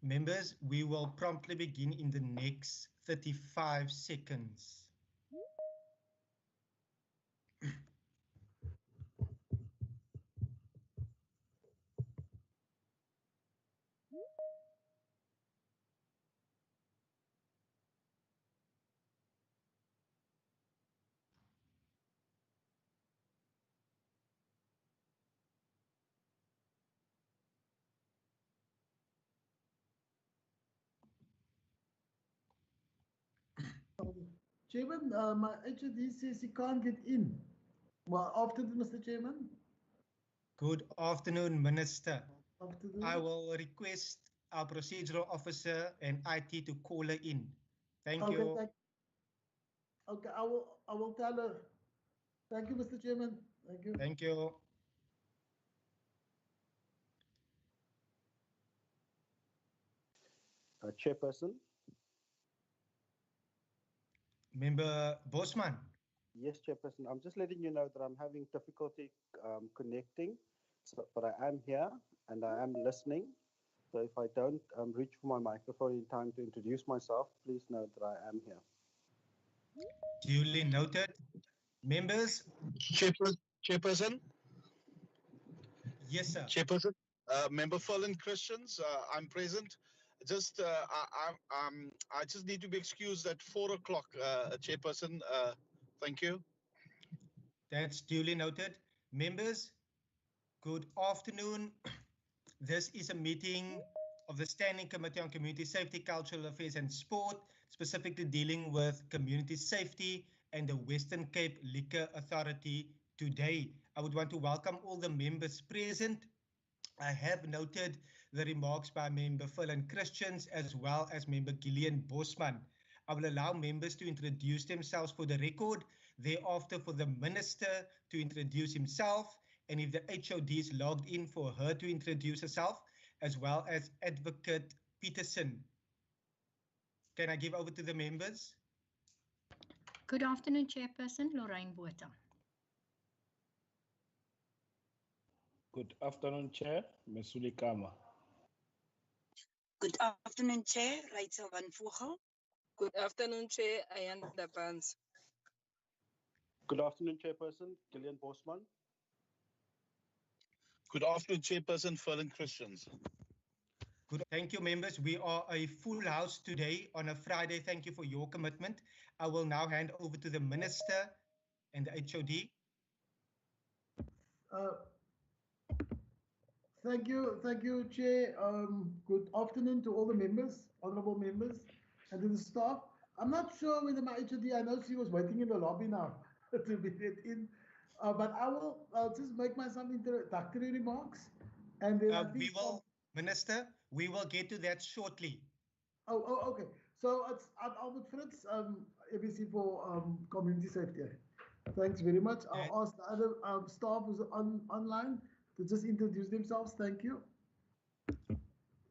Members, we will promptly begin in the next 35 seconds. Chairman, my HOD says he can't get in. Well, afternoon, Mr. Chairman. Good afternoon, Minister. Afternoon. I will request our procedural officer and IT to call her in. Thank Okay, you. Okay, I will tell her. Thank you, Mr. Chairman. Thank you. Thank you. Chairperson. Member Bosman. Yes, Chairperson. I'm just letting you know that I'm having difficulty connecting, but I am here and I am listening. So if I don't reach for my microphone in time to introduce myself, please know that I am here. Duly noted. Members. Chairperson. Yes, sir. Chairperson. Member Furlan Christians, I'm present. Just I just need to be excused at 4 o'clock, Chairperson. Thank you. That's duly noted. Members, good afternoon. This is a meeting of the Standing Committee on Community Safety, Cultural Affairs and Sport, specifically dealing with community safety and the Western Cape Liquor Authority today. I would want to welcome all the members present. I have noted the remarks by Member Furlan Christians as well as Member Gillian Bosman. I will allow members to introduce themselves for the record, thereafter for the Minister to introduce himself, and if the HOD is logged in, for her to introduce herself, as well as Advocate Peterson. Can I give over to the members? Good afternoon, Chairperson Lorraine Botha. Good afternoon, Chair Mesuli Kama. Good afternoon, Chair Rachel van Vogel. Good afternoon, Chair Ayanda Pans. Good afternoon, Chairperson Gillian Bosman. Good afternoon, Chairperson Furlan Christians. Good. Thank you, members. We are a full house today on a Friday. Thank you for your commitment. I will now hand over to the Minister and the HOD. Thank you, Chair. Good afternoon to all the members, honorable members, and to the staff. I'm not sure whether my HOD, I know she was waiting in the lobby now to be let in, but I'll just make my some introductory remarks. And then Minister, we will get to that shortly. Oh, okay. So I'm Albert Fritz, ABC for Community Safety. Thanks very much. I'll ask the other staff who's online to just introduce themselves. Thank you.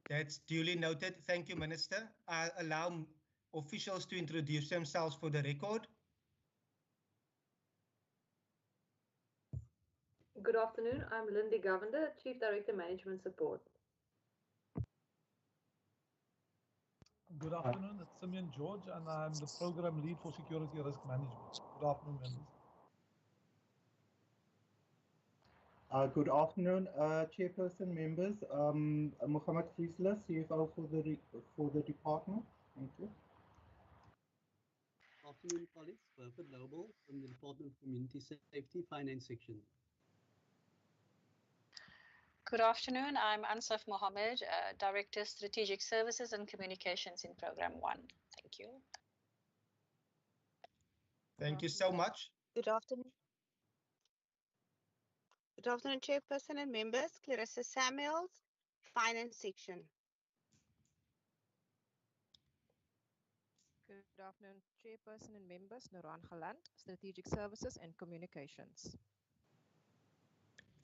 That's duly noted. Thank you, Minister. I allow officials to introduce themselves for the record. Good afternoon. I'm Lindy Govender, Chief Director Management Support. Good afternoon. It's Simeon George, and I'm the Program Lead for Security Risk Management. Good afternoon, members. Good afternoon, Chairperson, members. Mohammed Friesler, CFO for the department. Thank you. Good afternoon, colleagues. Perfect Noble from the Department of Community Safety Finance Section. Good afternoon. I'm Ansaf Mohammed, Director Strategic Services and Communications in Program 1. Thank you. Thank you so much. Good afternoon. Good afternoon, Chairperson and members. Clarissa Samuels, Finance Section. Good afternoon, Chairperson and members. Nuran Galant, Strategic Services and Communications.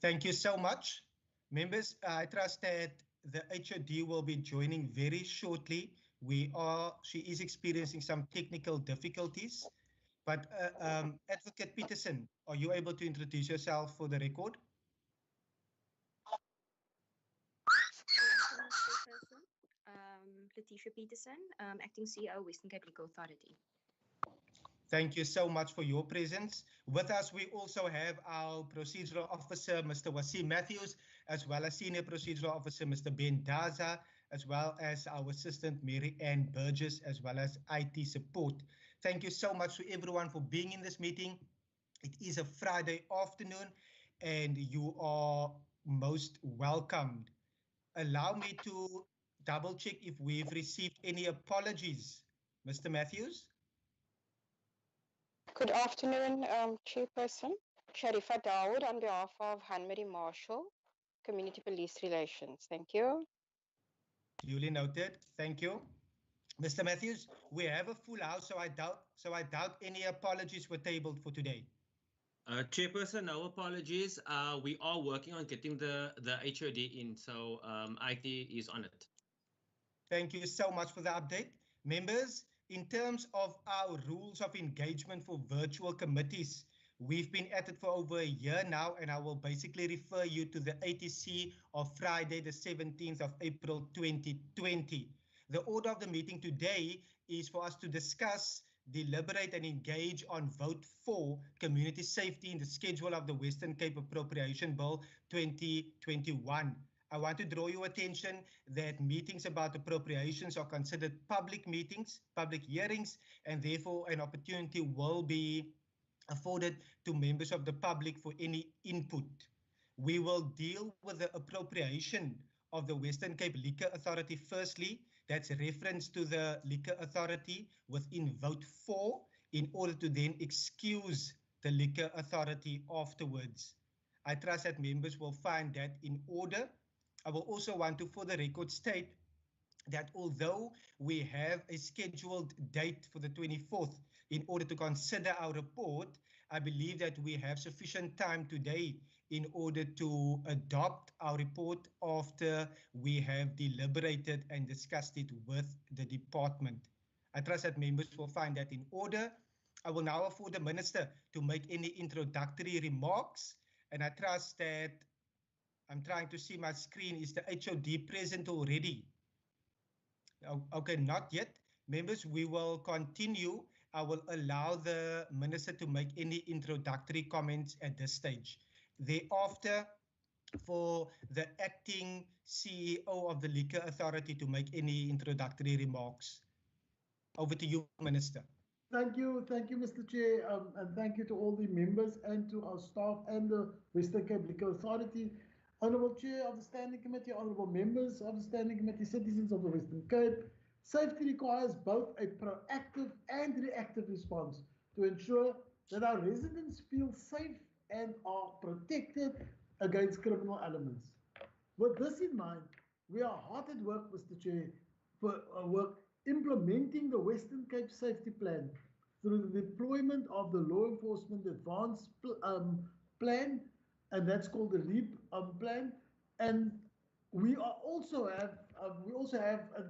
Thank you so much. Members, I trust that the HOD will be joining very shortly. She is experiencing some technical difficulties, but Advocate Peterson, are you able to introduce yourself for the record? Letitia Peterson, Acting CEO, Western Cape Legal Authority. Thank you so much for your presence. With us, we also have our Procedural Officer, Mr. Wasim Matthews, as well as Senior Procedural Officer, Mr. Ben Daza, as well as our Assistant, Mary Ann Burgess, as well as IT support. Thank you so much to everyone for being in this meeting. It is a Friday afternoon, and you are most welcomed. Allow me to double check if we've received any apologies. Mr. Matthews? Good afternoon, Chairperson. Sharifa Dawood on behalf of Hanmarie Marshall, Community Police Relations. Thank you. Duly noted. Thank you. Mr. Matthews, we have a full house, so I doubt any apologies were tabled for today. Chairperson, no apologies. We are working on getting the HOD in, so IT is on it. Thank you so much for the update. Members, in terms of our rules of engagement for virtual committees, we've been at it for over a year now, and I will basically refer you to the ATC of Friday, the 17th of April, 2020. The order of the meeting today is for us to discuss, deliberate and engage on vote for community safety in the schedule of the Western Cape Appropriation Bill 2021. I want to draw your attention that meetings about appropriations are considered public meetings, public hearings, and therefore an opportunity will be afforded to members of the public for any input. We will deal with the appropriation of the Western Cape Liquor Authority firstly. That's a reference to the Liquor Authority within vote 4 in order to then excuse the Liquor Authority afterwards. I trust that members will find that in order. I will also want to, for the record, state that although we have a scheduled date for the 24th in order to consider our report, I believe that we have sufficient time today in order to adopt our report after we have deliberated and discussed it with the department. I trust that members will find that in order. I will now afford the Minister to make any introductory remarks, and I trust that I'm trying to see my screen. Is the HOD present already? Okay, not yet. Members, we will continue. I will allow the Minister to make any introductory comments at this stage. Thereafter, for the acting CEO of the Liquor Authority to make any introductory remarks. Over to you, Minister. Thank you, Mr. Chair, and thank you to all the members and to our staff and the Western Cape Liquor Authority. Honourable Chair of the Standing Committee, honourable members of the Standing Committee, citizens of the Western Cape, safety requires both a proactive and reactive response to ensure that our residents feel safe and are protected against criminal elements. With this in mind, we are hard at work, Mr. Chair, for implementing the Western Cape Safety Plan through the deployment of the Law Enforcement Advanced Plan, and that's called the LEAP plan. And we also have a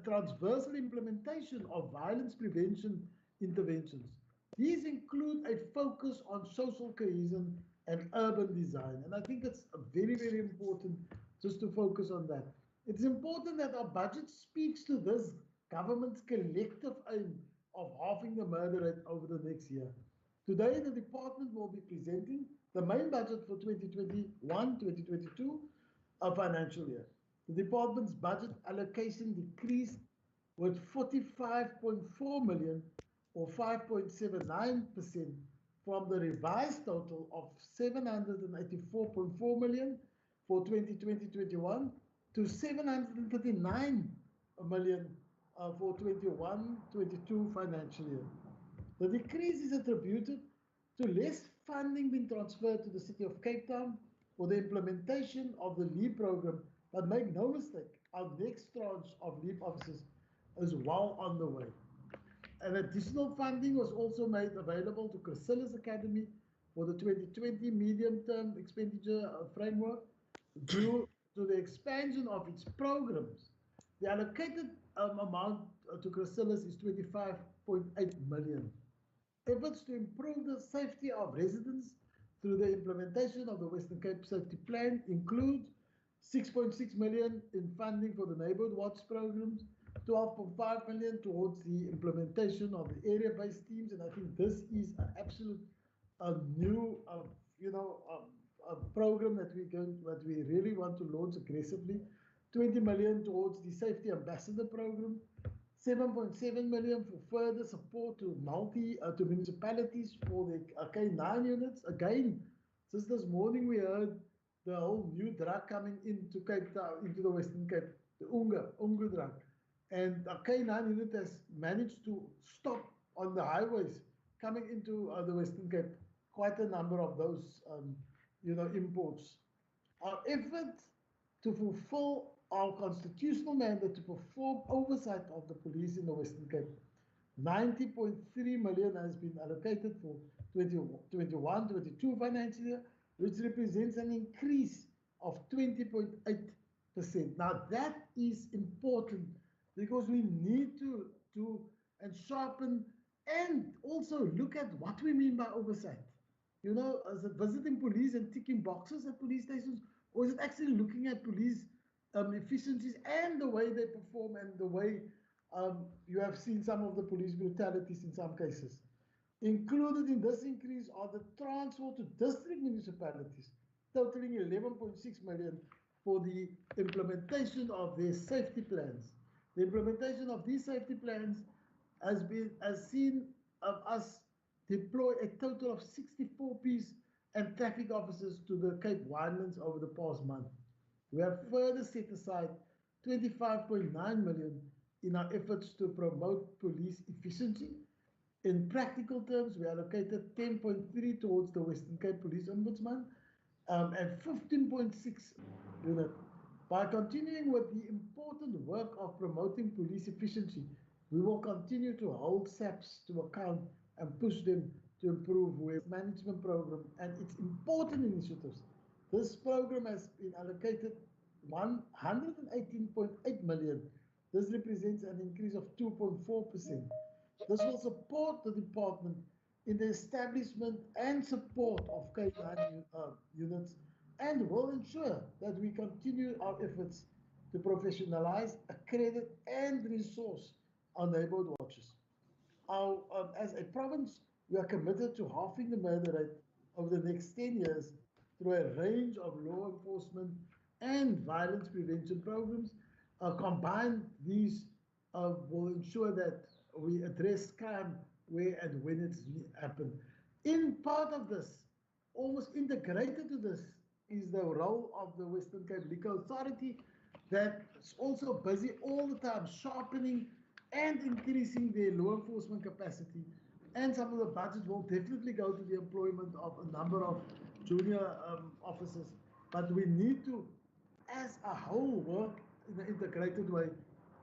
transversal implementation of violence prevention interventions. These include a focus on social cohesion and urban design. And I think it's very, very important just to focus on that. It's important that our budget speaks to this government's collective aim of halving the murder rate over the next year. Today, the department will be presenting the main budget for 2021-2022 financial year. The department's budget allocation decreased with 45.4 million or 5.79% from the revised total of 784.4 million for 2020-21 to 739 million for 21-22 financial year. The decrease is attributed to less funding being transferred to the City of Cape Town for the implementation of the LEAP program, but make no mistake, our next tranche of LEAP officers is well on the way. An additional funding was also made available to Chrysalis Academy for the 2020 medium-term expenditure framework due to the expansion of its programs. The allocated amount to Chrysalis is 25.8 million. Efforts to improve the safety of residents through the implementation of the Western Cape Safety Plan include 6.6 million in funding for the neighbourhood watch programs, 12.5 million towards the implementation of the area-based teams, and I think this is an absolute new, a program that we really want to launch aggressively. 20 million towards the safety ambassador program, 7.7 million for further support to municipalities for the K9 units. Again, since this morning we heard the whole new drug coming into Cape Town, into the Western Cape, the Unga drug. And the K9 unit has managed to stop on the highways coming into the Western Cape quite a number of those, imports. Our effort to fulfill our constitutional mandate to perform oversight of the police in the Western Cape, 90.3 million has been allocated for 21-22 financial year, which represents an increase of 20.8%. Now that is important because we need to sharpen and also look at what we mean by oversight. Is it visiting police and ticking boxes at police stations, or is it actually looking at police efficiencies and the way they perform and the way you have seen some of the police brutalities in some cases? Included in this increase are the transfer to district municipalities, totaling 11.6 million for the implementation of their safety plans. The implementation of these safety plans has seen us deploy a total of 64 police and traffic officers to the Cape Winelands over the past month. We have further set aside 25.9 million in our efforts to promote police efficiency. In practical terms, we allocated 10.3 towards the Western Cape Police Ombudsman and 15.6 unit. By continuing with the important work of promoting police efficiency, we will continue to hold SAPs to account and push them to improve with management program and its important initiatives. This program has been allocated 118.8 million. This represents an increase of 2.4%. This will support the department in the establishment and support of K9 units and will ensure that we continue our efforts to professionalize, accredit, and resource our neighborhood watches. As a province, we are committed to halving the murder rate over the next 10 years through a range of law enforcement and violence prevention programs. Combined, these will ensure that we address crime where and when it's happened. In part of this, almost integrated to this, is the role of the Western Cape Liquor Authority that is also busy all the time sharpening and increasing their law enforcement capacity. And some of the budgets will definitely go to the employment of a number of junior officers. But we need to, as a whole, work in an integrated way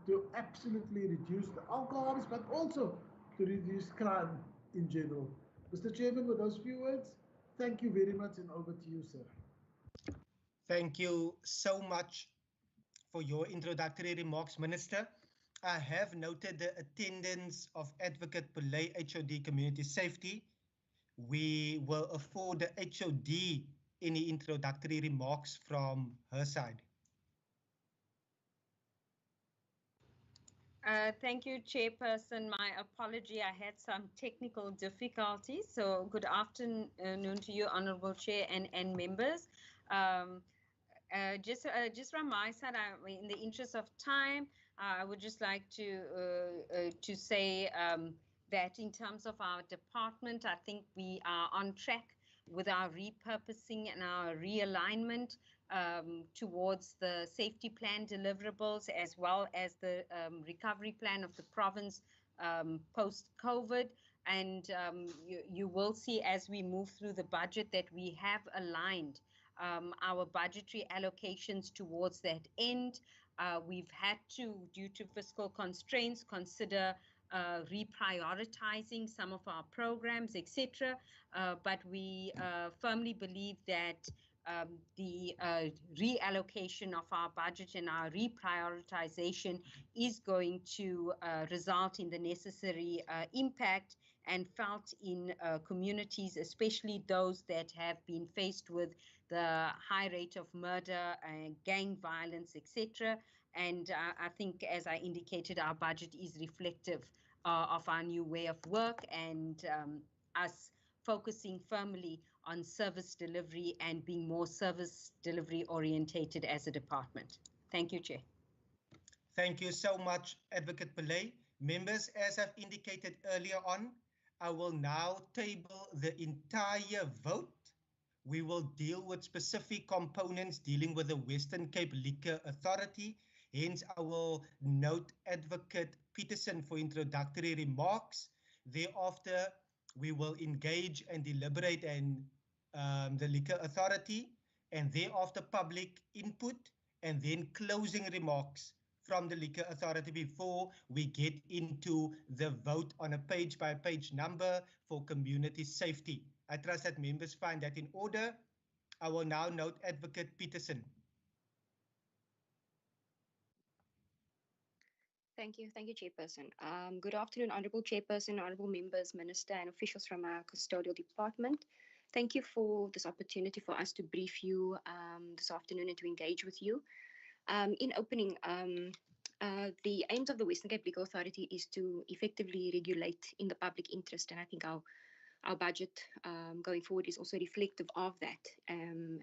to absolutely reduce the alcohol use, but also to reduce crime in general. Mr. Chairman, with those few words, thank you very much, and over to you, sir. Thank you so much for your introductory remarks, Minister. I have noted the attendance of Advocate Pillay, HOD Community Safety. We will afford the HOD any introductory remarks from her side. Thank you, Chairperson. My apology, I had some technical difficulties. So good afternoon to you, Honourable Chair and members. Just from my side, in the interest of time, I would just like to say that in terms of our department, I think we are on track with our repurposing and our realignment towards the safety plan deliverables, as well as the recovery plan of the province post-COVID. And you will see as we move through the budget that we have aligned our budgetary allocations towards that end. We've had to, due to fiscal constraints, consider reprioritizing some of our programs, etc. But we firmly believe that the reallocation of our budget and our reprioritization is going to result in the necessary impact and felt in communities, especially those that have been faced with the high rate of murder and gang violence, etc. And I think, as I indicated, our budget is reflective of our new way of work and us focusing firmly on service delivery and being more service delivery orientated as a department. Thank you, Chair. Thank you so much, Advocate Pillay. Members, as I've indicated earlier on, I will now table the entire vote. We will deal with specific components dealing with the Western Cape Liquor Authority. Hence, I will note Advocate Peterson for introductory remarks. Thereafter, we will engage and deliberate and the Liquor Authority, and thereafter public input, and then closing remarks from the Liquor Authority before we get into the vote on a page-by-page number for community safety. I trust that members find that in order. I will now note Advocate Peterson. Thank you, Chairperson. Good afternoon, Honourable Chairperson, Honourable members, Minister and officials from our custodial department. Thank you for this opportunity for us to brief you this afternoon and to engage with you. In opening, the aims of the Western Cape Legal Authority is to effectively regulate in the public interest, and I think our budget going forward is also reflective of that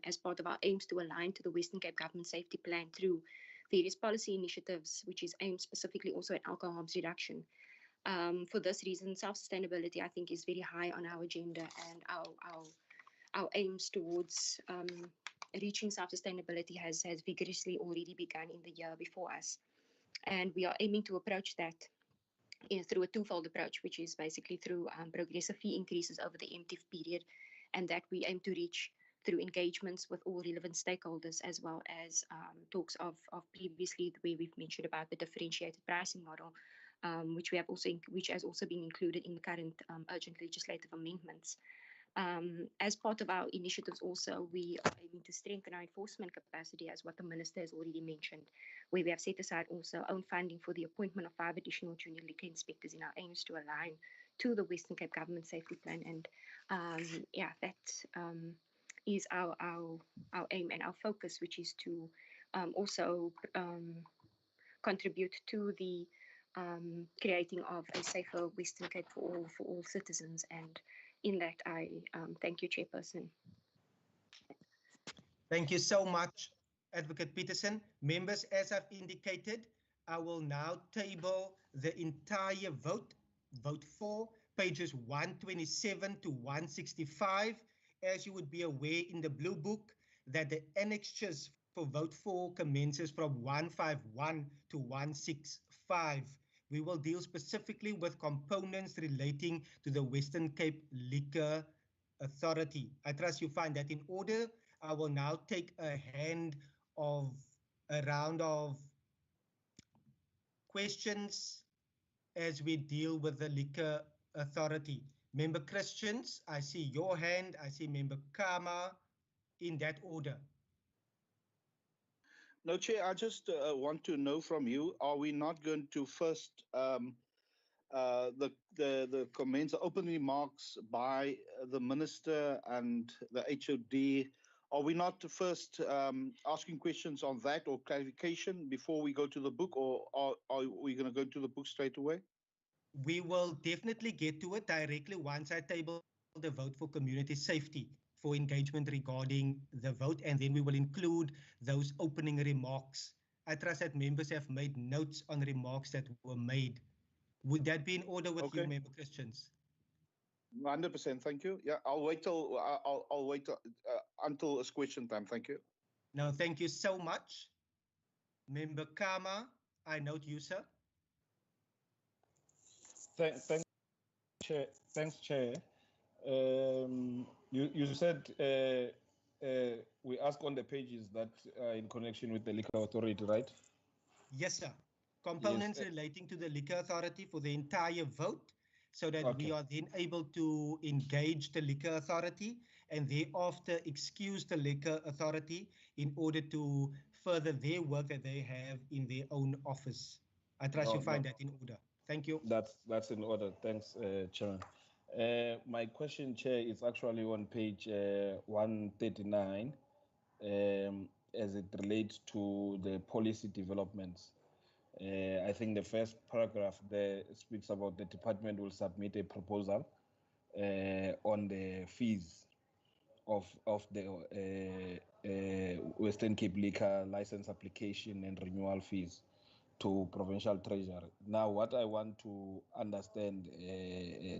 as part of our aims to align to the Western Cape Government Safety Plan through various policy initiatives, which is aimed specifically also at alcohol harms reduction. For this reason, self-sustainability, I think, is very high on our agenda, and our aims towards reaching self-sustainability has vigorously already begun in the year before us. And we are aiming to approach that through a twofold approach, which is basically through progressive fee increases over the MTIF period, and that we aim to reach through engagements with all relevant stakeholders, as well as talks of previously where we've mentioned about the differentiated pricing model, which has also been included in the current urgent legislative amendments. As part of our initiatives also, we are aiming to strengthen our enforcement capacity, as what the Minister has already mentioned, where we have set aside also own funding for the appointment of 5 additional junior liquor inspectors in our aims to align to the Western Cape Government Safety Plan. And that is our aim and our focus, which is to also contribute to the creating of a safer Western Cape for all citizens. And in that, I thank you, Chairperson. Thank you so much, Advocate Peterson. Members, as I've indicated, I will now table the entire vote, vote 4, pages 127 to 165. As you would be aware in the Blue Book, that the annexures for vote 4 commences from 151 to 165. We will deal specifically with components relating to the Western Cape Liquor Authority. I trust you find that in order. I will now take a round of questions as we deal with the Liquor Authority. Member Christians, I see your hand. I see Member Kama, in that order. No, Chair, I just want to know from you, are we not going to first the comments, open remarks by the Minister and the HOD, are we not first asking questions on that or clarification before we go to the book, or are we going to go to the book straight away? We will definitely get to it directly once I table the vote for community safety for engagement regarding the vote, and then we will include those opening remarks. I trust that members have made notes on remarks that were made. Would that be in order with you, Member Christians? 100%, thank you. Yeah, I'll wait until it's question time. Thank you. No, thank you so much. Member Kama, I note you, sir. Thanks, Chair. You said we ask on the pages that are in connection with the Liquor Authority, right? Yes, sir. Components relating to the Liquor Authority for the entire vote, so that we are then able to engage the Liquor Authority and thereafter excuse the Liquor Authority in order to further their work that they have in their own office. I trust you find that in order. Thank you. That's in order. Thanks, Chairman. My question, Chair, is actually on page 139. as it relates to the policy developments. I think the first paragraph there speaks about the department will submit a proposal on the fees of the Western Cape Liquor license application and renewal fees to Provincial Treasury. Now, what I want to understand,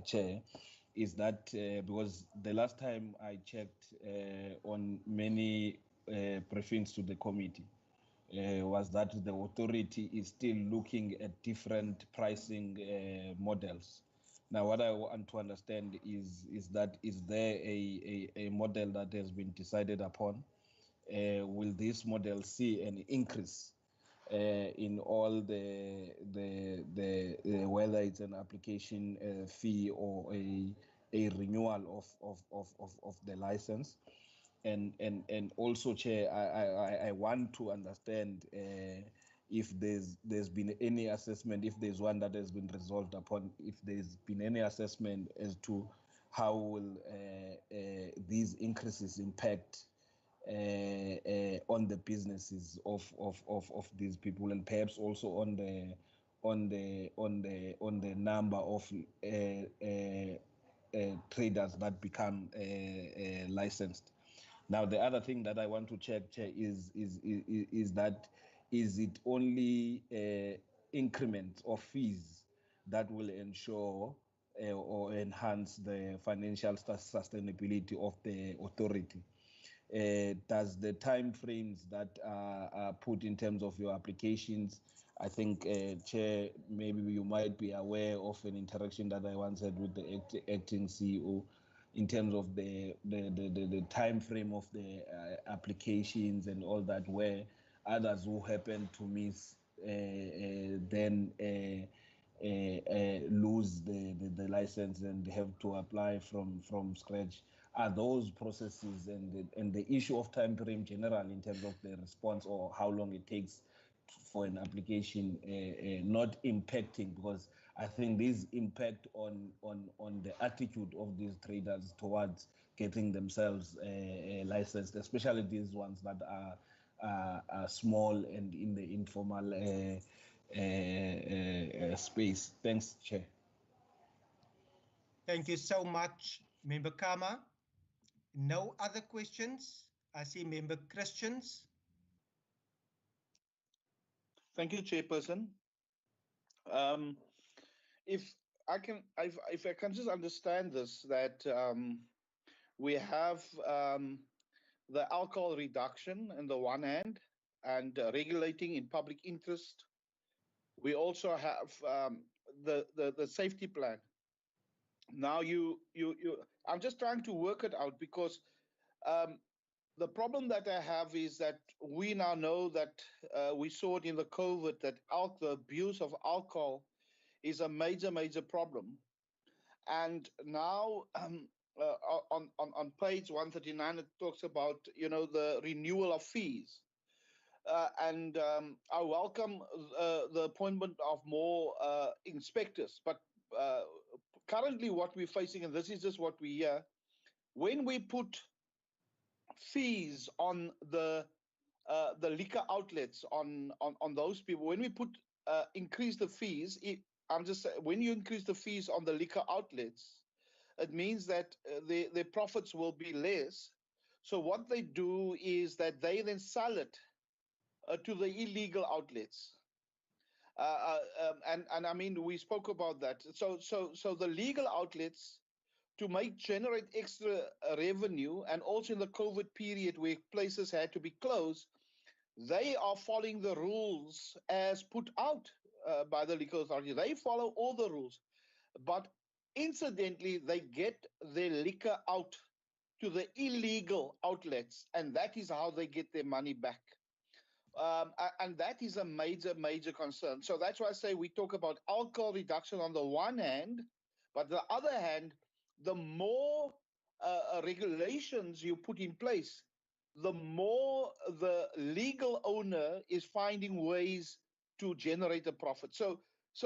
Chair, is that because the last time I checked on many briefings to the committee, was that the authority is still looking at different pricing models. Now, what I want to understand is that is there a model that has been decided upon? Will this model see an increase in all the whether it's an application fee or a renewal of the license? And also, Chair, I want to understand if there's been any assessment, if there's one that has been resolved upon, if there's been any assessment as to how will these increases impact on the businesses of these people, and perhaps also on the number of traders that become licensed. Now, the other thing that I want to check is that is it only increment of fees that will ensure or enhance the financial sustainability of the authority? Does the time frames that are put in terms of your applications, I think, Chair, maybe you might be aware of an interaction that I once had with the acting CEO in terms of the time frame of the applications and all that, where others who happen to miss then lose the license and have to apply from scratch. Are those processes and the issue of time frame general in terms of the response or how long it takes for an application not impacting? Because I think this impact on the attitude of these traders towards getting themselves licensed, especially these ones that are small and in the informal space. Thanks, Chair. Thank you so much, Member Kama. No other questions. I see Member Christians. Thank you, Chairperson. If I can just understand this, that we have the alcohol reduction on the one hand and regulating in public interest. We also have the safety plan. Now I'm just trying to work it out, because the problem that I have is that we now know that we saw it in the COVID, that the abuse of alcohol is a major problem. And now on page 139, it talks about, the renewal of fees. And I welcome the appointment of more inspectors. But currently what we're facing, and this is just what we hear, when we put fees on the liquor outlets, on those people, when we increase the fees, when you increase the fees on the liquor outlets, it means that their profits will be less. So what they do is that they then sell it to the illegal outlets. And I mean, we spoke about that. So the legal outlets, to generate extra revenue, and also in the COVID period where places had to be closed, they are following the rules as put out by the liquor authority. They follow all the rules, but incidentally, they get their liquor out to the illegal outlets, and that is how they get their money back. And that is a major concern. So that's why I say we talk about alcohol reduction on the one hand, but the other hand, the more regulations you put in place, the more the legal owner is finding ways to generate a profit. So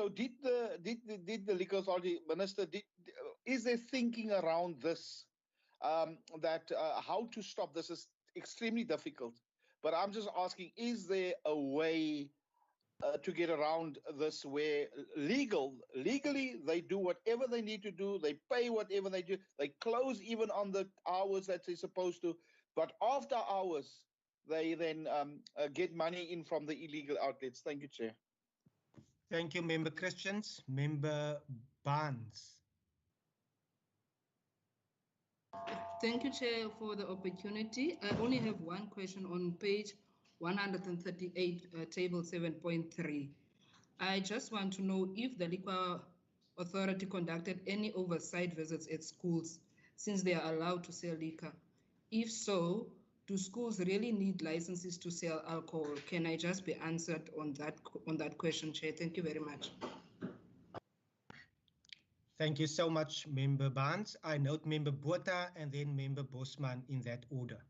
did the liquor authority minister, is there thinking around this, that how to stop this? Is extremely difficult, But I'm just asking, is there a way to get around this where legally they do whatever they need to do, they pay whatever they do, they close even on the hours that they're supposed to, but after hours they then get money in from the illegal outlets? Thank you, Chair. Thank you, Member Christians. Member Barnes. Thank you, Chair, for the opportunity. I only have one question on page 138, table 7.3. I just want to know if the Liquor Authority conducted any oversight visits at schools since they are allowed to sell liquor. If so, do schools really need licenses to sell alcohol? Can I just be answered on that question, Chair? Thank you very much. Thank you so much, Member Barnes. I note Member Botha and then Member Bosman in that order.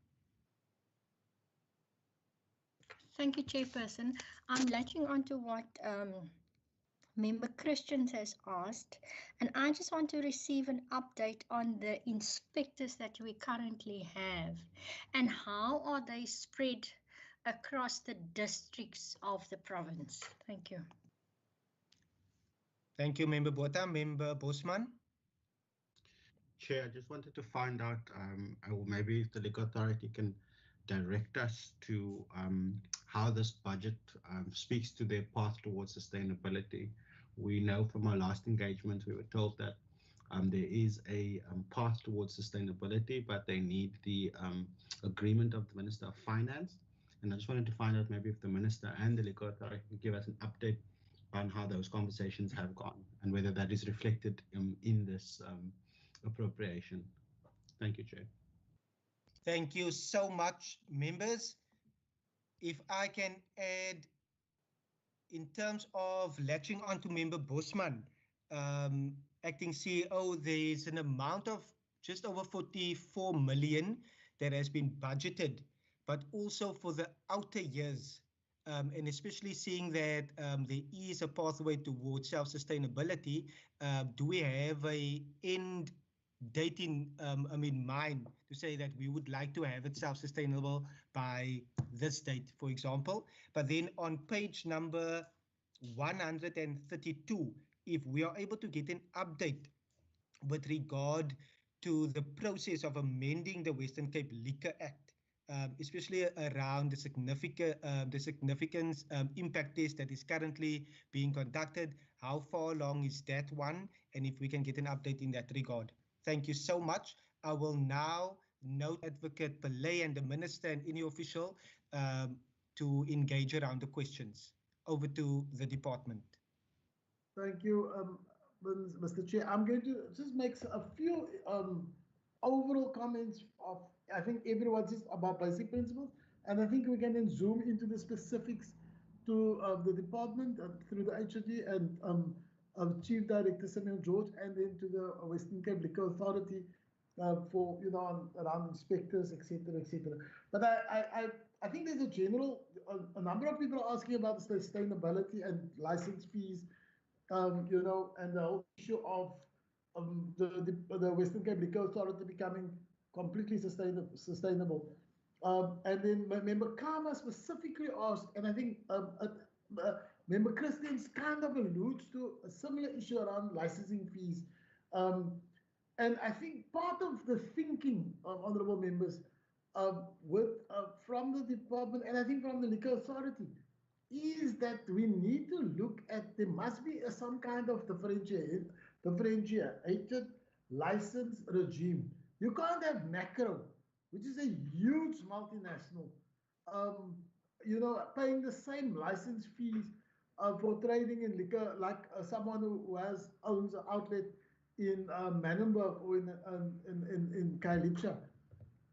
Thank you, Chairperson. I'm latching on to what Member Christians has asked, and I just want to receive an update on the inspectors that we currently have and how are they spread across the districts of the province. Thank you. Thank you, Member Botha. Member Bosman. Chair, I just wanted to find out, or maybe if the Liquor Authority can direct us to how this budget speaks to their path towards sustainability. We know from our last engagement, we were told that there is a path towards sustainability, but they need the agreement of the Minister of Finance. And I just wanted to find out maybe if the Minister and the Liquor Authority can give us an update on how those conversations have gone and whether that is reflected in this appropriation. Thank you, Chair. Thank you so much, members. If I can add, in terms of latching on to Member Bosman, Acting CEO, there's an amount of just over 44 million that has been budgeted, but also for the outer years, and especially seeing that there is a pathway towards self-sustainability. Do we have a end date in mind to say that we would like to have it self-sustainable by this date, for example? But then on page number 132, if we are able to get an update with regard to the process of amending the Western Cape Liquor Act, especially around the significance impact test that is currently being conducted, how far along is that one, and if we can get an update in that regard. Thank you so much. I will now note Advocate Pillay and the Minister and any official to engage around the questions. Over to the department. Thank you, Mr. Chair. I'm going to just make a few overall comments of, I think everyone's just about basic principles, and I think we can then zoom into the specifics to the department through the HOD and Chief Director Samuel George, and then to the Western Cape Liquor Authority for, around inspectors, etc., etc. But I think there's a general, a number of people are asking about sustainability and license fees, and the whole issue of the Western Cape Liquor Authority becoming completely sustainable. And then Member Kama specifically asked, and I think Member Christians kind of alludes to a similar issue around licensing fees. And I think part of the thinking of honorable members from the department, and I think from the Liquor Authority, is that we need to look at, there must be some kind of differentiated license regime. You can't have Macro, which is a huge multinational, paying the same license fees for trading in liquor like someone who owns an outlet in Manenberg or in Kailicha.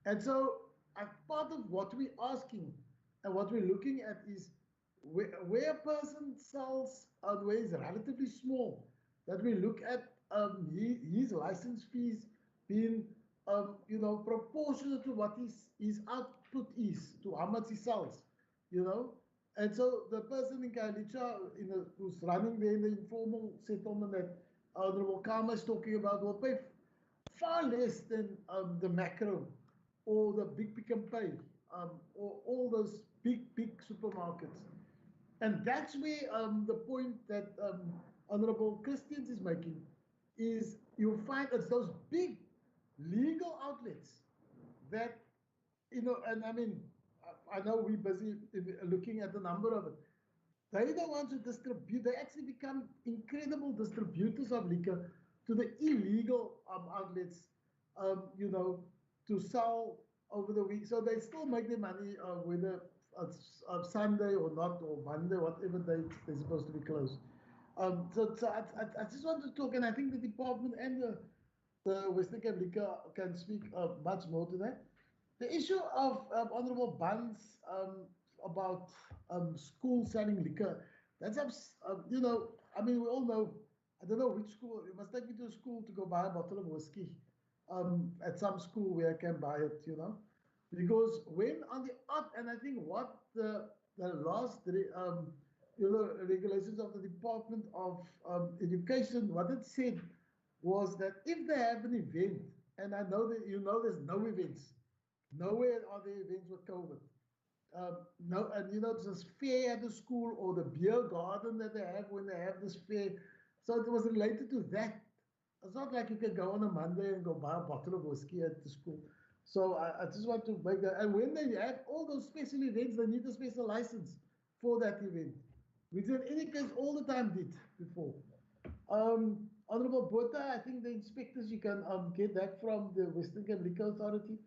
And so part of what we're asking and what we're looking at is where a person sells where it's relatively small, that we look at his license fees being proportionate to what his output is, to how much he sells, And so the person in Kailicha who's running there in the informal settlement that Honorable Kama is talking about will pay far less than the Macro or the Big Pick and Pay or all those supermarkets. And that's where the point that Honorable Christians is making is you'll find it's those big legal outlets that, you know, and I mean, I know we're busy looking at the number of it. They're the ones who distribute, they actually become incredible distributors of liquor to the illegal outlets, you know, to sell over the week. So they still make their money whether it's Sunday or not, or Monday, whatever day they're supposed to be closed. So I just want to talk, and I think the department and the Western Cape Liquor can speak much more to that. The issue of Honorable Buns about school selling liquor, that's, you know, I mean, we all know, I don't know which school, you must take me to a school to go buy a bottle of whiskey at some school where I can buy it, you know. Because when on the odd, and I think what the last you know, regulations of the Department of Education, what it said was that if they have an event, and I know that you know there's no events, nowhere are there events with COVID. No, and you know, it's this fair at the school or the beer garden that they have when they have this fair. So it was related to that. It's not like you can go on a Monday and go buy a bottle of whiskey at the school. So I just want to make that. And when they have all those special events, they need a special license for that event, which in any case all the time did before. Honorable Botha, I think the inspectors, you can get that from the Western Cape Liquor Authority.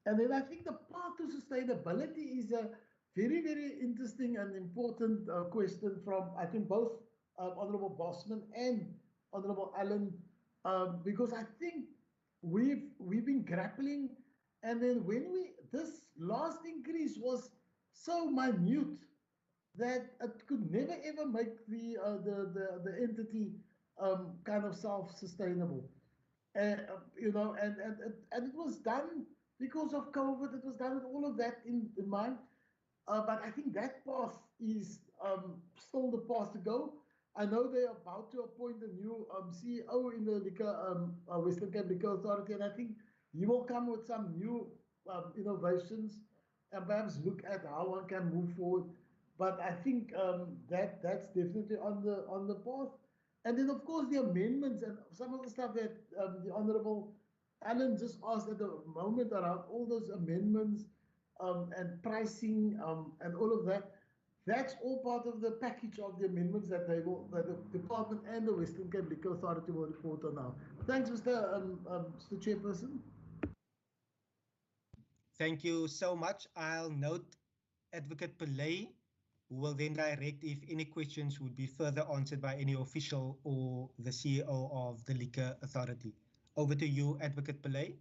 And then I think the path to sustainability is a very, very interesting and important question from, I think, both Honorable Bosman and Honorable Allen, because I think we've been grappling, and then when this last increase was so minute that it could never ever make the entity kind of self-sustainable. You know, and it was done because of COVID. It was done with all of that in mind. But I think that path is still the path to go. I know they're about to appoint a new CEO in the liquor, Western Cape Liquor Authority, and I think he will come with some new innovations and perhaps look at how one can move forward. But I think that's definitely on the path. And then, of course, the amendments and some of the stuff that the Honorable Allen just asked at the moment around all those amendments and pricing and all of that. That's all part of the package of the amendments that the department and the Western Cape Liquor Authority will report on now. Thanks, Mr. Chairperson. Thank you so much. I'll note Advocate Pillay, who will then direct if any questions would be further answered by any official or the CEO of the Liquor Authority. Over to you, Advocate Pillay.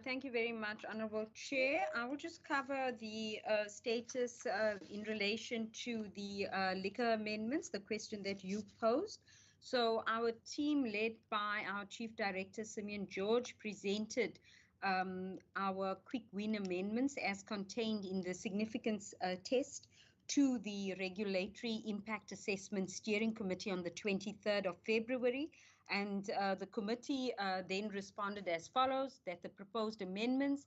Thank you very much, Honorable Chair. I will just cover the status in relation to the liquor amendments, the question that you posed. So our team, led by our Chief Director, Simeon George, presented our quick win amendments as contained in the significance test to the Regulatory Impact Assessment Steering Committee on the 23rd of February. And the committee then responded as follows, that the proposed amendments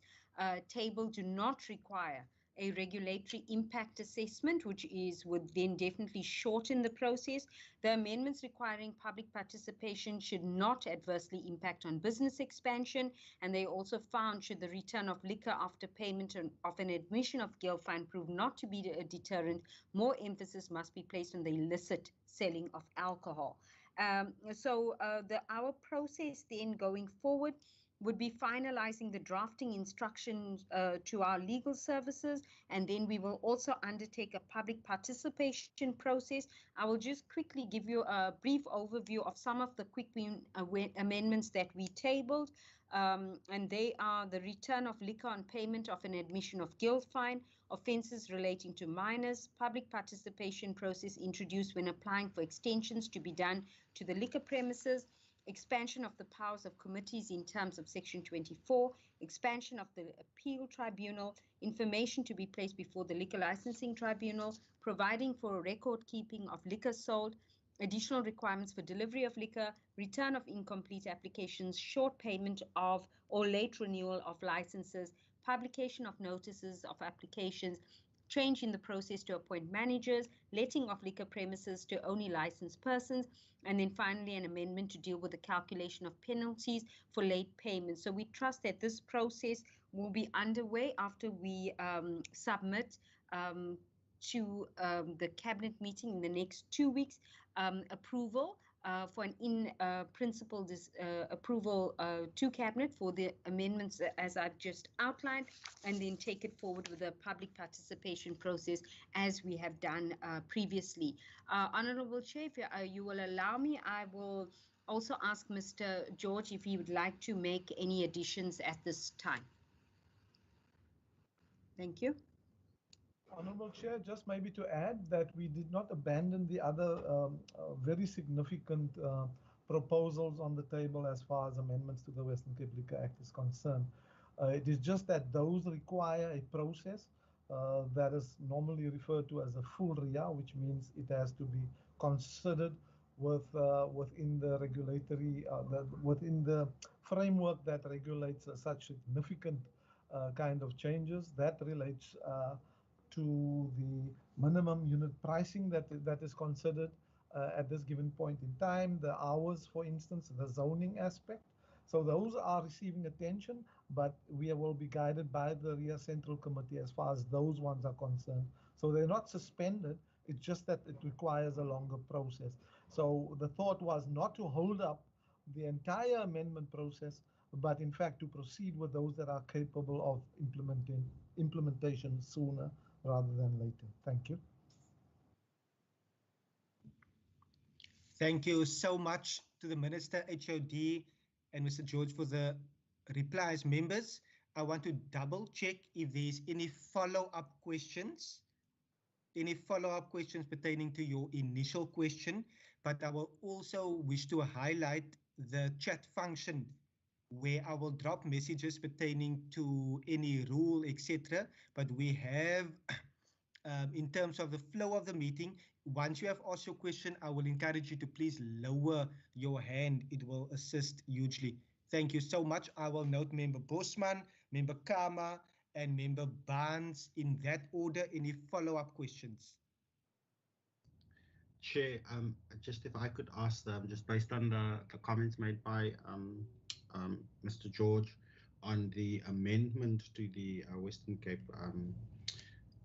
table do not require a regulatory impact assessment, which would then definitely shorten the process. The amendments requiring public participation should not adversely impact on business expansion. And they also found, should the return of liquor after payment of an admission of guilt fine prove not to be a deterrent, more emphasis must be placed on the illicit selling of alcohol. So our process then going forward would be finalizing the drafting instructions to our legal services, and then we will also undertake a public participation process. I will just quickly give you a brief overview of some of the quick amendments that we tabled, and they are the return of liquor on payment of an admission of guilt fine, offences relating to minors, public participation process introduced when applying for extensions to be done to the liquor premises, expansion of the powers of committees in terms of Section 24, expansion of the appeal tribunal, information to be placed before the liquor licensing tribunal, providing for a record keeping of liquor sold, additional requirements for delivery of liquor, return of incomplete applications, short payment of or late renewal of licenses, publication of notices of applications, change in the process to appoint managers, letting of liquor premises to only licensed persons, and then finally an amendment to deal with the calculation of penalties for late payments. So we trust that this process will be underway after we submit to the cabinet meeting in the next 2 weeks approval for an in-principle approval to cabinet for the amendments as I've just outlined, and then take it forward with a public participation process as we have done previously. Honorable Chair, if you will allow me, I will also ask Mr. George if he would like to make any additions at this time. Thank you. Honorable Chair, just maybe to add that we did not abandon the other very significant proposals on the table as far as amendments to the Western Cape Liquor Act is concerned. It is just that those require a process that is normally referred to as a full RIA, which means it has to be considered within the regulatory, within the framework that regulates such significant kind of changes. That relates to the minimum unit pricing that is considered at this given point in time, the hours, for instance, the zoning aspect. So those are receiving attention, but we will be guided by the RIA Central Committee as far as those ones are concerned. So they're not suspended, it's just that it requires a longer process. So the thought was not to hold up the entire amendment process, but in fact to proceed with those that are capable of implementation sooner rather than later. Thank you. Thank you so much to the Minister, HOD, and Mr. George for the replies. Members, I want to double check if there's any follow-up questions. Any follow-up questions pertaining to your initial question, but I will also wish to highlight the chat function where I will drop messages pertaining to any rule, etc. But we have, in terms of the flow of the meeting, once you have asked your question, I will encourage you to please lower your hand. It will assist hugely. Thank you so much. I will note Member Bosman, Member Kama, and Member Barnes in that order. Any follow-up questions? Chair, just if I could ask them, just based on the comments made by Mr. George on the amendment to the Western Cape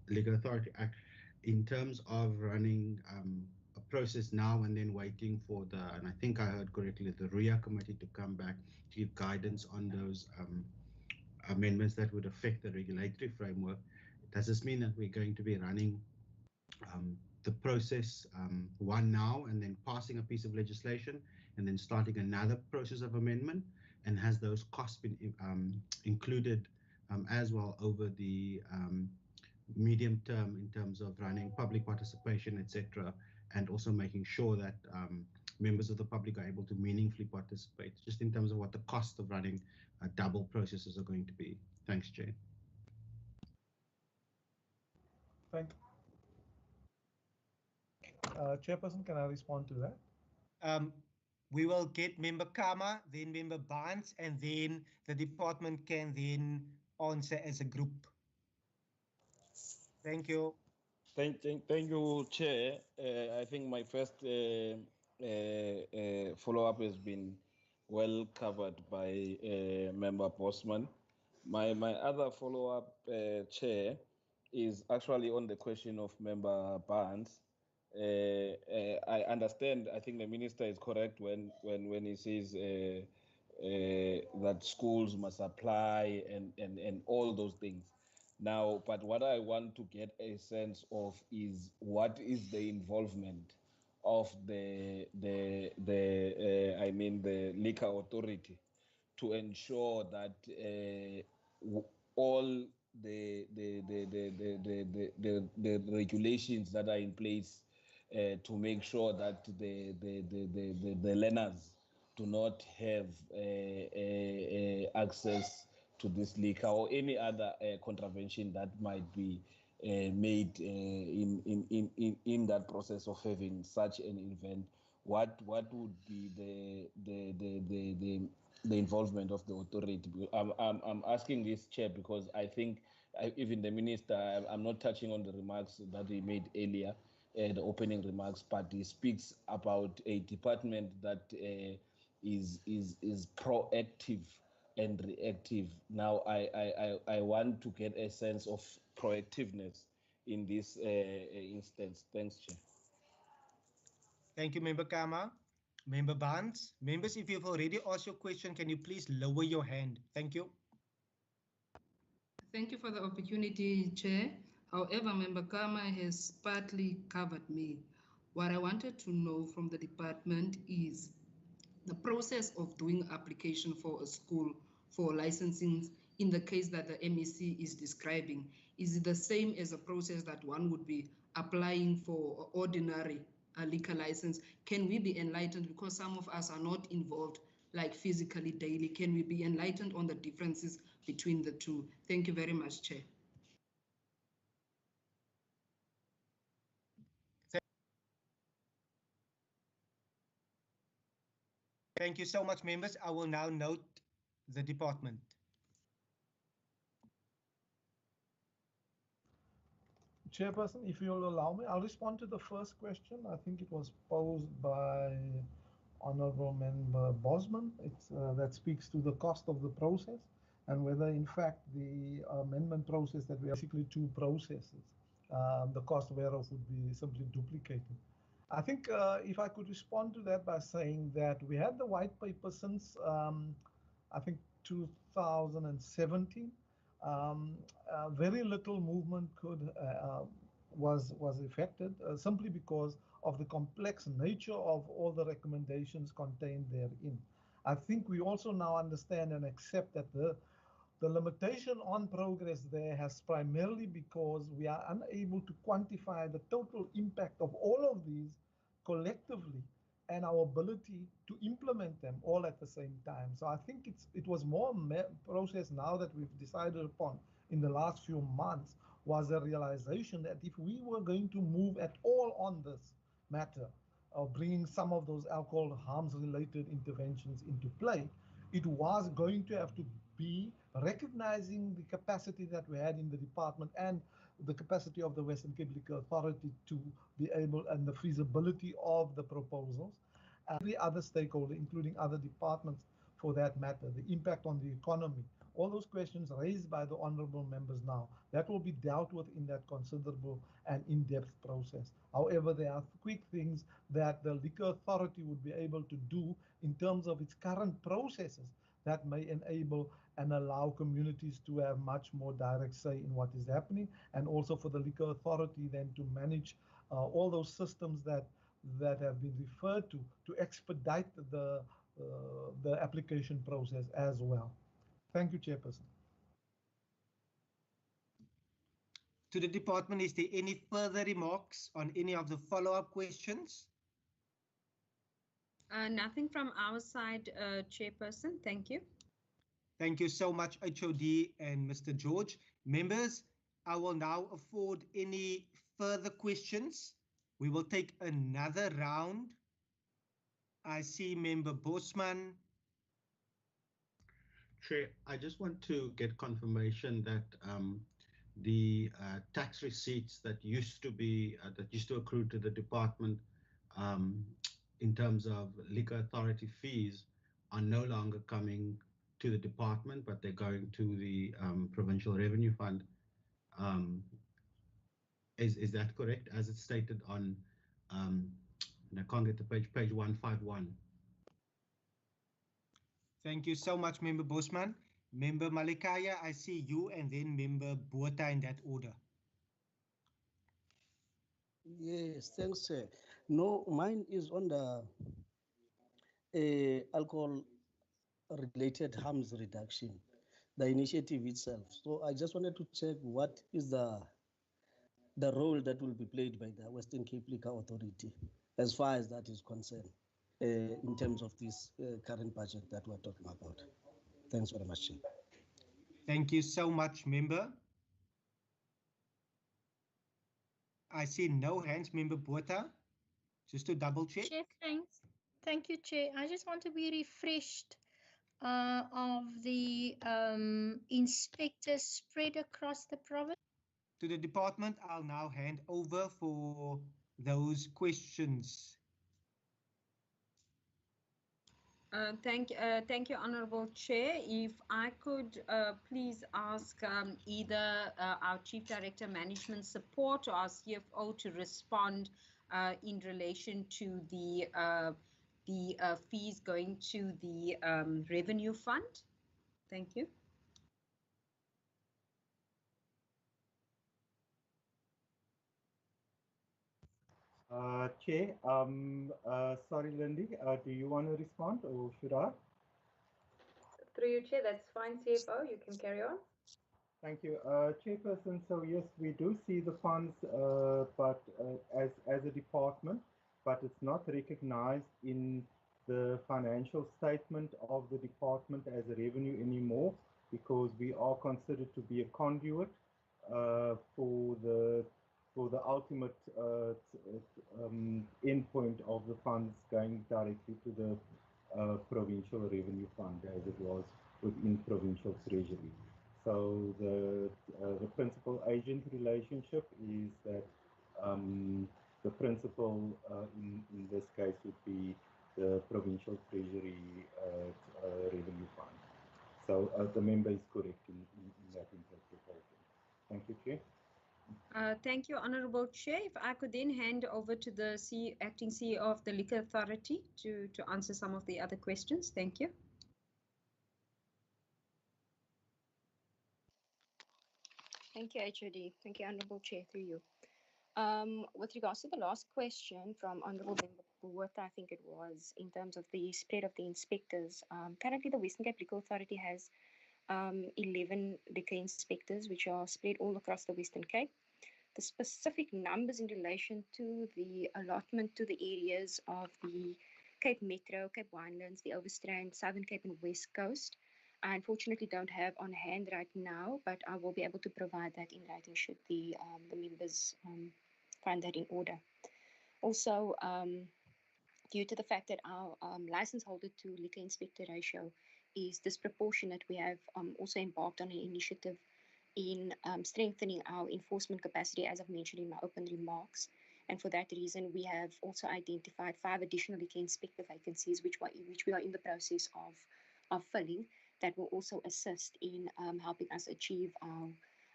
Legal Authority Act, in terms of running a process now and then waiting for the, and I think I heard correctly, the RIA committee to come back to give guidance on those amendments that would affect the regulatory framework. Does this mean that we're going to be running the process one now and then passing a piece of legislation and then starting another process of amendment? And has those costs been included as well over the medium term in terms of running public participation, etc., and also making sure that members of the public are able to meaningfully participate, just in terms of what the cost of running double processes are going to be? Thanks, Jay. Thank you. Chairperson, can I respond to that? We will get Member Kama, then Member Barnes, and then the department can then answer as a group. Thank you. Thank you, Chair. I think my first follow-up has been well covered by Member Bosman. My other follow-up, Chair, is actually on the question of Member Barnes. I understand, I think the Minister is correct when he says that schools must apply and all those things. Now, but what I want to get a sense of is what is the involvement of the Liquor Authority to ensure that all the regulations that are in place to make sure that the learners do not have access to this liquor or any other contravention that might be made in that process of having such an event what would be the involvement of the authority? I'm asking this, Chair, because I think even the Minister, I'm not touching on the remarks that he made earlier, the opening remarks, but he speaks about a department that is proactive and reactive. Now, I want to get a sense of proactiveness in this instance. Thanks, Chair. Thank you, Member Kama. Member Barnes. Members, if you've already asked your question, can you please lower your hand? Thank you. Thank you for the opportunity, Chair. However, Member Kama has partly covered me. What I wanted to know from the department is the process of doing application for a school for licensing in the case that the MEC is describing. Is it the same as a process that one would be applying for ordinary liquor license? Can we be enlightened, because some of us are not involved like physically daily? Can we be enlightened on the differences between the two? Thank you very much, Chair. Thank you so much, members. I will now note the department. Chairperson, if you'll allow me, I'll respond to the first question. I think it was posed by Honorable Member Bosman. That speaks to the cost of the process and whether, in fact, the amendment process that we are basically two processes, the cost whereof would be simply duplicated. I think if I could respond to that by saying that we had the white paper since, I think, 2017. Very little movement was affected simply because of the complex nature of all the recommendations contained therein. I think we also now understand and accept that the limitation on progress there has primarily because we are unable to quantify the total impact of all of these collectively and our ability to implement them all at the same time. So I think it was more a process now that we've decided upon in the last few months was a realization that if we were going to move at all on this matter of bringing some of those alcohol harms related interventions into play, it was going to have to be recognizing the capacity that we had in the department and the capacity of the Western Cape Liquor Authority to be able, and the feasibility of the proposals, every other stakeholder, including other departments for that matter, the impact on the economy, all those questions raised by the honorable members now, that will be dealt with in that considerable and in-depth process. However, there are quick things that the Liquor Authority would be able to do in terms of its current processes that may enable and allow communities to have much more direct say in what is happening, and also for the Liquor Authority then to manage all those systems that have been referred to expedite the application process as well. Thank you, Chairperson. To the department, is there any further remarks on any of the follow-up questions? Nothing from our side, Chairperson. Thank you. Thank you so much, HOD and Mr. George. Members, I will now afford any further questions. We will take another round. I see Member Bosman. Chair, I just want to get confirmation that the tax receipts that used to accrue to the department in terms of Liquor Authority fees are no longer coming to the department, but they're going to the Provincial Revenue Fund. Is that correct, as it's stated on, and I can't get the page 151. Thank you so much, Member Bosman. Member Malikaya, I see you, and then Member Botha in that order. Yes, thanks, Chair. No, mine is on the alcohol-related harms reduction, the initiative itself. So I just wanted to check what is the role that will be played by the Western Cape Liquor Authority as far as that is concerned in terms of this current budget that we're talking about. Thanks very much, Chair. Thank you so much, Member. I see no hands, Member Botha. Just to double check. Chair, thanks. Thank you, Chair. I just want to be refreshed of the inspectors spread across the province. To the department, I'll now hand over for those questions. Thank you, Honourable Chair. If I could please ask either our Chief Director Management Support or our CFO to respond in relation to the fees going to the revenue fund. Thank you. Chair, sorry, Lindy, do you want to respond or should I? Through you, Chair, that's fine, CFO. You can carry on. Thank you. Chairperson, so yes, we do see the funds, but as a department, but it's not recognized in the financial statement of the department as a revenue anymore, because we are considered to be a conduit for the ultimate endpoint of the funds going directly to the provincial revenue fund, as it was within provincial treasury. So the principal agent relationship is that the principal in this case would be the provincial treasury revenue fund. So the member is correct in that interpretation. Thank you, Chair. Thank you, Honourable Chair. If I could then hand over to the Acting CEO of the Liquor Authority to answer some of the other questions. Thank you. Thank you, HOD. Thank you, Honourable Chair, through you. With regards to the last question from Honourable Member Botha, I think it was, in terms of the spread of the inspectors. Currently, the Western Cape Liquor Authority has 11 liquor inspectors, which are spread all across the Western Cape. The specific numbers in relation to the allotment to the areas of the Cape Metro, Cape Winelands, the Overstrand, Southern Cape and West Coast, I unfortunately don't have on hand right now, but I will be able to provide that in writing should the members find that in order. Also, due to the fact that our license holder to liquor inspector ratio is disproportionate, we have also embarked on an initiative in strengthening our enforcement capacity, as I've mentioned in my open remarks. And for that reason, we have also identified 5 additional liquor inspector vacancies, which we are in the process of filling, that will also assist in helping us achieve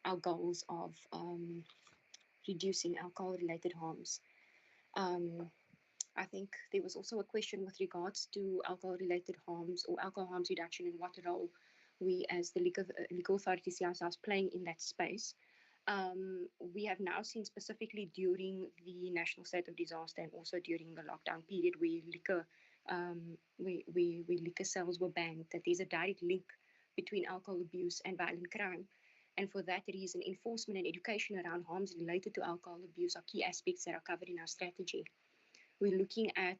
our goals of reducing alcohol-related harms. I think there was also a question with regards to alcohol-related harms or alcohol harms reduction and what role we as the liquor authority see ourselves playing in that space. We have now seen specifically during the national state of disaster and also during the lockdown period where liquor sales were banned, that there's a direct link between alcohol abuse and violent crime. And for that reason, enforcement and education around harms related to alcohol abuse are key aspects that are covered in our strategy. We're looking at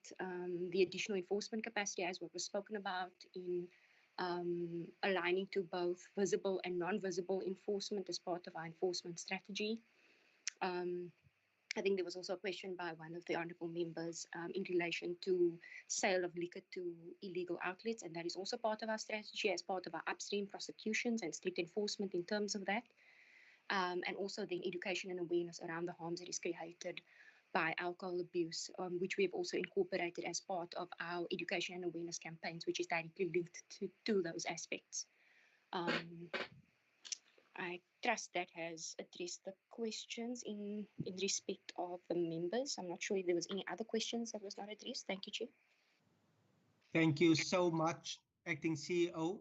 the additional enforcement capacity, as what was spoken about, in aligning to both visible and non-visible enforcement as part of our enforcement strategy. I think there was also a question by one of the honourable members in relation to sale of liquor to illegal outlets, and that is also part of our strategy as part of our upstream prosecutions and strict enforcement in terms of that. And also the education and awareness around the harms that is created by alcohol abuse, which we have also incorporated as part of our education and awareness campaigns, which is directly linked to those aspects. I trust that has addressed the questions in respect of the members. I'm not sure if there was any other questions that was not addressed. Thank you, Chair. Thank you so much, Acting CEO.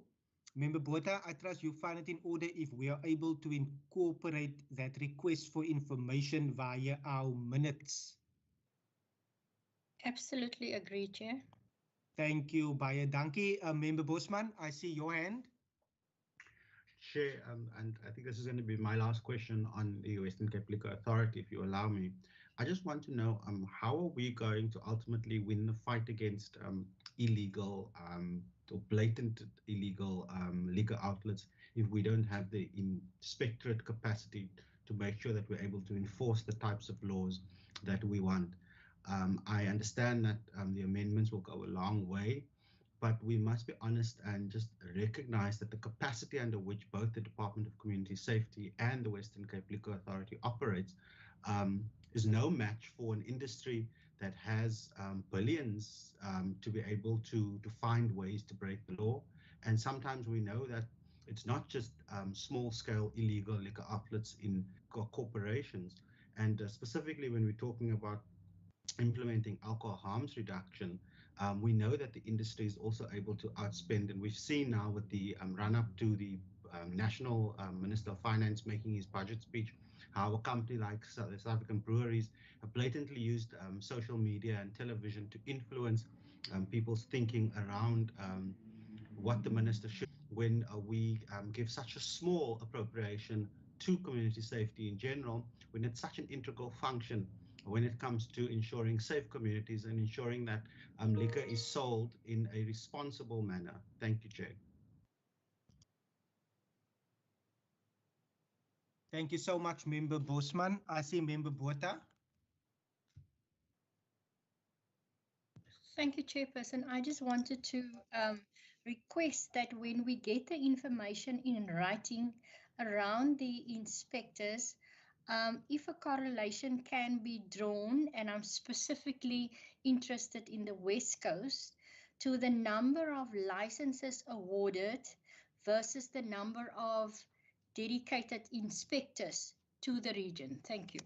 Member Botha, I trust you find it in order if we are able to incorporate that request for information via our minutes. Absolutely agree, Chair. Thank you, Baie Dankie. Member Bosman, I see your hand. Chair, and I think this is going to be my last question on the Western Cape Liquor Authority, if you allow me. I just want to know how are we going to ultimately win the fight against illegal or blatant illegal liquor outlets if we don't have the inspectorate capacity to make sure that we're able to enforce the types of laws that we want. I understand that the amendments will go a long way, but we must be honest and just recognize that the capacity under which both the Department of Community Safety and the Western Cape Liquor Authority operates is no match for an industry that has billions to be able to find ways to break the law. And sometimes we know that it's not just small-scale illegal liquor outlets in corporations. And specifically when we're talking about implementing alcohol harms reduction, we know that the industry is also able to outspend, and we've seen now with the run-up to the National Minister of Finance making his budget speech, how a company like South African Breweries have blatantly used social media and television to influence people's thinking around what the minister should, when we give such a small appropriation to community safety in general, when it's such an integral function when it comes to ensuring safe communities and ensuring that liquor is sold in a responsible manner. Thank you, Chair. Thank you so much, Member Bosman. I see Member Botha. Thank you, Chairperson. I just wanted to request that when we get the information in writing around the inspectors, if a correlation can be drawn, and I'm specifically interested in the West Coast, to the number of licenses awarded versus the number of dedicated inspectors to the region. Thank you.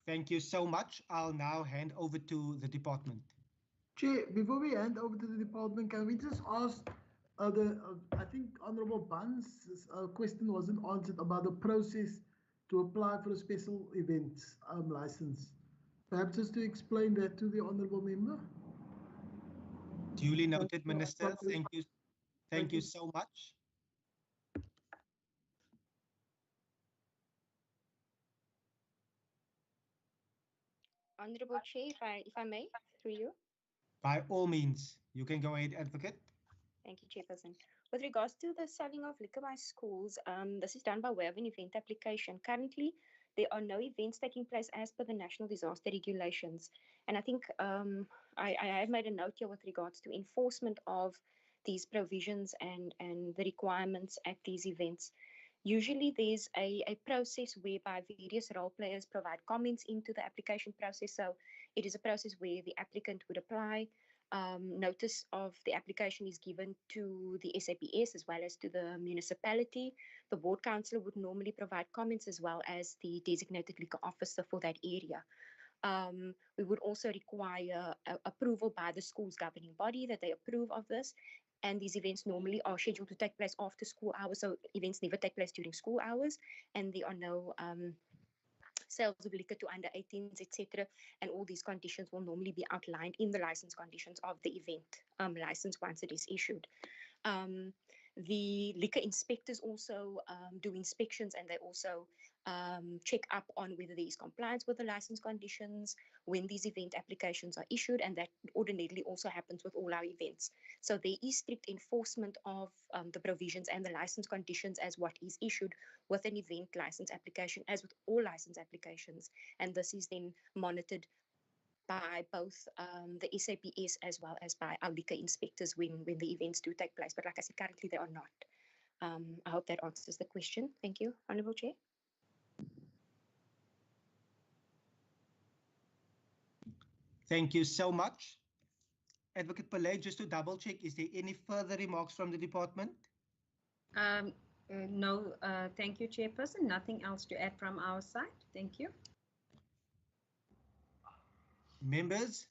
Thank you so much. I'll now hand over to the department. Chair, before we hand over to the department, can we just ask I think Honorable Buns' question wasn't answered about the process to apply for a special events license. Perhaps just to explain that to the Honorable Member. Duly noted, Minister. Thank you. Thank you so much. Honorable Chair, if I may, through you. By all means, you can go ahead, Advocate. Thank you, Chairperson. With regards to the selling of liquor by schools, this is done by way of an event application. Currently, there are no events taking place as per the National Disaster Regulations. And I think I have made a note here with regards to enforcement of these provisions and the requirements at these events. Usually there's a process whereby various role players provide comments into the application process. So it is a process where the applicant would apply. Notice of the application is given to the SAPS as well as to the municipality. The ward councillor would normally provide comments as well as the designated liquor officer for that area. We would also require approval by the school's governing body that they approve of this. And these events normally are scheduled to take place after school hours. So events never take place during school hours. And there are no sales of liquor to under 18s, etc. And all these conditions will normally be outlined in the license conditions of the event license once it is issued. The liquor inspectors also do inspections, and they also check up on whether there is compliance with the license conditions when these event applications are issued, and that ordinarily also happens with all our events. So there is strict enforcement of the provisions and the license conditions as what is issued with an event license application, as with all license applications, and this is then monitored by both the SAPS as well as by our liquor inspectors when the events do take place. But like I said, currently they are not. I hope that answers the question. Thank you, Honourable Chair. Thank you so much. Advocate Pillay, just to double check, is there any further remarks from the department? No, thank you, Chairperson. Nothing else to add from our side. Thank you. Members,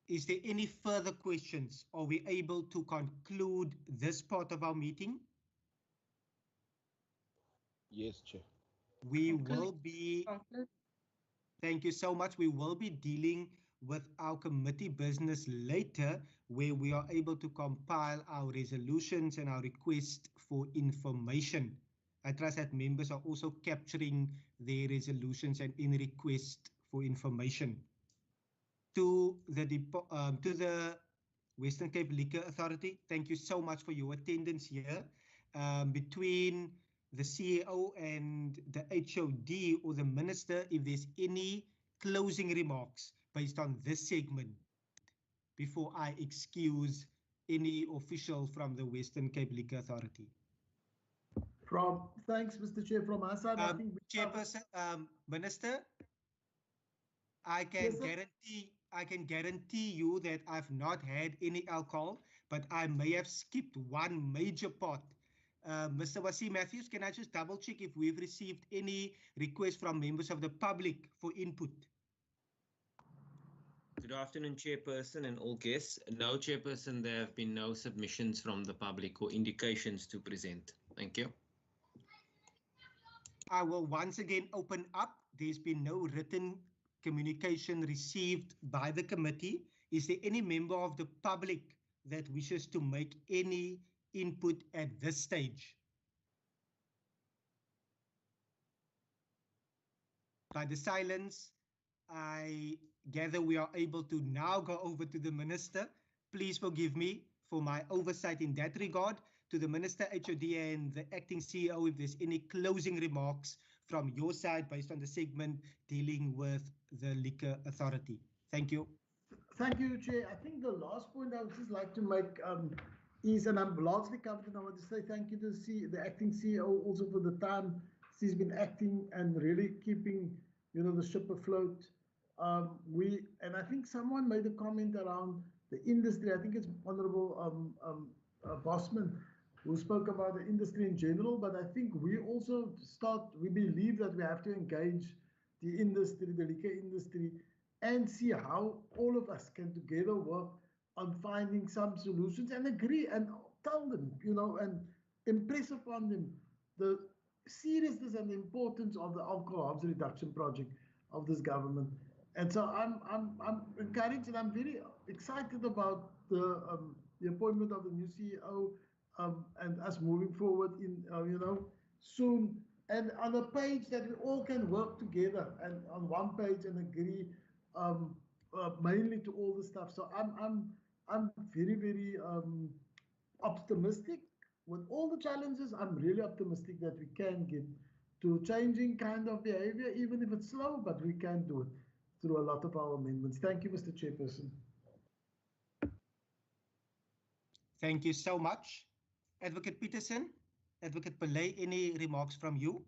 is there any further questions? Are we able to conclude this part of our meeting? Yes, Chair. We will be, thank you so much. We will be dealing with our committee business later, where we are able to compile our resolutions and our request for information. I trust that members are also capturing their resolutions and in request for information. To the Western Cape Liquor Authority, thank you so much for your attendance here. Between the CEO and the HOD or the Minister if there's any closing remarks based on this segment before I excuse any official from the Western Cape Liquor Authority. Thanks, Mr. Chair. From our side, I think Chairperson, Minister, I can guarantee you that I've not had any alcohol, but I may have skipped one major part. Mr. Wasim Matthews, can I just double check if we've received any requests from members of the public for input? Good afternoon, Chairperson and all guests. No, Chairperson, there have been no submissions from the public or indications to present. Thank you. I will once again open up. There's been no written communication received by the committee. Is there any member of the public that wishes to make any input at this stage? By the silence, I gather we are able to now go over to the Minister. Please forgive me for my oversight in that regard. To the Minister, HOD and the Acting CEO, if there's any closing remarks from your side based on the segment dealing with the Liquor Authority. Thank you. Thank you, Chair. I think the last point I would just like to make is, and I'm largely covered, and I want to say thank you to the Acting CEO also for the time he's been acting and really keeping, the ship afloat. And I think someone made a comment around the industry. I think it's Honourable Bosman who spoke about the industry in general, but I think we also we believe that we have to engage the industry, the liquor industry, and see how all of us can together work on finding some solutions and agree and tell them, and impress upon them the seriousness and the importance of the alcohol harms reduction project of this government. And so I'm encouraged and I'm very excited about the appointment of the new CEO and us moving forward in soon, and on a page that we all can work together and on one page and agree mainly to all the stuff. So I'm very, very optimistic with all the challenges. I'm really optimistic that we can get to changing kind of behavior, even if it's slow, but we can do it through a lot of our amendments. Thank you, Mr. Chairperson. Thank you so much. Advocate Peterson, Advocate Pillay, any remarks from you?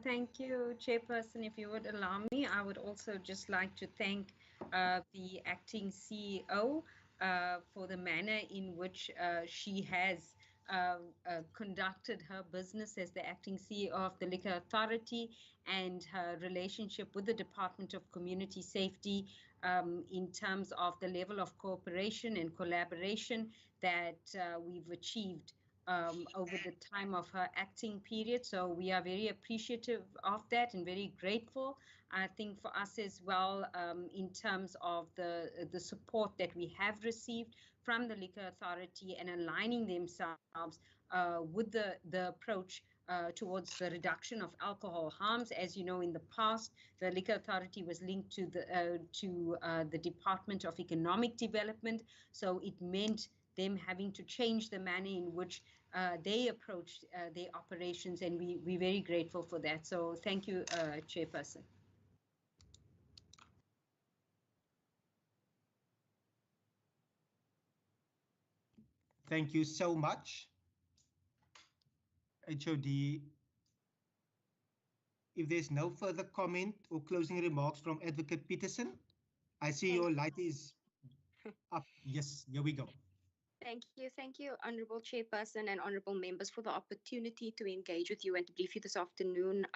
Thank you, Chairperson. If you would allow me, I would also just like to thank the Acting CEO for the manner in which she has conducted her business as the Acting CEO of the Liquor Authority, and her relationship with the Department of Community Safety in terms of the level of cooperation and collaboration that we've achieved over the time of her acting period. So we are very appreciative of that and very grateful. I think for us as well, in terms of the support that we have received from the Liquor Authority and aligning themselves with the approach towards the reduction of alcohol harms. As you know, in the past, the Liquor Authority was linked to the Department of Economic Development. So it meant them having to change the manner in which they approached their operations, and we're very grateful for that. So thank you, Chairperson. Thank you so much, HOD. If there's no further comment or closing remarks from Advocate Peterson, I see your light is up. Yes, here we go. Thank you, Honourable Chairperson and Honourable Members, for the opportunity to engage with you and to brief you this afternoon.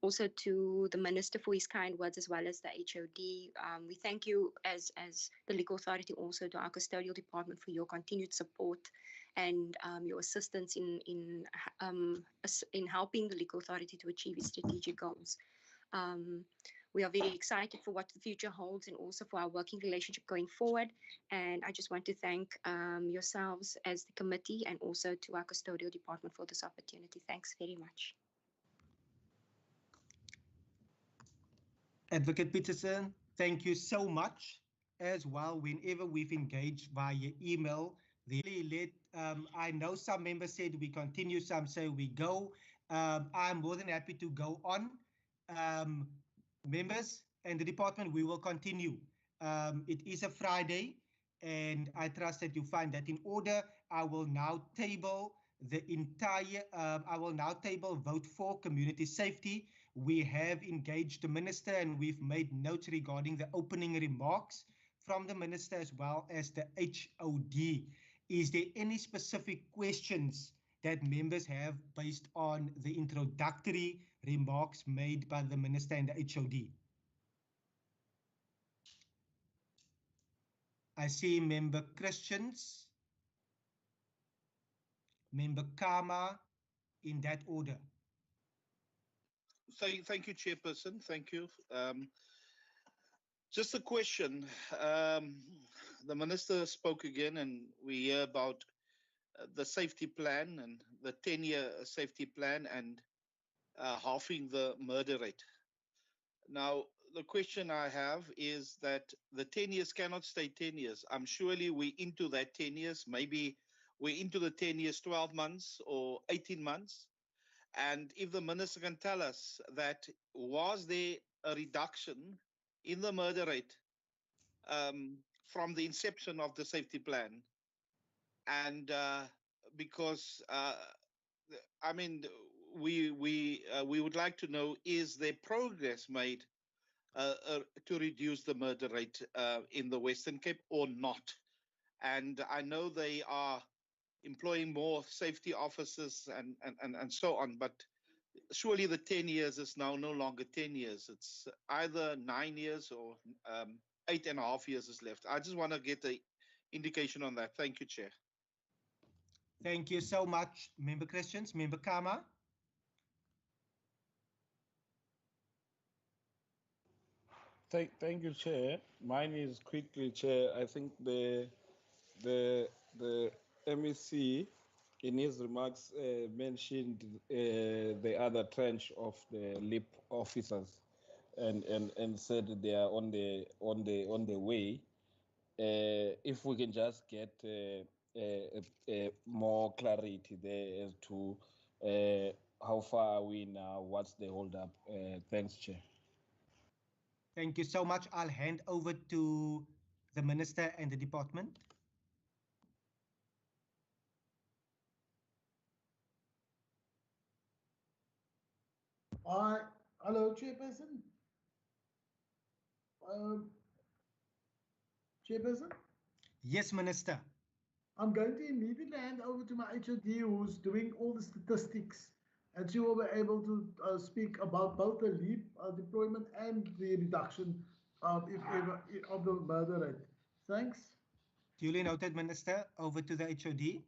Also to the Minister for his kind words, as well as the HOD. We thank you as the Legal Authority, also to our Custodial Department, for your continued support and your assistance in helping the Legal Authority to achieve its strategic goals. We are very excited for what the future holds and also for our working relationship going forward. And I just want to thank yourselves as the committee and also to our Custodial Department for this opportunity. Thanks very much. Advocate Peterson, thank you so much. As well, whenever we've engaged via email, I know some members said we continue, some say we go. I'm more than happy to go on. Members and the department, we will continue. It is a Friday, and I trust that you find that in order. I will now table the entire, I will now table vote for community safety. We have engaged the minister and we've made notes regarding the opening remarks from the minister as well as the HOD. Is there any specific questions that members have based on the introductory remarks made by the minister and the HOD? I see Member Christians, Member Kama, in that order. Thank you, Chairperson. Thank you. Just a question. The Minister spoke again, and we hear about the safety plan and the 10-year safety plan and halving the murder rate. Now, the question I have is that the 10 years cannot stay 10 years. I'm surely we into that 10 years, maybe we're into the 10 years, 12 months or 18 months. And if the minister can tell us that was there a reduction in the murder rate from the inception of the safety plan, and because I mean we would like to know, is there progress made to reduce the murder rate in the Western Cape or not? And I know they are employing more safety officers and so on, but surely the 10 years is now no longer 10 years. It's either 9 years or 8.5 years is left. I just want to get an indication on that. Thank you, Chair. Thank you so much, Member Christians. Member Kama. Thank you, Chair. Mine is quickly, Chair. I think the MEC in his remarks mentioned the other tranche of the LEAP officers and said they are on the way. If we can just get more clarity there as to how far are we now, what's the hold up? Thanks, Chair. Thank you so much. I'll hand over to the minister and the department. Hello, Chairperson. Chairperson? Yes, Minister. I'm going to immediately hand over to my HOD, who's doing all the statistics, and she will be able to speak about both the LEAP deployment and the reduction of the murder rate. Thanks. Duly noted, Minister. Over to the HOD.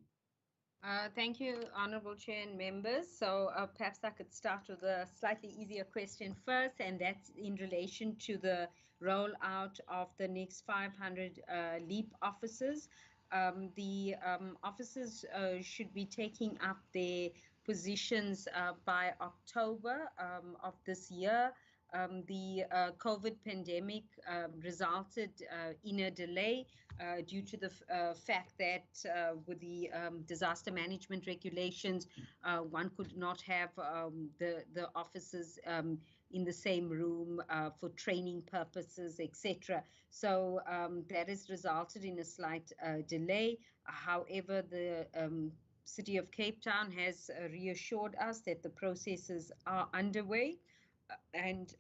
Thank you, Honourable Chair and members. So perhaps I could start with a slightly easier question first, and that's in relation to the rollout of the next 500 LEAP officers. The officers should be taking up their positions by October of this year. The COVID pandemic resulted in a delay due to the fact that with the disaster management regulations, one could not have the officers in the same room for training purposes, etc. So that has resulted in a slight delay. However, the City of Cape Town has reassured us that the processes are underway. And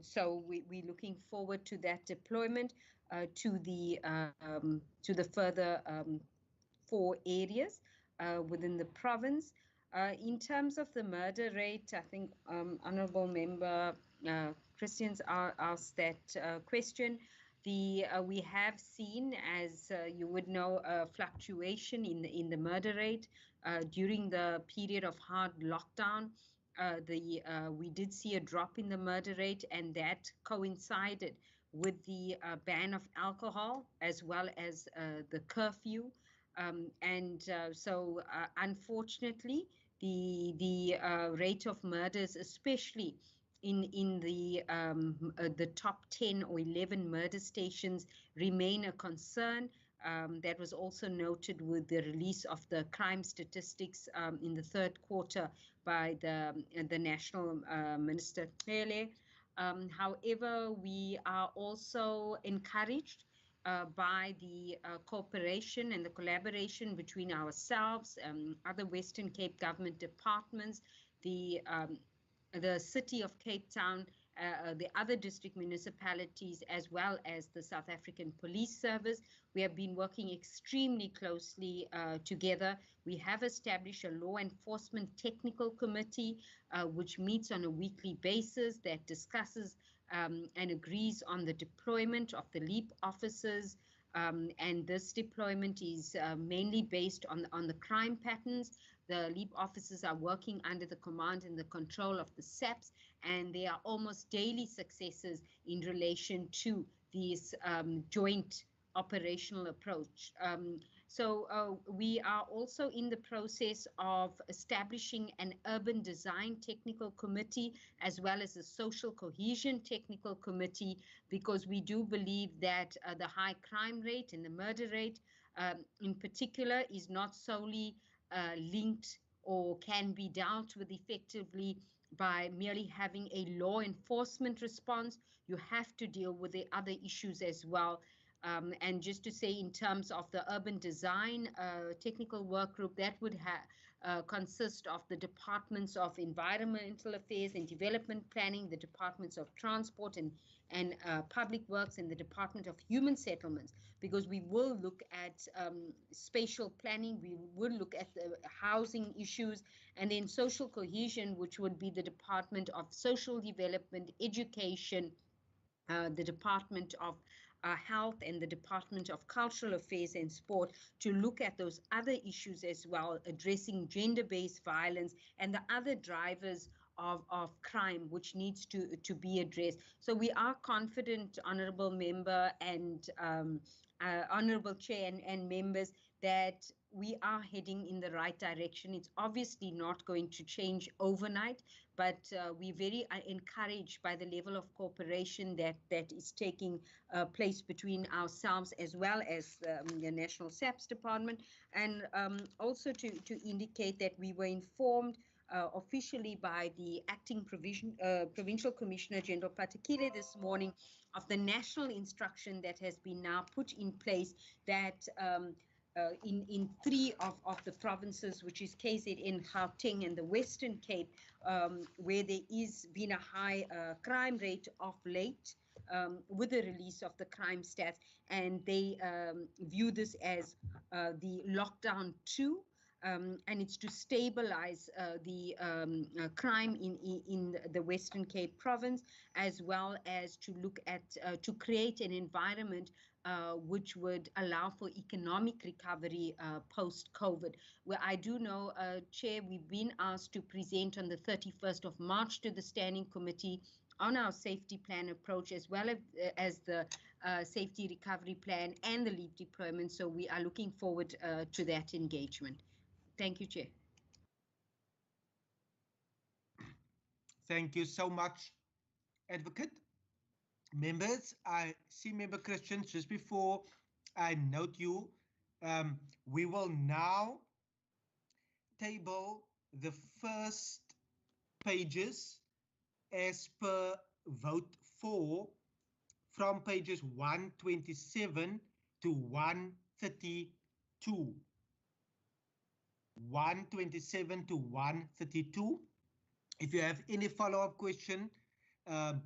so we're looking forward to that deployment to the further 4 areas within the province. In terms of the murder rate, I think Honourable Member Christians asked that question. We have seen, as you would know, a fluctuation in the murder rate during the period of hard lockdown. We did see a drop in the murder rate, and that coincided with the ban of alcohol as well as the curfew. So unfortunately, the rate of murders, especially in the top 10 or 11 murder stations, remain a concern. that was also noted with the release of the crime statistics in the third quarter by the National Minister Cele. However, we are also encouraged by the cooperation and the collaboration between ourselves, other Western Cape government departments, the City of Cape Town, the other district municipalities, as well as the South African Police Service. We have been working extremely closely together. We have established a law enforcement technical committee, which meets on a weekly basis, that discusses and agrees on the deployment of the LEAP officers. And this deployment is mainly based on the crime patterns. The LEAP officers are working under the command and the control of the SAPs, and there are almost daily successes in relation to this joint operational approach. So we are also in the process of establishing an urban design technical committee, as well as a social cohesion technical committee, because we do believe that the high crime rate and the murder rate in particular is not solely linked or can be dealt with effectively by merely having a law enforcement response. You have to deal with the other issues as well. And just to say, in terms of the urban design technical work group, that would consist of the departments of environmental affairs and development planning, the departments of transport and public works, and the Department of Human Settlements, because we will look at spatial planning, we will look at the housing issues, and then social cohesion, which would be the Department of Social Development, Education, the Department of Health, and the Department of Cultural Affairs and Sport, to look at those other issues as well, addressing gender-based violence and the other drivers of crime which needs to be addressed. So we are confident, Honourable Member and Honourable Chair and members, that we are heading in the right direction. It's obviously not going to change overnight, but we're very encouraged by the level of cooperation that is taking place between ourselves as well as the National SAPS Department. And also to indicate that we were informed officially by the acting Provincial Commissioner General Patekile this morning of the national instruction that has been now put in place, that in three of the provinces, which is KZN, Gauteng, and the Western Cape, where there is been a high crime rate of late, with the release of the crime stats, and they view this as the lockdown 2. And it's to stabilize the crime in the Western Cape province, as well as to look at, to create an environment which would allow for economic recovery post-COVID. Where I do know, Chair, we've been asked to present on the 31st of March to the Standing Committee on our safety plan approach, as well as the safety recovery plan and the LEAP deployment. So we are looking forward to that engagement. Thank you, Chair. Thank you so much, Advocate. Members, I see Member Christians. Just before I note you, we will now table the first pages as per vote 4, from pages 127 to 132. 127 to 132. If you have any follow-up question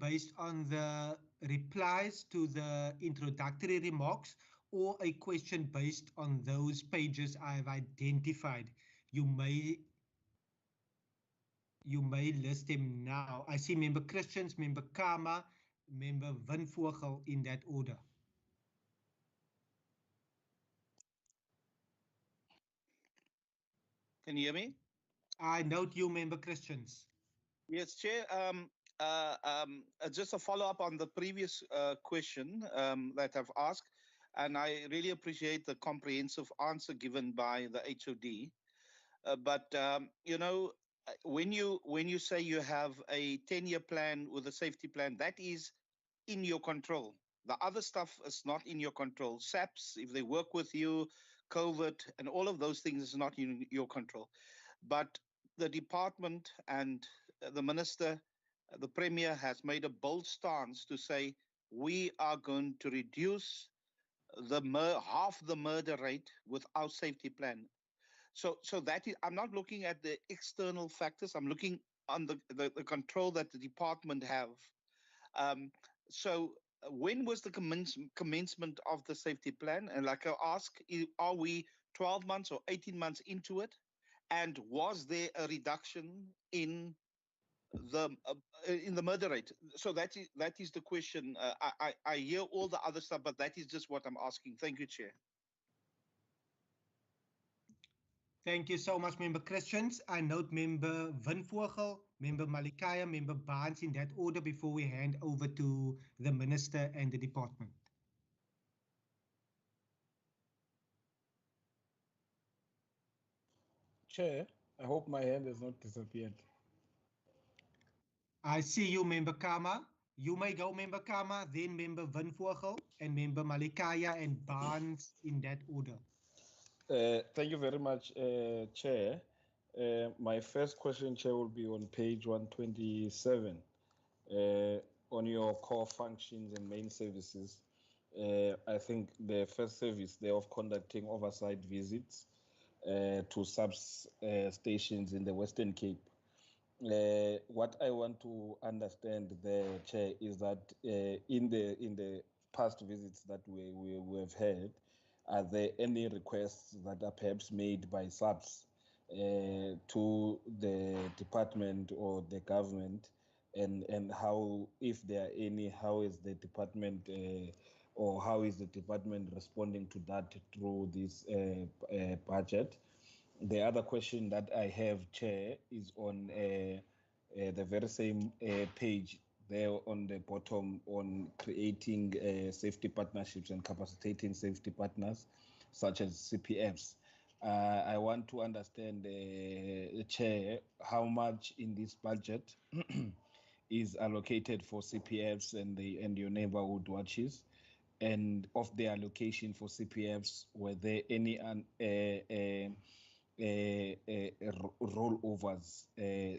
based on the replies to the introductory remarks, or a question based on those pages I have identified, you may list them now. I see Member Christians, Member Kama, Member Winvogel in that order. Can you hear me? I note you, Member Christians. Yes, Chair. Just a follow-up on the previous question that I've asked, and I really appreciate the comprehensive answer given by the HOD. But you know, when you say you have a 10-year plan with a safety plan, that is in your control. The other stuff is not in your control. SAPs, if they work with you, COVID, and all of those things is not in your control. But the department and the minister, the premier has made a bold stance to say we are going to reduce the half the murder rate with our safety plan. So that is, I'm not looking at the external factors. I'm looking on the control that the department have. So when was the commencement of the safety plan? And like I ask, are we 12 months or 18 months into it? And was there a reduction in the murder rate? So that is the question. I hear all the other stuff, but that is just what I'm asking. Thank you, Chair. Thank you so much, Member Christians. I note Member Vinvogel, Member Malikaya, Member Barnes in that order before we hand over to the Minister and the Department. Chair, I hope my hand has not disappeared. I see you, Member Kama. You may go, Member Kama, then Member Vinvogel, and Member Malikaya and Barnes in that order. Thank you very much, Chair. My first question, Chair, will be on page 127 on your core functions and main services. I think the first service there of conducting oversight visits to substations in the Western Cape. What I want to understand there, Chair, is that in the past visits that we have had, are there any requests that are perhaps made by subs to the department or the government, and how, if there are any, how is the department or how is the department responding to that through this budget? The other question that I have, Chair, is on the very same page there on the bottom on creating safety partnerships and capacitating safety partners such as CPFs. I want to understand, Chair, how much in this budget is allocated for CPFs and your neighborhood watches, and of the allocation for CPFs, were there any rollovers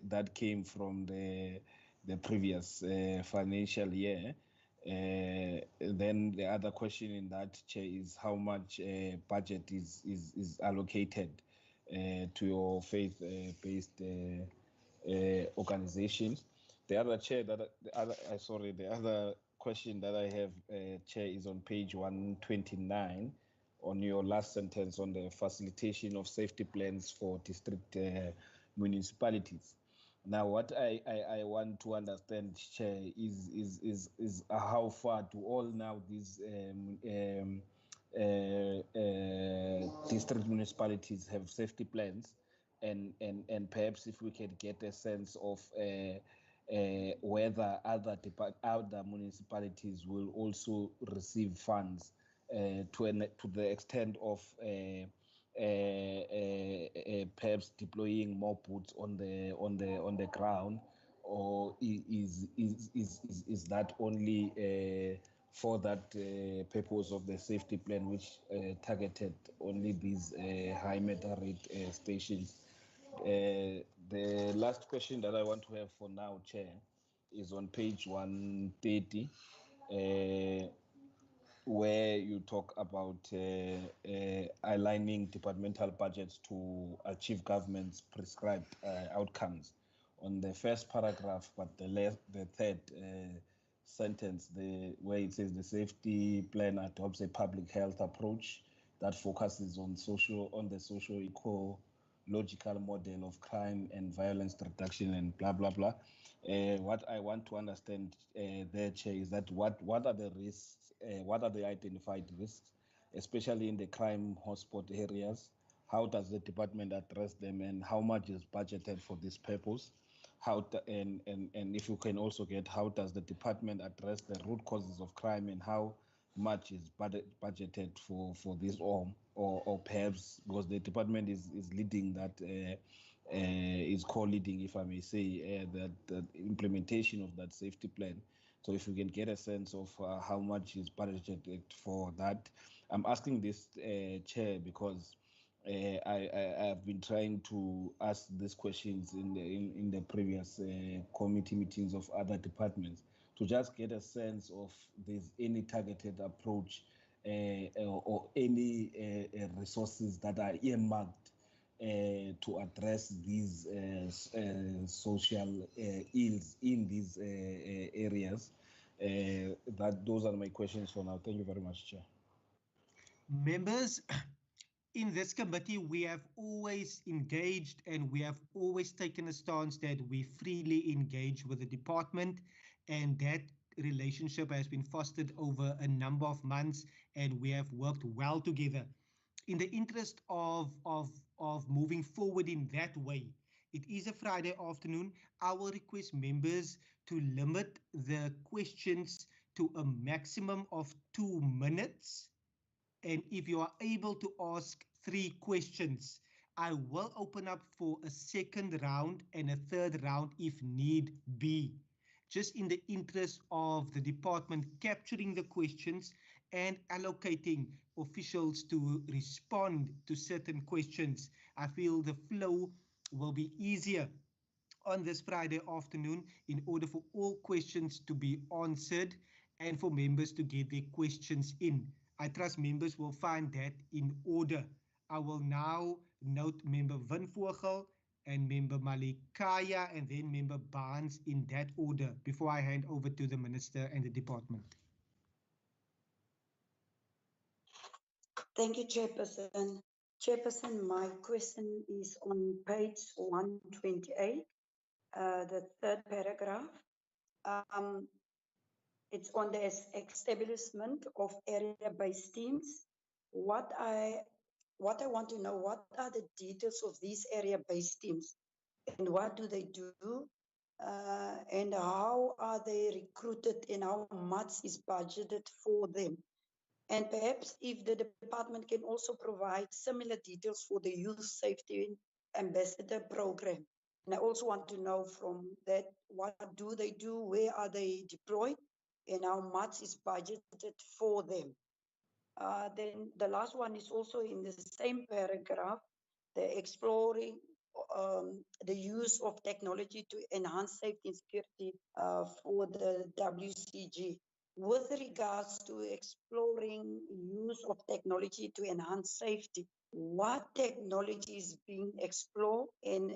that came from the previous financial year? Then the other question in that, Chair, is how much budget is allocated to your faith-based organizations? The other, Chair, the other question that I have, Chair, is on page 129 on your last sentence on the facilitation of safety plans for district municipalities. Now, what I want to understand, Chair, is how far do all now these district municipalities have safety plans, and perhaps if we can get a sense of whether other municipalities will also receive funds to the extent of perhaps deploying more boots on the ground, or is that only for that purpose of the safety plan, which targeted only these high murder rate stations? The last question that I want to have for now, Chair, is on page 130. Where you talk about aligning departmental budgets to achieve government's prescribed outcomes. On the first paragraph, but the third sentence, where it says the safety plan adopts a public health approach that focuses on the socio-ecological model of crime and violence reduction and blah blah blah. What I want to understand there, Chair, is that what are the risks? What are the identified risks, especially in the crime hotspot areas? How does the department address them, and how much is budgeted for this purpose? And if you can also get, how does the department address the root causes of crime, and how much is budgeted for this, or perhaps because the department is leading that, is co-leading, if I may say, that implementation of that safety plan. So if you can get a sense of how much is budgeted for that. I'm asking this, Chair, because I have been trying to ask these questions in the previous committee meetings of other departments to just get a sense of there's any targeted approach or any resources that are earmarked to address these social ills in these areas. Those are my questions for now. Thank you very much, Chair. Members, in this committee, we have always engaged and we have always taken a stance that we freely engage with the department, and that relationship has been fostered over a number of months, and we have worked well together. In the interest of moving forward in that way, it is a Friday afternoon. I will request members to limit the questions to a maximum of 2 minutes. And if you are able to ask 3 questions, I will open up for a second round and a third round if need be, just in the interest of the department capturing the questions and allocating officials to respond to certain questions. I feel the flow will be easier on this Friday afternoon in order for all questions to be answered and for members to get their questions in. I trust members will find that in order. I will now note Member Van Vogel and Member Malikaya and then Member Barnes in that order before I hand over to the Minister and the Department. Thank you, Chairperson. Chairperson, my question is on page 128, the third paragraph. It's on the establishment of area-based teams. What I want to know, what are the details of these area-based teams and what do they do? And how are they recruited and how much is budgeted for them? And perhaps if the department can also provide similar details for the Youth Safety Ambassador program. And I also want to know from that, what do they do, where are they deployed, and how much is budgeted for them. Then the last one is also in the same paragraph, the exploring the use of technology to enhance safety and security for the WCG. With regards to exploring use of technology to enhance safety, what technology is being explored and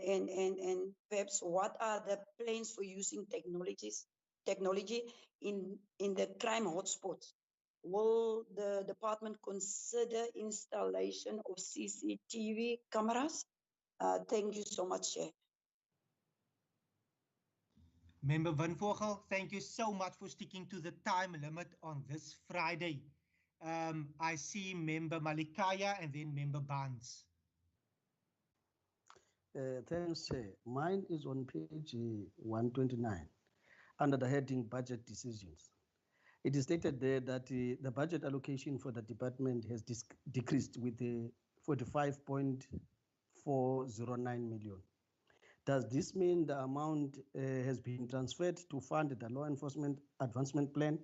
perhaps what are the plans for using technology in the crime hotspots? Will the department consider installation of CCTV cameras? Thank you so much, Chair. Member Van Vogel, thank you so much for sticking to the time limit on this Friday. I see Member Malikaya and then Member Barnes. Thanks, Chair. Mine is on page 129 under the heading Budget Decisions. It is stated there that the budget allocation for the department has decreased with 45.409 million. Does this mean the amount has been transferred to fund the law enforcement advancement plan?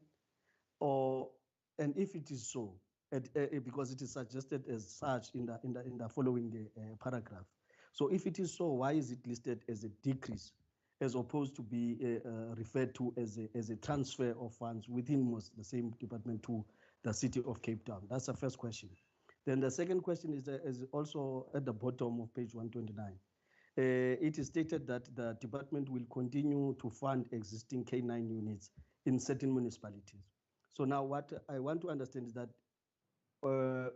And if it is so, because it is suggested as such in the following paragraph. So if it is so, why is it listed as a decrease as opposed to be referred to as a transfer of funds within the same department to the city of Cape Town? That's the first question. Then the second question is also at the bottom of page 129. It is stated that the department will continue to fund existing K9 units in certain municipalities. So now what I want to understand is that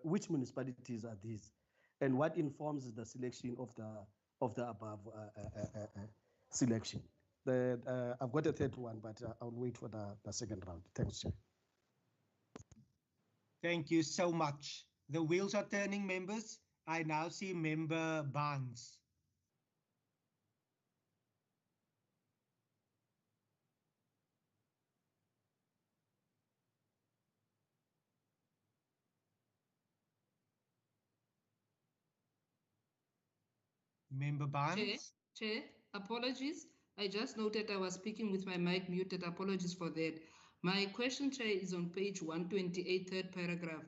which municipalities are these and what informs the selection of the above selection? I've got a third one, but I'll wait for the second round. Thanks, Chair. Thank you so much. The wheels are turning, members. I now see Member Barnes. Member Barnes? Chair, apologies. I just noted I was speaking with my mic muted. Apologies for that. My question, Chair, is on page 128, third paragraph,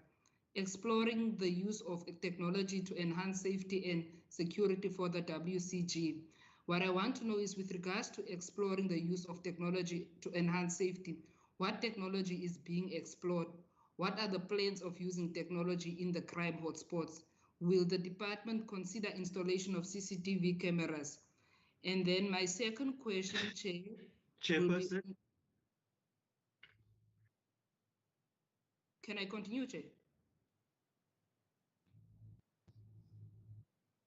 exploring the use of technology to enhance safety and security for the WCG. What I want to know is, with regards to exploring the use of technology to enhance safety, what technology is being explored? What are the plans of using technology in the crime hotspots? Will the department consider installation of CCTV cameras? And then my second question, Chair, Chairperson. Can I continue, Chair?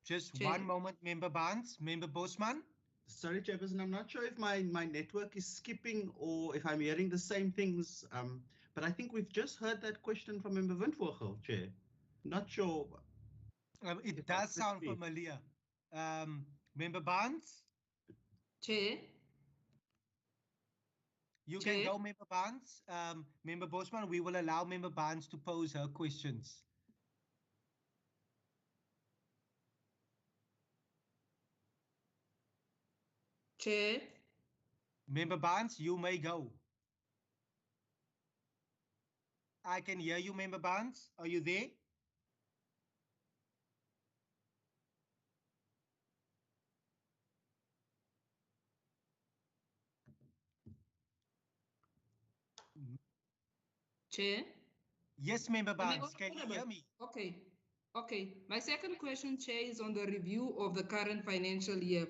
Just Chair. 1 moment, Member Barnes. Member Bosman. Sorry, Chairperson, I'm not sure if my network is skipping or if I'm hearing the same things, but I think we've just heard that question from Member Windvogel, Chair. Not sure. It does sound familiar. Member Barnes? Chair? You Chair? can go, Member Barnes. Member Bosman, we will allow Member Barnes to pose her questions. Chair? Member Barnes, you may go. I can hear you, Member Barnes. Are you there? Chair? Yes, Member Barnes. Can you hear me? Okay. Okay. My second question, Chair, is on the review of the current financial year.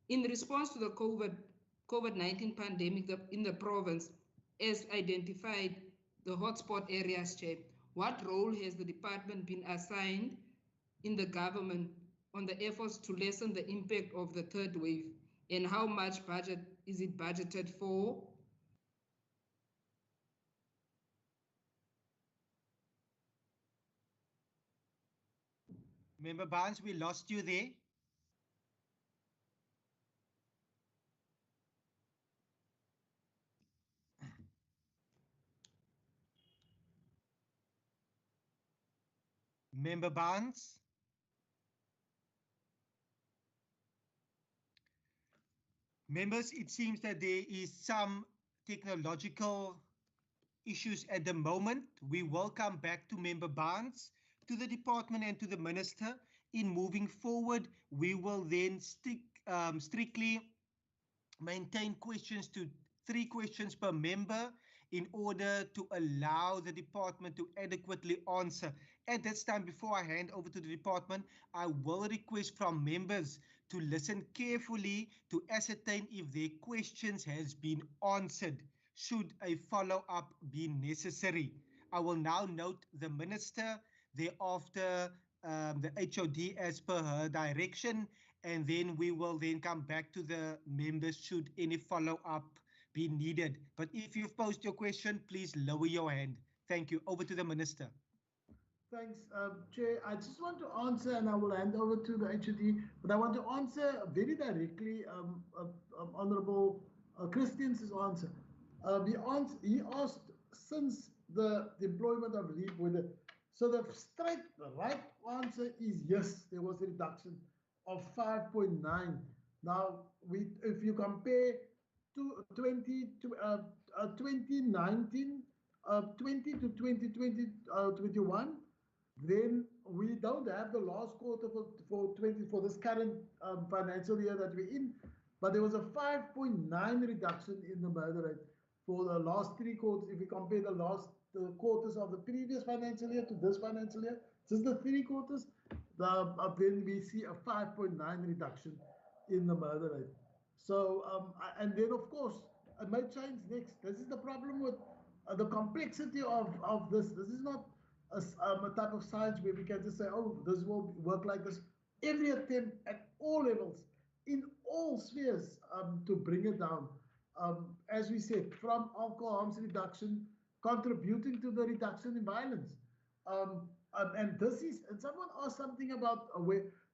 In response to the COVID-19 pandemic in the province, as identified the hotspot areas, Chair, what role has the department been assigned in the government on the efforts to lessen the impact of the third wave, and how much budget is it budgeted for? Member Barnes, we lost you there. Member Barnes? Members, it seems that there is some technological issues at the moment. We will come back to Member Barnes, to the department and to the minister. In moving forward, we will then strictly maintain questions to 3 questions per member in order to allow the department to adequately answer. At this time, before I hand over to the department, I will request from members to listen carefully to ascertain if their questions has been answered, should a follow-up be necessary. I will now note the minister, thereafter the HOD as per her direction, and then we will then come back to the members should any follow-up be needed. But if you've posed your question, please lower your hand. Thank you. Over to the minister. Thanks, Chair. I just want to answer, and I will hand over to the HOD, but I want to answer very directly Honorable Christian's answer. He asked, since the deployment of leave, whether, so the right answer is yes, there was a reduction of 5.9. Now, if you compare to 2019, 20 to 2021, then we don't have the last quarter for this current financial year that we're in, but there was a 5.9 reduction in the murder rate for the last 3 quarters. If we compare the last quarters of the previous financial year to this financial year, just the 3 quarters, then we see a 5.9 reduction in the murder rate. So, and then of course, it may change next. This is the problem with the complexity of this. This is not a type of science where we can just say, oh, this will work like this. Every attempt at all levels, in all spheres, to bring it down. As we said, from alcohol harms reduction, contributing to the reduction in violence. And this is, and someone asked something about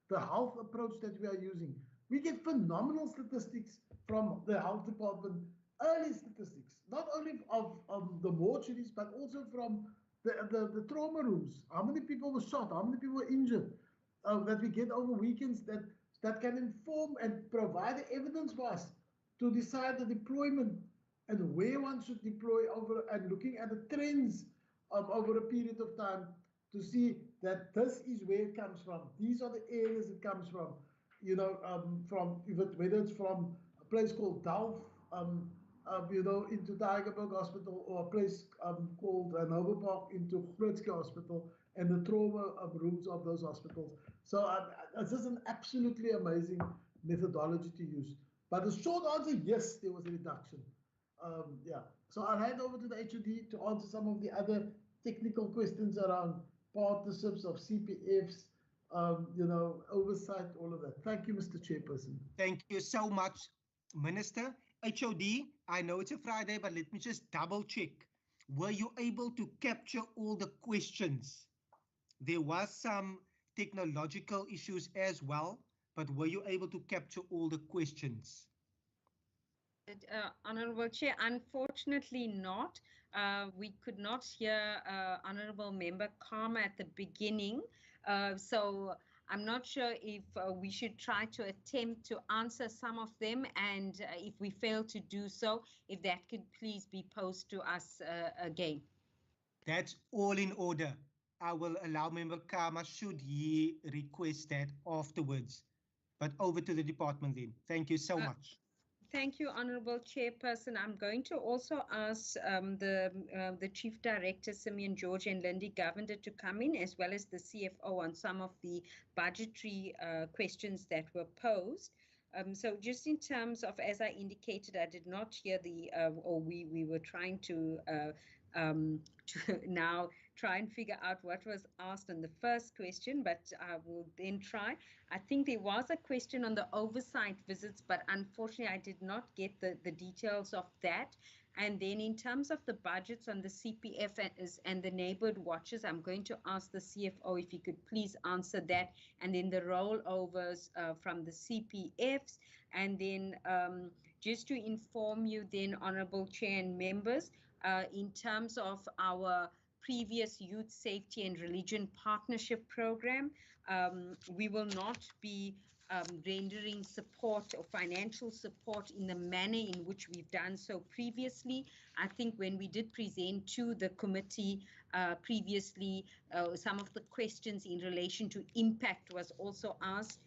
the health approach that we are using. We get phenomenal statistics from the health department, early statistics, not only of the mortuaries, but also from the trauma rooms. How many people were shot? How many people were injured? That we get over weekends that can inform and provide evidence for us to decide the deployment and where one should deploy over, and looking at the trends over a period of time to see that this is where it comes from. These are the areas it comes from. You know, whether it's from a place called Delft, you know, into Tigerberg Hospital, or a place called Nova Park into Grootsky Hospital, and the trauma rooms of those hospitals. So it's just an absolutely amazing methodology to use. But the short answer, yes, there was a reduction. Yeah. So I'll hand over to the HOD to answer some of the other technical questions around partnerships of CPFs, you know, oversight, all of that. Thank you, Mr. Chairperson. Thank you so much, Minister. HOD, I know it's a Friday, but let me just double check. Were you able to capture all the questions? There was some technological issues as well, but were you able to capture all the questions? Honorable Chair, unfortunately not. We could not hear Honorable Member Karma at the beginning. So I'm not sure if we should try to attempt to answer some of them, and if we fail to do so, if that could please be posed to us again. That's all in order. I will allow Member Karma should he request that afterwards. But over to the department then. Thank you so much. Thank you, Honorable Chairperson. I'm going to also ask the Chief Director, Simeon George, and Lindy Govender to come in, as well as the CFO, on some of the budgetary questions that were posed. So just in terms of, as I indicated, I did not hear or we were trying to now try and figure out what was asked on the first question, but I will then try. I think there was a question on the oversight visits, but unfortunately I did not get the details of that. And then in terms of the budgets on the CPF and the neighborhood watches, I'm going to ask the CFO if he could please answer that, and then the rollovers from the CPFs. And then just to inform you then, Honorable Chair and members, in terms of our previous Youth Safety and Religion Partnership Program, we will not be rendering support or financial support in the manner in which we've done so previously. I think when we did present to the committee previously, some of the questions in relation to impact was also asked.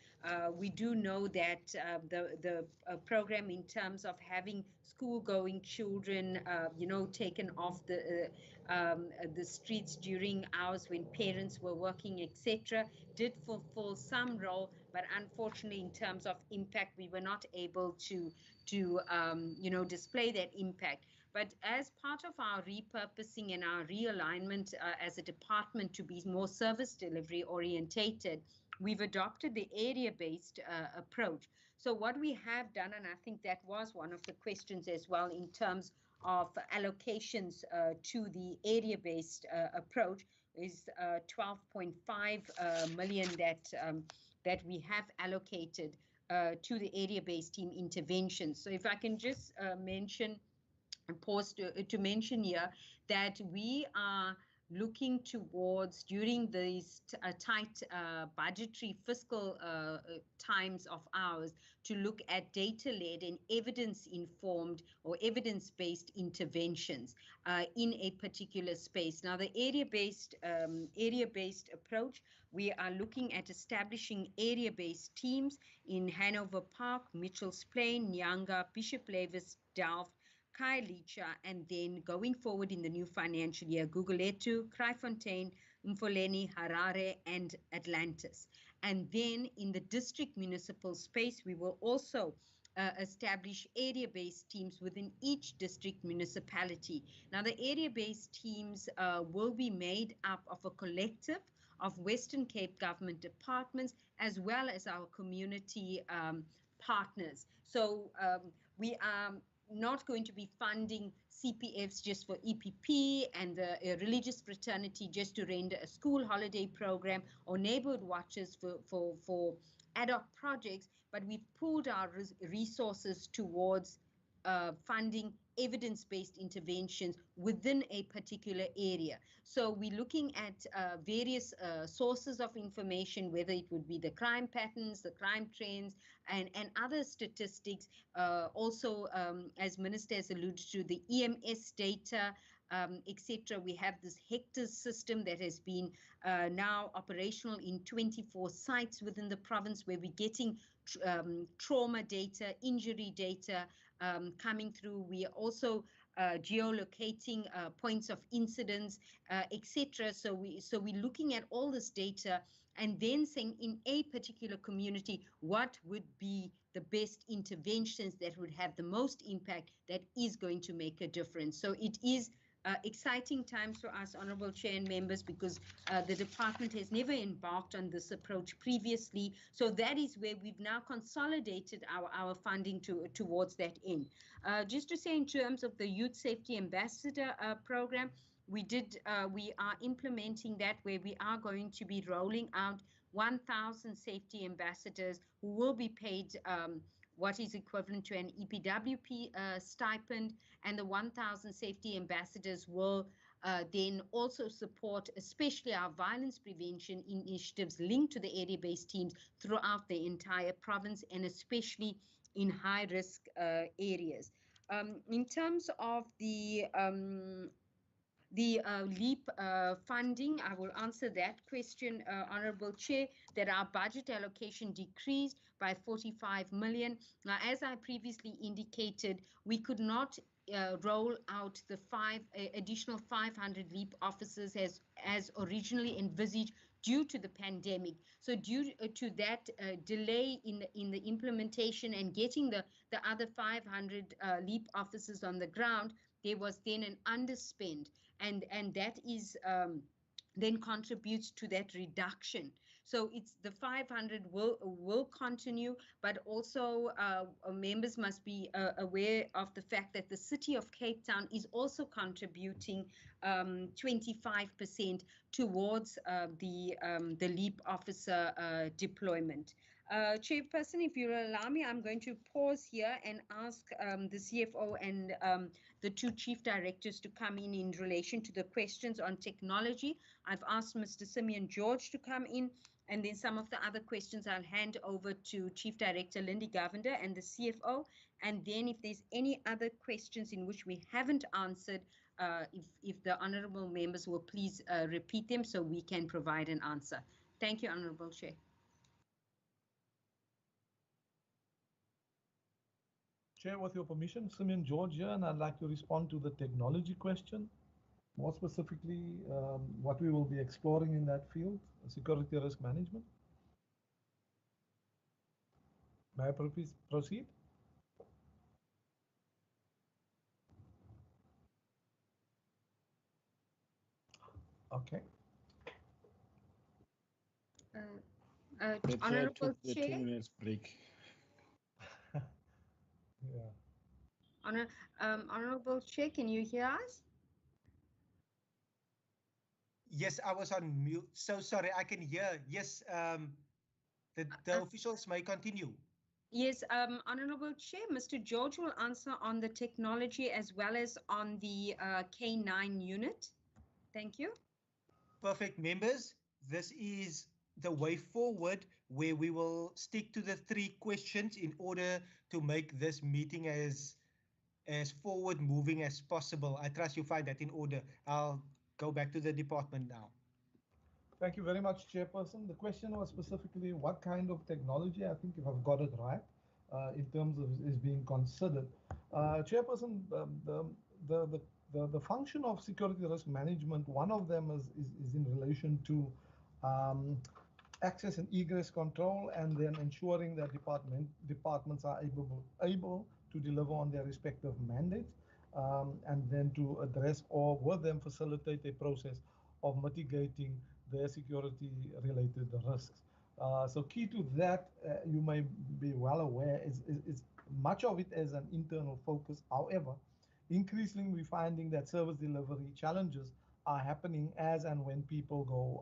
We do know that the program, in terms of having school-going children, you know, taken off the streets during hours when parents were working, etc., did fulfill some role, but unfortunately, in terms of impact, we were not able to you know, display that impact. But as part of our repurposing and our realignment as a department to be more service delivery orientated, we've adopted the area-based approach. So what we have done, and I think that was one of the questions as well, in terms of allocations to the area-based approach, is 12.5 million that we have allocated to the area-based team interventions. So if I can just mention and pause to mention here that we are looking towards, during these tight budgetary fiscal times of ours, to look at data-led and evidence-informed or evidence-based interventions in a particular space. Now, the area-based approach, we are looking at establishing area-based teams in Hanover Park, Mitchell's Plain, Nyanga, Bishop Lavis, Delft, Khayelitsha, and then going forward in the new financial year, Guguletu, Kraaifontein, Mfoleni, Harare, and Atlantis. And then in the district municipal space, we will also establish area-based teams within each district municipality. Now, the area-based teams will be made up of a collective of Western Cape government departments, as well as our community partners. So we are not going to be funding CPFs just for EPP and the religious fraternity just to render a school holiday program, or neighborhood watches for ad hoc projects, but we've pooled our resources towards funding evidence-based interventions within a particular area. So we're looking at various sources of information, whether it would be the crime patterns, the crime trends, and other statistics. Also, as Minister has alluded to, the EMS data, etc. We have this Hector system that has been now operational in 24 sites within the province, where we're getting trauma data, injury data coming through. We are also geolocating points of incidents, etc. So we're looking at all this data and then saying in a particular community, what would be the best interventions that would have the most impact, that is going to make a difference. So it is exciting times for us, Honourable Chair and members, because the department has never embarked on this approach previously. So that is where we've now consolidated our funding towards that end. Just to say, in terms of the Youth Safety Ambassador program, we are implementing that, where we are going to be rolling out 1,000 safety ambassadors who will be paid what is equivalent to an EPWP stipend, and the 1,000 safety ambassadors will then also support especially our violence prevention initiatives linked to the area-based teams throughout the entire province, and especially in high-risk areas. In terms of the LEAP funding, I will answer that question, Honourable Chair, that our budget allocation decreased by 45 million. Now, as I previously indicated, we could not roll out the additional 500 LEAP officers as originally envisaged due to the pandemic. So due to that delay in the implementation and getting the other 500 LEAP officers on the ground, there was then an underspend, and that is then contributes to that reduction. So it's the 500 will continue, but also members must be aware of the fact that the City of Cape Town is also contributing 25% towards the LEAP officer deployment. Chairperson, if you'll allow me, I'm going to pause here and ask the CFO and the two chief directors to come in relation to the questions on technology. I've asked Mr. Simeon George to come in, and then some of the other questions I'll hand over to Chief Director Lindy Govender and the CFO. And then if there's any other questions in which we haven't answered, if the honourable members will please repeat them so we can provide an answer. Thank you, Honourable Chair. Chair, with your permission, Simeon George here, and I'd like to respond to the technology question. More specifically, what we will be exploring in that field, security risk management. May I please proceed? Okay. Honourable the Chair. 2 minutes break. Yeah. Honourable Chair, can you hear us? Yes, I was on mute. So sorry, I can hear. Yes, the officials may continue. Yes, Honourable Chair, Mr. George will answer on the technology as well as on the K9 unit. Thank you. Perfect, members. This is the way forward, where we will stick to the 3 questions in order to make this meeting as forward moving as possible. I trust you find that in order. I'll go back to the department now. Thank you very much, Chairperson. The question was specifically what kind of technology, I think if I've got it right, in terms of is being considered. Chairperson, the function of security risk management, one of them is in relation to access and egress control, and then ensuring that departments are able to deliver on their respective mandates, and then to address or with them facilitate a process of mitigating their security-related risks. So key to that, you may be well aware, is much of it as an internal focus. However, increasingly we're finding that service delivery challenges are happening as and when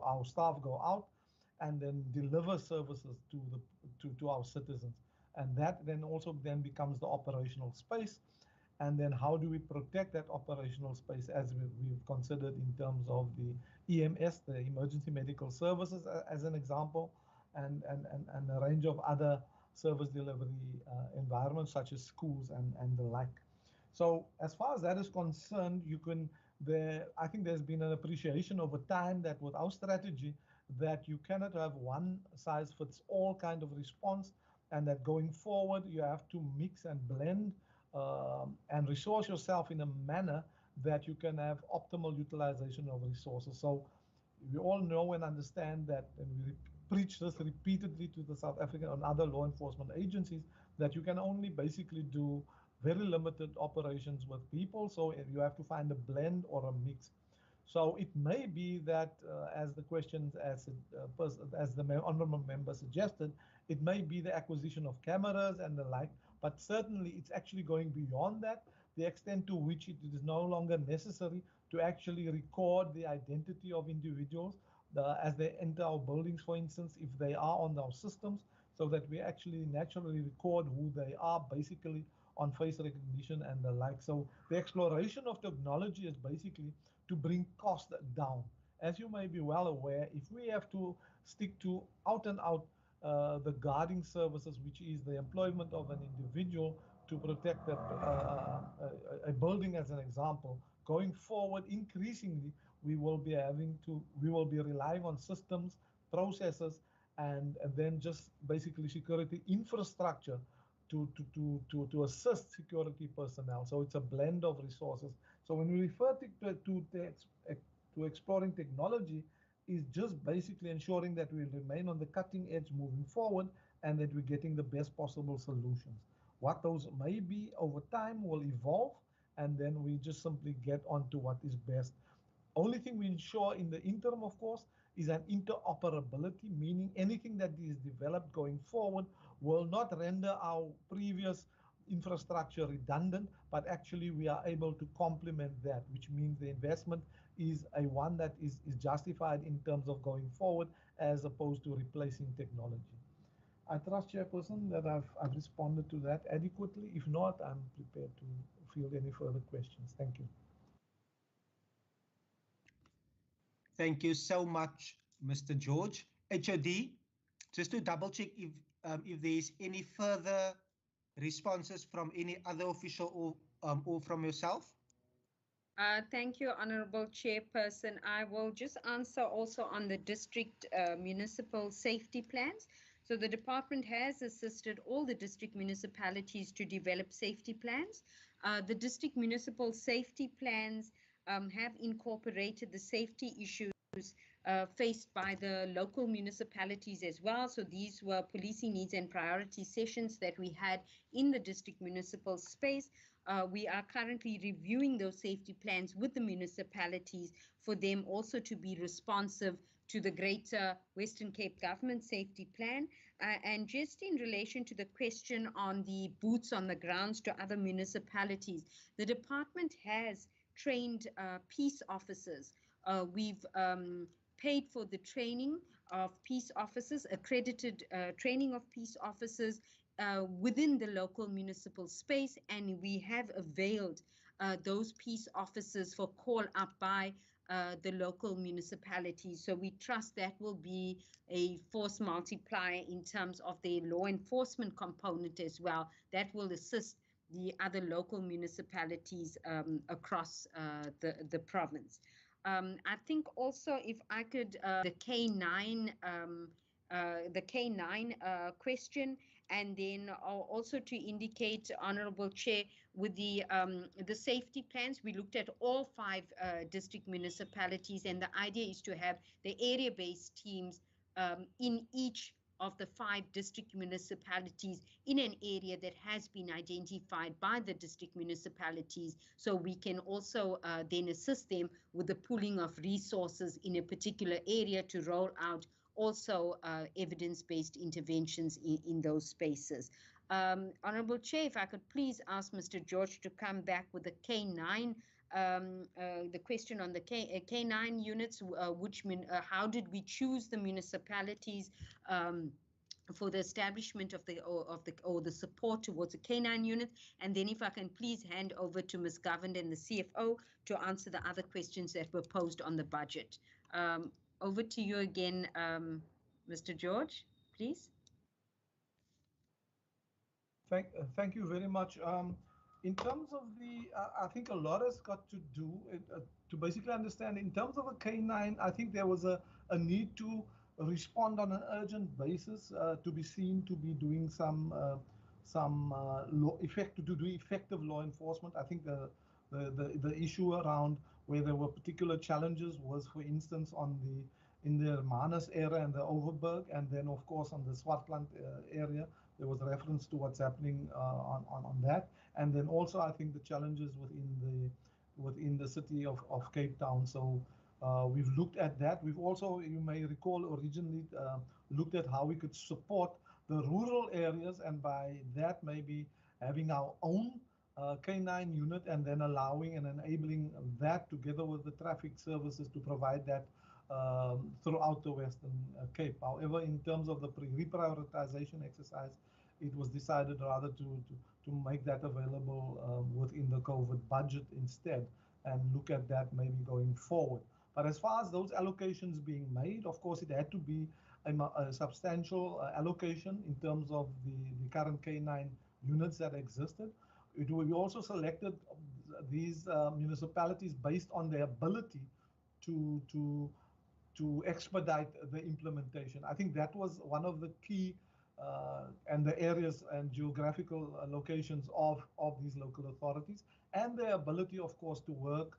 our staff go out and then deliver services to our citizens. And that then also becomes the operational space. and then how do we protect that operational space as we've considered in terms of the EMS, the emergency medical services, as an example, and a range of other service delivery environments such as schools and the like. So as far as that is concerned, I think there's been an appreciation over time that with our strategy, that you cannot have one size fits all kind of response, and that going forward you have to mix and blend and resource yourself in a manner that you can have optimal utilization of resources. So we all know and understand that, and we preach this repeatedly to the South African and other law enforcement agencies, that you can only basically do very limited operations with people. So you have to find a blend or a mix. So it may be that, as the questions, as the honourable member suggested, it may be the acquisition of cameras and the like, but certainly it's actually going beyond that, the extent to which it is no longer necessary to actually record the identity of individuals as they enter our buildings, for instance, if they are on our systems, so that we actually naturally record who they are, basically on face recognition and the like. So the exploration of technology is basically to bring costs down. As you may be well aware, if we have to stick to out and out the guarding services, which is the employment of an individual to protect a building, as an example, going forward, increasingly, we will be relying on systems, processes, and then just basically security infrastructure to assist security personnel. So it's a blend of resources. So when we refer to exploring technology, is just basically ensuring that we remain on the cutting edge moving forward, and that we're getting the best possible solutions. What those may be over time will evolve, and then we just simply get on to what is best. Only thing we ensure in the interim, of course, is an interoperability, meaning anything that is developed going forward will not render our previous infrastructure redundant, but actually we are able to complement that, which means the investment is one that is justified in terms of going forward, as opposed to replacing technology. I trust, Chairperson, that I've responded to that adequately. If not, I'm prepared to field any further questions. Thank you. Thank you so much, Mr. George. HOD, just to double check if there's any further responses from any other official or from yourself. Thank you, Honorable Chairperson. I will just answer also on the district municipal safety plans. So the department has assisted all the district municipalities to develop safety plans. The district municipal safety plans have incorporated the safety issues faced by the local municipalities as well. So these were policing needs and priority sessions that we had in the district municipal space. We are currently reviewing those safety plans with the municipalities for them also to be responsive to the Greater Western Cape Government Safety Plan. And just in relation to the question on the boots on the grounds to other municipalities, the department has trained peace officers. We've paid for the training of peace officers, accredited training of peace officers within the local municipal space, and we have availed those peace officers for call up by the local municipalities. So we trust that will be a force multiplier in terms of the law enforcement component as well. That will assist the other local municipalities across the province. I think also if I could, the K9 question, and then also to indicate, Honorable Chair, with the safety plans, we looked at all 5 district municipalities, and the idea is to have the area-based teams in each of the 5 district municipalities in an area that has been identified by the district municipalities, so we can also then assist them with the pooling of resources in a particular area to roll out also evidence-based interventions in those spaces. Honorable Chair, if I could please ask Mr. George to come back with the K9, the question on the K9 units, how did we choose the municipalities for the establishment of the support towards the K9 unit. And then if I can please hand over to Ms. Governor and the CFO to answer the other questions that were posed on the budget. Over to you again, Mr. George, please. Thank you very much. In terms of the, I think a lot has got to do to basically understand. In terms of a K9, I think there was a need to respond on an urgent basis to be seen to be doing some effective law enforcement. I think the issue around where there were particular challenges was, for instance, in the Hermanus area and the Overberg, and then of course on the Swartland area. There was reference to what's happening on that, and then also I think the challenges within the city of Cape Town. So we've looked at that. We've also, you may recall, originally looked at how we could support the rural areas, and by that maybe having our own K9 unit, and then allowing and enabling that together with the traffic services to provide that throughout the Western Cape. However, in terms of the reprioritization exercise, it was decided rather to make that available within the COVID budget instead, and look at that maybe going forward. But as far as those allocations being made, of course, it had to be a substantial allocation in terms of the current K9 units that existed. We also selected these municipalities based on their ability to expedite the implementation. I think that was one of the key and the areas and geographical locations of these local authorities, and their ability, of course, to work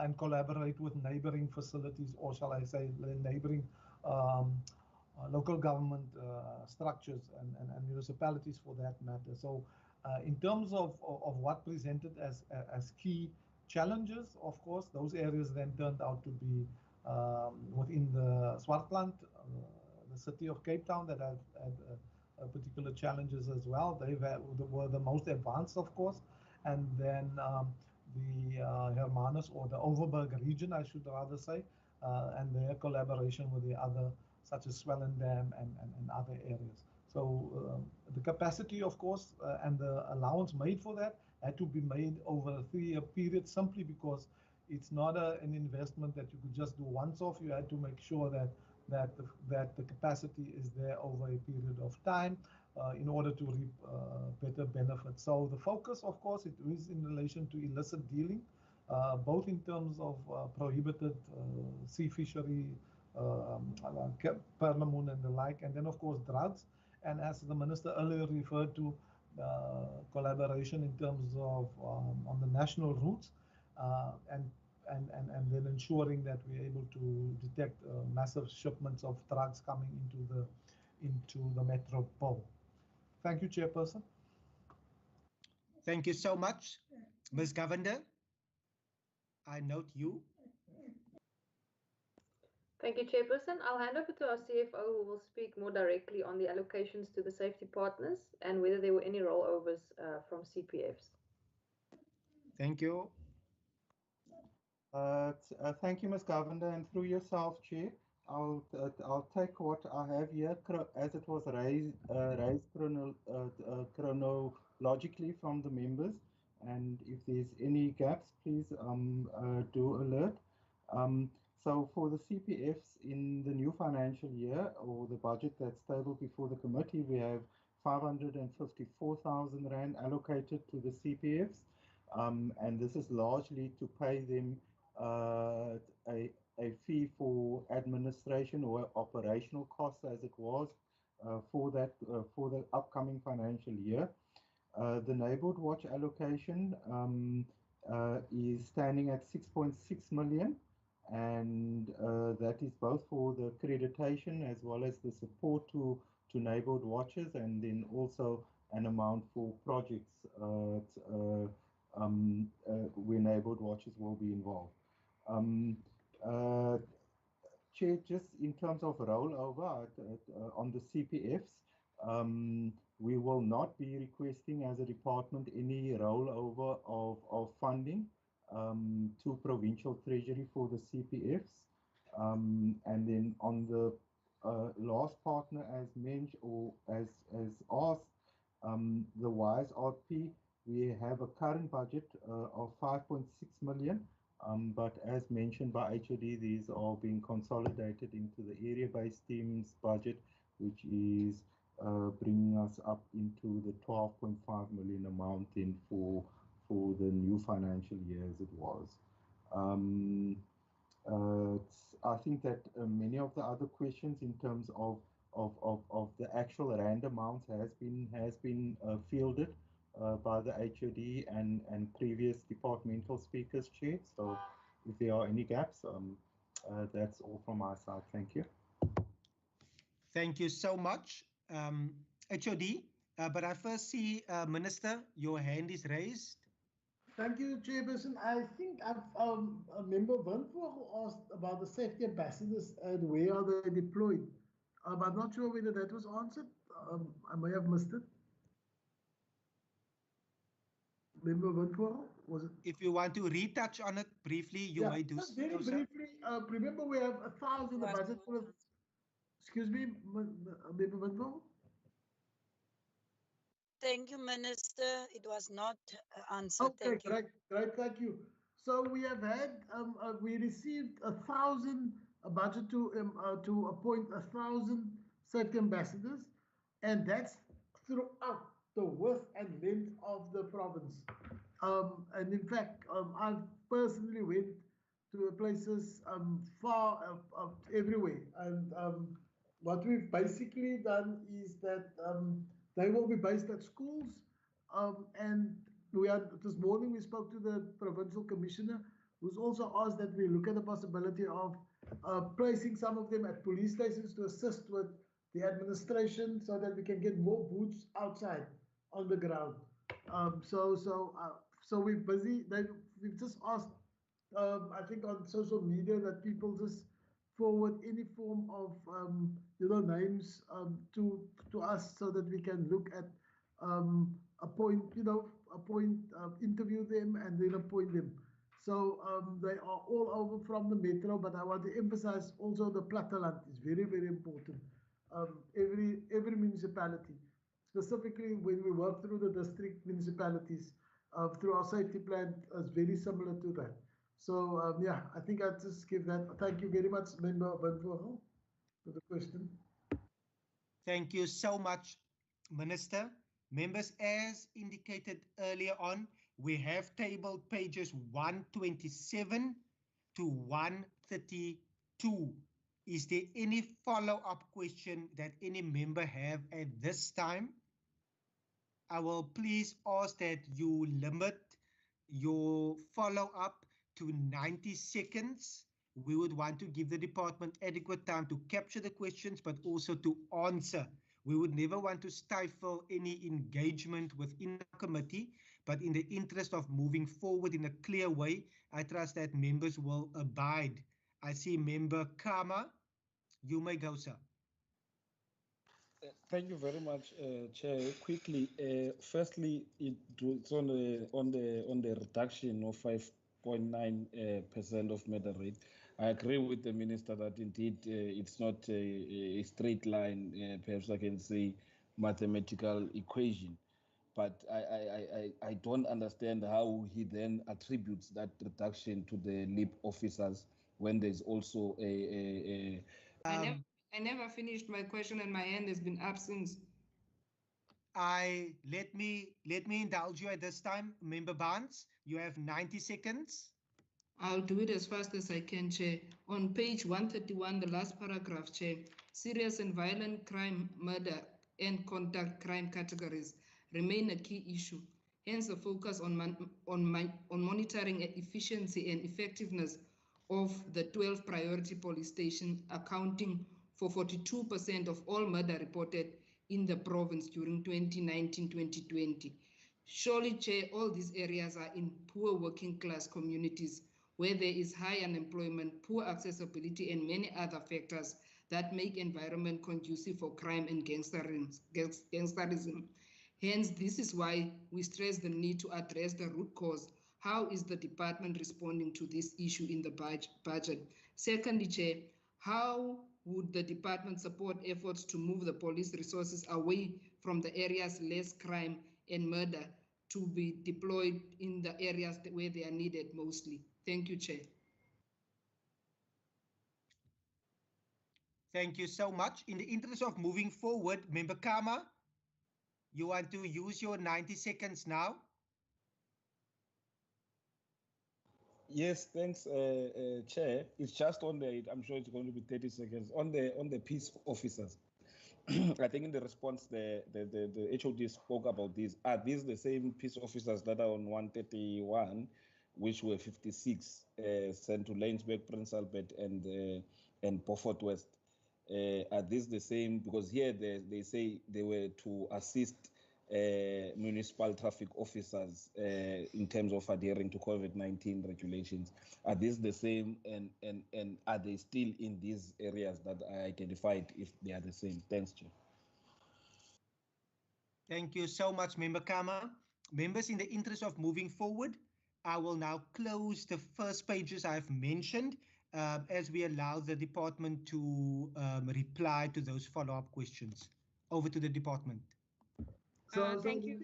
and collaborate with neighboring facilities, or shall I say, neighboring local government structures and municipalities for that matter. So in terms of what presented as key challenges, of course, those areas then turned out to be within the Swartland, the city of Cape Town, that had particular challenges as well. They were the most advanced, of course, and then the Hermanus, or the Overberg region, I should rather say, and their collaboration with the other, such as Swellendam and other areas. So the capacity, of course, and the allowance made for that had to be made over a 3-year period, simply because it's not an investment that you could just do once off. You had to make sure that the capacity is there over a period of time in order to reap better benefits. So the focus, of course, it is in relation to illicit dealing, both in terms of prohibited sea fishery, perlemoen and the like, and then of course drugs. And as the minister earlier referred to, collaboration in terms of on the national routes, and then ensuring that we're able to detect massive shipments of drugs coming into the metropole. Thank you, Chairperson. Thank you so much, Ms. Governor. I note you. Thank you, Chairperson. I'll hand over to our CFO, who will speak more directly on the allocations to the safety partners and whether there were any rollovers from CPFs. Thank you. Thank you, Ms. Governor, and through yourself, Chair, I'll take what I have here as it was raised chronologically from the members, and if there's any gaps, please do alert. So for the CPFs in the new financial year, or the budget that's tabled before the committee, we have 554,000 Rand allocated to the CPFs, and this is largely to pay them a fee for administration or operational costs, as it was for the upcoming financial year. The neighborhood watch allocation is standing at 6.6 million, and that is both for the accreditation as well as the support to neighborhood watches, and then also an amount for projects where neighborhood watches will be involved. Chair, just in terms of rollover on the CPFs, we will not be requesting as a department any rollover of funding to Provincial Treasury for the CPFs. And then on the last partner as mentioned or as asked, the WISE RP, we have a current budget of 5.6 million, but as mentioned by HOD, these are being consolidated into the area-based teams budget, which is bringing us up into the 12.5 million amount in for the new financial year as it was. I think that many of the other questions in terms of the actual rand amounts has been fielded by the HOD and previous departmental speakers, Chair. So if there are any gaps, that's all from my side. Thank you. Thank you so much, HOD. But I first see, Minister, your hand is raised. Thank you, Chairperson. I think a member Windvoort asked about the safety ambassadors and where are they deployed. I'm not sure whether that was answered. I may have missed it. Member Windvoort, was it? If you want to retouch on it briefly, you may do so. Very briefly, remember we have 1,000 budget for. Excuse me, Member Windvoort. Thank you, Minister. It was not answered. Okay, thank you. Great, thank you. So we have had, we received 1,000 budget to appoint 1,000 safety ambassadors, and that's throughout the width and length of the province. And in fact, I've personally went to places far everywhere, and what we've basically done is that they will be based at schools, and this morning we spoke to the provincial commissioner, who's also asked that we look at the possibility of placing some of them at police stations to assist with the administration, so that we can get more boots outside on the ground. So we're busy. We've just asked, I think on social media, that people just forward any form of names to us, so that we can look at interview them and then appoint them. So they are all over from the metro, but I want to emphasize also the platteland is very, very important. Every municipality, specifically when we work through the district municipalities, through our safety plan, is very similar to that. So yeah, I think I'll just give that. Thank you very much, Member Windvoort, for the question. Thank you so much, Minister. Members, as indicated earlier on, we have tabled pages 127 to 132. Is there any follow-up question that any member have at this time? I will please ask that you limit your follow-up to 90 seconds. We would want to give the department adequate time to capture the questions, but also to answer. We would never want to stifle any engagement within the committee, but in the interest of moving forward in a clear way, I trust that members will abide. I see Member Kama. You may go, sir. Thank you very much, Chair. Quickly, firstly, it's on the reduction of 5.9% of murder rate. I agree with the minister that indeed it's not a straight line, perhaps I can say mathematical equation, but I don't understand how he then attributes that reduction to the LEAP officers when there's also I never finished my question and my hand has been up since. Let me indulge you at this time, Member Barnes. You have 90 seconds. I'll do it as fast as I can, Chair. On page 131, the last paragraph, Chair, serious and violent crime, murder, and contact crime categories remain a key issue. Hence, the focus on monitoring efficiency and effectiveness of the 12 priority police stations, accounting for 42% of all murder reported in the province during 2019-2020. Surely, Chair, all these areas are in poor working class communities where there is high unemployment, poor accessibility, and many other factors that make environment conducive for crime and gangsterism. Hence, this is why we stress the need to address the root cause. How is the department responding to this issue in the budget? Secondly, Chair, how would the department support efforts to move the police resources away from the areas less crime and murder to be deployed in the areas where they are needed mostly? Thank you, Chair. Thank you so much. In the interest of moving forward, Member Kama, you want to use your 90 seconds now? Yes, thanks, Chair. It's just on the, I'm sure it's going to be 30 seconds, on the peace officers. I think in the response, the HOD spoke about this. Are these the same peace officers that are on 131, which were 56 sent to Laingsburg, Prince Albert, and Beaufort West? Are these the same? Because here they say they were to assist municipal traffic officers in terms of adhering to COVID-19 regulations. Are these the same, and are they still in these areas that I identified, if they are the same? Thanks, Chair. Thank you so much, Member Kama. Members, in the interest of moving forward, I will now close the first pages I've mentioned as we allow the department to reply to those follow-up questions. Over to the department. Thank you.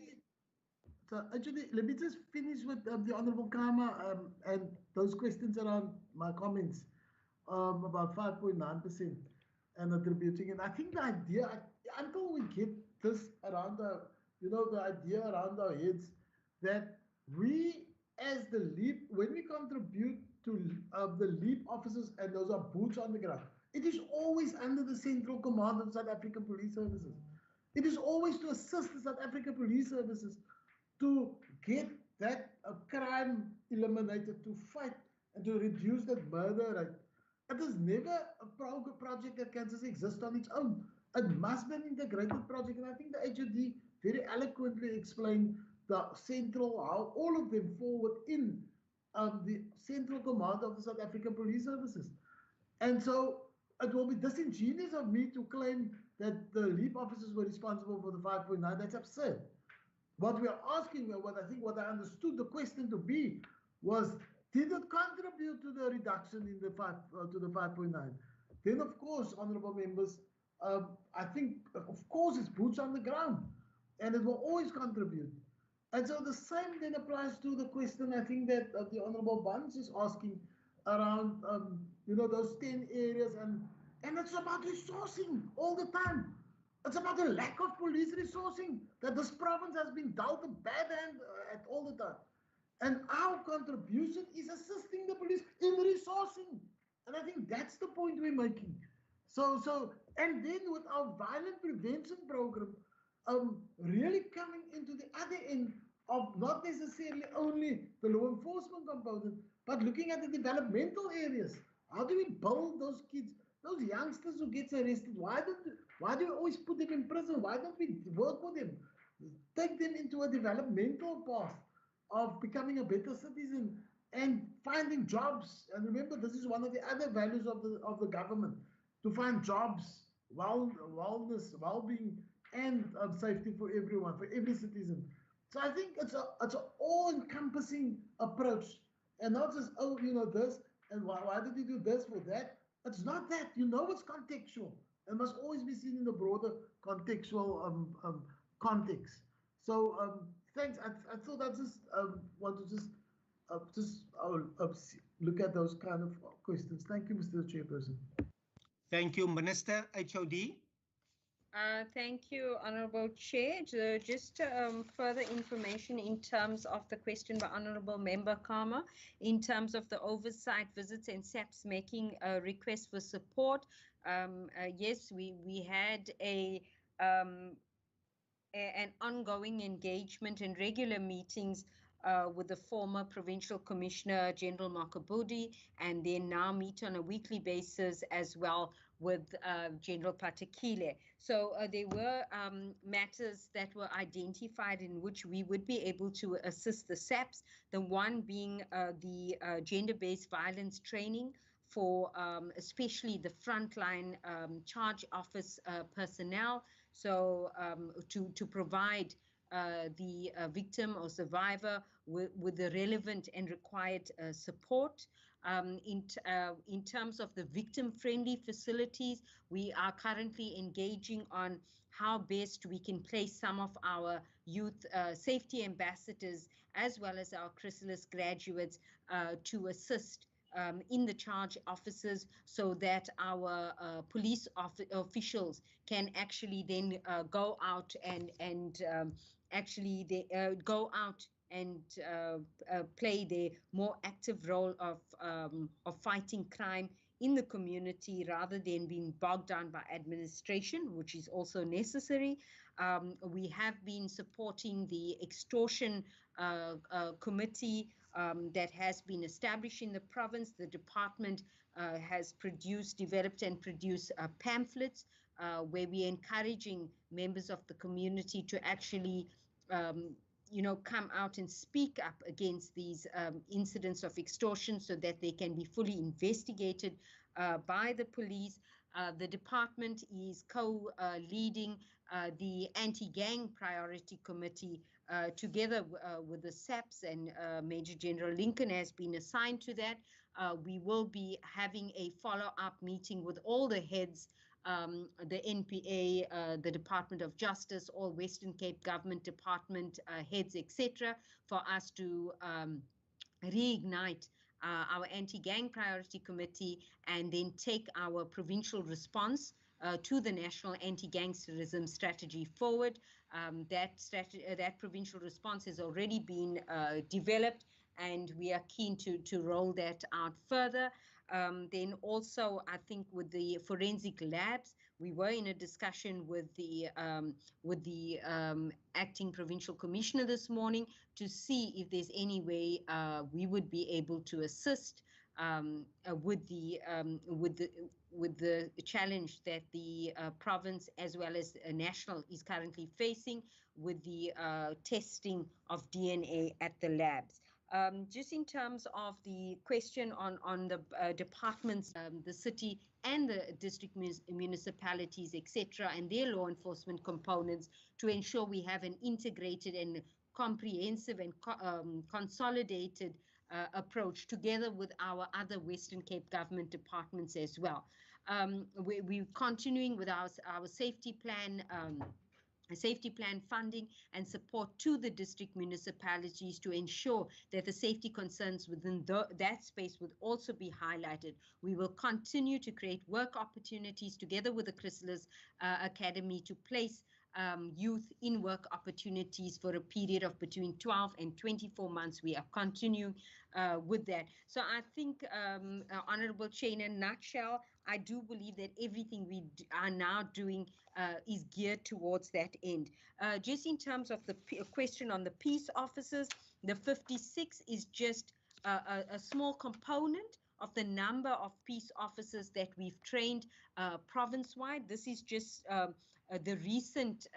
So actually, let me just finish with the Honorable Kama and those questions around my comments about 5.9% and attributing. And I think the idea, until we get this around the idea around our heads, that we as the LEAP, when we contribute to the LEAP officers, and those are boots on the ground, it is always under the Central Command of South African Police Services. It is always to assist the South African Police Services to get that crime eliminated, to fight and to reduce that murder rate. It is never a project that can just exist on its own. It must be an integrated project, and I think the HOD very eloquently explained the central, how all of them fall within the Central Command of the South African Police Services. And so it will be disingenuous of me to claim that the LEAP officers were responsible for the 5.9. That's absurd. What we are asking, what I understood the question to be, was did it contribute to the reduction in the 5.9? Then, of course, honourable members, I think, of course, it's boots on the ground, and it will always contribute. And so the same then applies to the question, I think, that the Honourable Bunch is asking around, those 10 areas, and it's about resourcing all the time. It's about the lack of police resourcing that this province has been dealt a bad hand at all the time. And our contribution is assisting the police in resourcing. And I think that's the point we're making. And then with our violent prevention program, really coming into the other end of not necessarily only the law enforcement component, but looking at the developmental areas. How do we build those kids, those youngsters who get arrested? Why do we always put them in prison? Why don't we work with them? Take them into a developmental path of becoming a better citizen and finding jobs. And remember, this is one of the other values of the government, to find jobs, wellness, well-being, and safety for everyone, for every citizen. So I think it's an all-encompassing approach, and not just, this, and why did you do this for that? It's not that. It's contextual. It must always be seen in the broader contextual context. So thanks. I thought I just want to just look at those kind of questions. Thank you, Mr. Chairperson. Thank you, Minister. HOD. Thank you, Honourable Chair. Just further information in terms of the question by Honourable Member Kama, in terms of the oversight visits and SAPS making a request for support. Yes, we had an ongoing engagement and regular meetings with the former Provincial Commissioner General Makabudi, and then now meet on a weekly basis as well with General Patekile. So there were matters that were identified in which we would be able to assist the SAPs, the one being the gender-based violence training for especially the frontline charge office personnel, so to provide the victim or survivor with the relevant and required support. In terms of the victim-friendly facilities, we are currently engaging on how best we can place some of our youth safety ambassadors as well as our chrysalis graduates to assist in the charge offices, so that our police officials can actually then go out and actually they go out and play their more active role of fighting crime in the community rather than being bogged down by administration, which is also necessary. We have been supporting the extortion committee that has been established in the province. The department has developed and produced pamphlets where we are encouraging members of the community to actually come out and speak up against these incidents of extortion so that they can be fully investigated by the police. The department is co-leading the anti-gang priority committee together with the SAPS, and Major General Lincoln has been assigned to that. We will be having a follow-up meeting with all the heads, the NPA, the Department of Justice, all Western Cape government department heads, etc., for us to reignite our anti-gang priority committee and then take our provincial response to the national anti-gangsterism strategy forward. That provincial response has already been developed, and we are keen to roll that out further. Then also, I think with the forensic labs, we were in a discussion with the acting provincial commissioner this morning to see if there's any way we would be able to assist with the challenge that the province as well as national is currently facing with the testing of DNA at the labs. Just in terms of the question on the departments, the city and the district municipalities, etc., and their law enforcement components, to ensure we have an integrated and comprehensive and consolidated approach together with our other Western Cape government departments as well. We're continuing with our safety plan funding and support to the district municipalities to ensure that the safety concerns within that space would also be highlighted. We will continue to create work opportunities together with the Chrysalis Academy to place youth in work opportunities for a period of between 12 and 24 months. We are continuing with that. So I think, Honorable Chair, in a nutshell, I do believe that everything we are now doing is geared towards that end. Just in terms of the question on the peace officers, the 56 is just a small component of the number of peace officers that we've trained province-wide. This is just the recent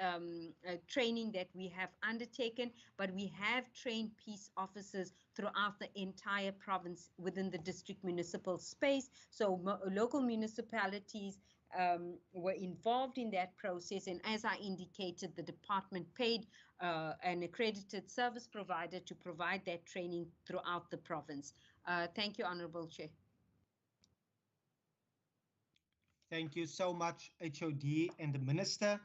training that we have undertaken, but we have trained peace officers throughout the entire province within the district municipal space. So local municipalities were involved in that process, and as I indicated, the department paid an accredited service provider to provide that training throughout the province. Thank you, Honorable Chair. Thank you so much, HOD and the Minister.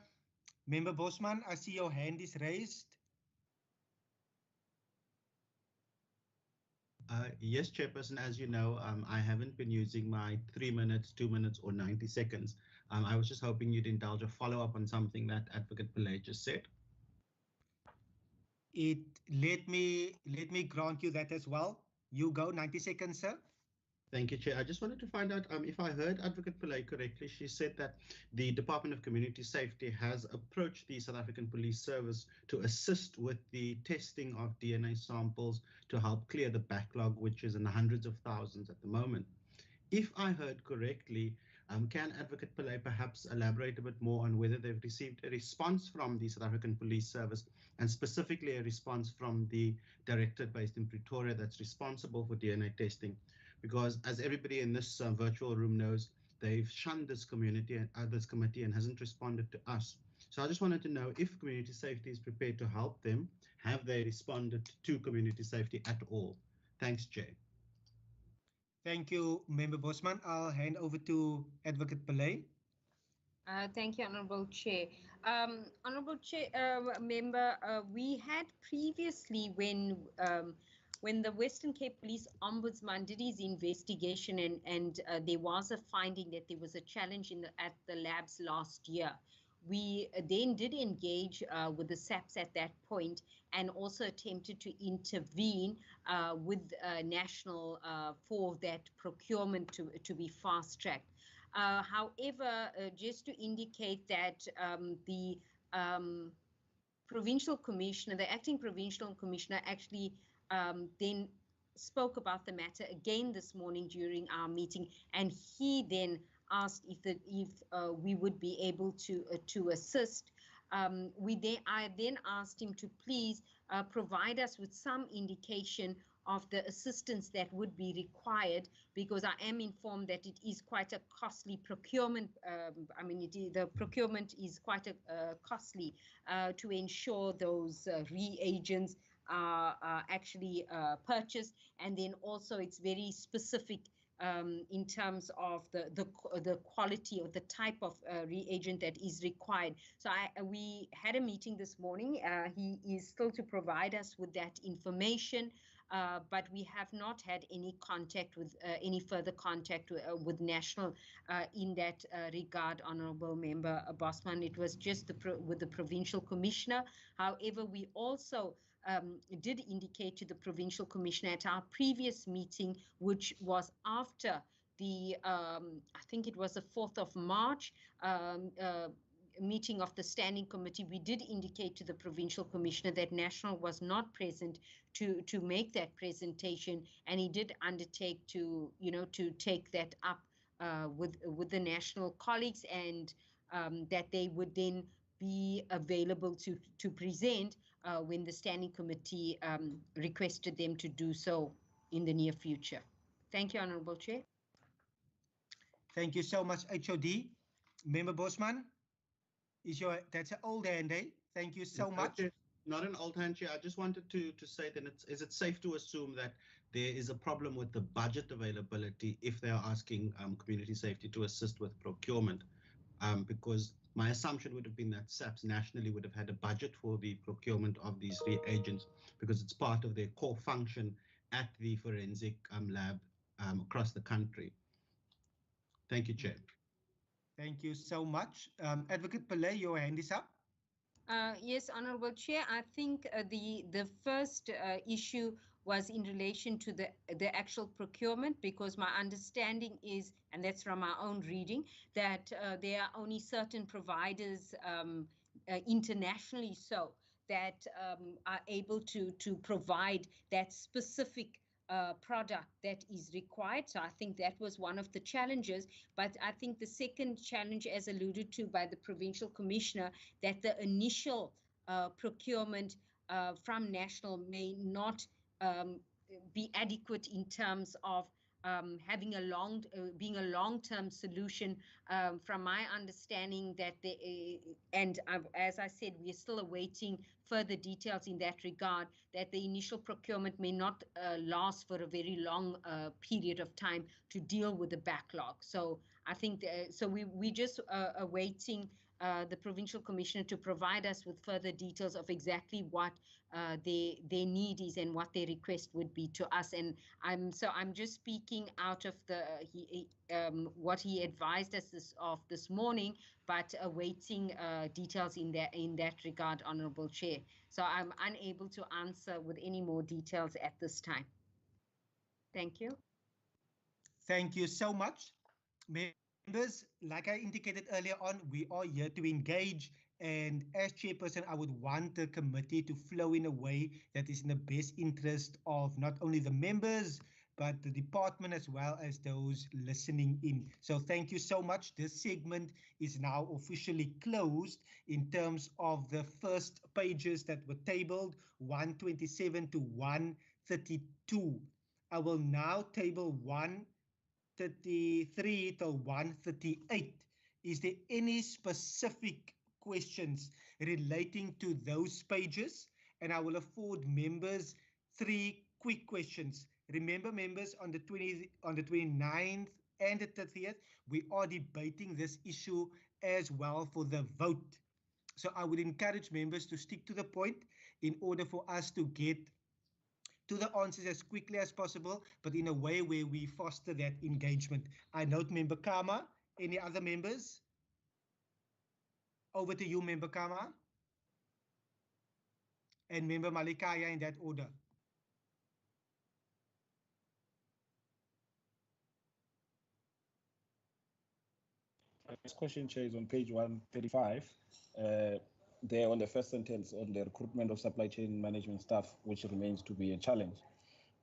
Member Bosman, I see your hand is raised. Yes, Chairperson, as you know, I haven't been using my 3 minutes, 2 minutes, or 90 seconds. I was just hoping you'd indulge a follow-up on something that Advocate Pillay just said. Let me grant you that as well. You go, 90 seconds, sir. Thank you, Chair. I just wanted to find out if I heard Advocate Pillay correctly. She said that the Department of Community Safety has approached the South African Police Service to assist with the testing of DNA samples to help clear the backlog, which is in the hundreds of thousands at the moment. If I heard correctly, can Advocate Pillay perhaps elaborate a bit more on whether they've received a response from the South African Police Service, and specifically a response from the directorate based in Pretoria that's responsible for DNA testing? Because as everybody in this virtual room knows, they've shunned this community and this committee and hasn't responded to us. So I just wanted to know if community safety is prepared to help them. Have they responded to community safety at all? Thanks, Chair. Thank you, Member Bosman. I'll hand over to Advocate Pillay. Thank you, Honorable Chair. Honorable Chair, Member, we had previously when the Western Cape Police Ombudsman did his investigation and there was a finding that there was a challenge at the labs last year. We then did engage with the SAPS at that point and also attempted to intervene with National for that procurement to be fast-tracked. However, just to indicate that the provincial commissioner, the acting provincial commissioner, actually then spoke about the matter again this morning during our meeting, and he then asked if we would be able to assist. I then asked him to please provide us with some indication of the assistance that would be required, because I am informed that it is quite a costly procurement. The procurement is quite costly to ensure those reagents are actually purchased, and then also it's very specific in terms of the quality or the type of reagent that is required. So we had a meeting this morning. He is still to provide us with that information. But we have not had any contact with any further contact with National in that regard, Honourable Member Bosman. It was just with the Provincial Commissioner. However, we also did indicate to the Provincial Commissioner at our previous meeting, which was after the, I think it was the 4th of March, meeting of the Standing Committee, we did indicate to the Provincial Commissioner that National was not present to make that presentation, and he did undertake to take that up with the National colleagues, and that they would then be available to present when the Standing Committee requested them to do so in the near future. Thank you, Honourable Chair. Thank you so much, HOD. Member Bosman? That's an old hand, eh? Thank you so much. Not an old hand, Chair. I just wanted to say that is it safe to assume that there is a problem with the budget availability if they are asking community safety to assist with procurement? Because my assumption would have been that SAPS nationally would have had a budget for the procurement of these reagents, because it's part of their core function at the forensic lab across the country. Thank you, Chair. Thank you so much. Advocate Pillay, your hand is up. Yes, Honourable Chair. I think the first issue was in relation to the actual procurement, because my understanding is, and that's from our own reading, that there are only certain providers internationally that are able to provide that specific product that is required. So I think that was one of the challenges. But I think the second challenge, as alluded to by the Provincial Commissioner, that the initial procurement from National may not be adequate in terms of having being a long-term solution. From my understanding, that as I said, we are still awaiting further details in that regard, that the initial procurement may not last for a very long period of time to deal with the backlog. So I think we just awaiting the Provincial Commissioner to provide us with further details of exactly what their need is and what their request would be to us. And I'm just speaking out of what he advised us this morning, but awaiting details in that regard, Honourable Chair. So I'm unable to answer with any more details at this time. Thank you. Thank you so much. Members, like I indicated earlier on, we are here to engage, and as chairperson, I would want the committee to flow in a way that is in the best interest of not only the members, but the department as well as those listening in. So thank you so much. This segment is now officially closed in terms of the first pages that were tabled, 127 to 132. I will now table 133 till 138. Is there any specific questions relating to those pages? And I will afford members 3 quick questions. Remember, members, on the 29th and the 30th, we are debating this issue as well for the vote. So I would encourage members to stick to the point in order for us to get to the answers as quickly as possible, but in a way where we foster that engagement. I note Member Kama. Any other members? Over to you, Member Kama. And Member Malikaya in that order. This question, Chair, is on page 135. There on the first sentence on the recruitment of supply chain management staff, which remains to be a challenge.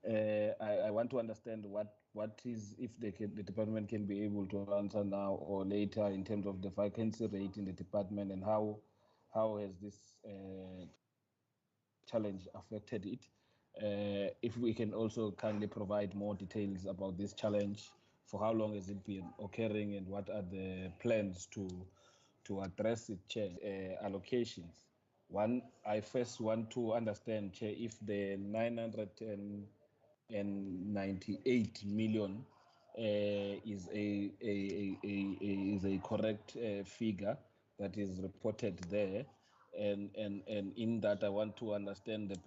I want to understand what is, if the department can be able to answer now or later in terms of the vacancy rate in the department, and how has this challenge affected it. If we can also kindly provide more details about this challenge, for how long has it been occurring, and what are the plans to address it, Chair? Allocations. One, I first want to understand, Chair, if the 998 million is a correct figure that is reported there, and in that I want to understand the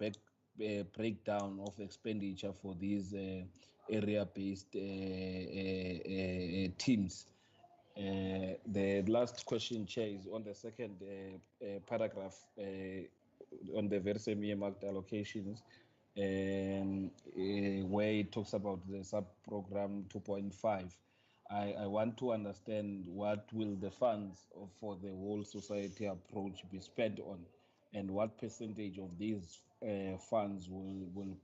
breakdown of expenditure for these area-based teams. The last question, Chair, is on the second paragraph on the very same earmarked allocations, where it talks about the sub-program 2.5. I want to understand what will the funds for the whole society approach be spent on, and what percentage of these funds will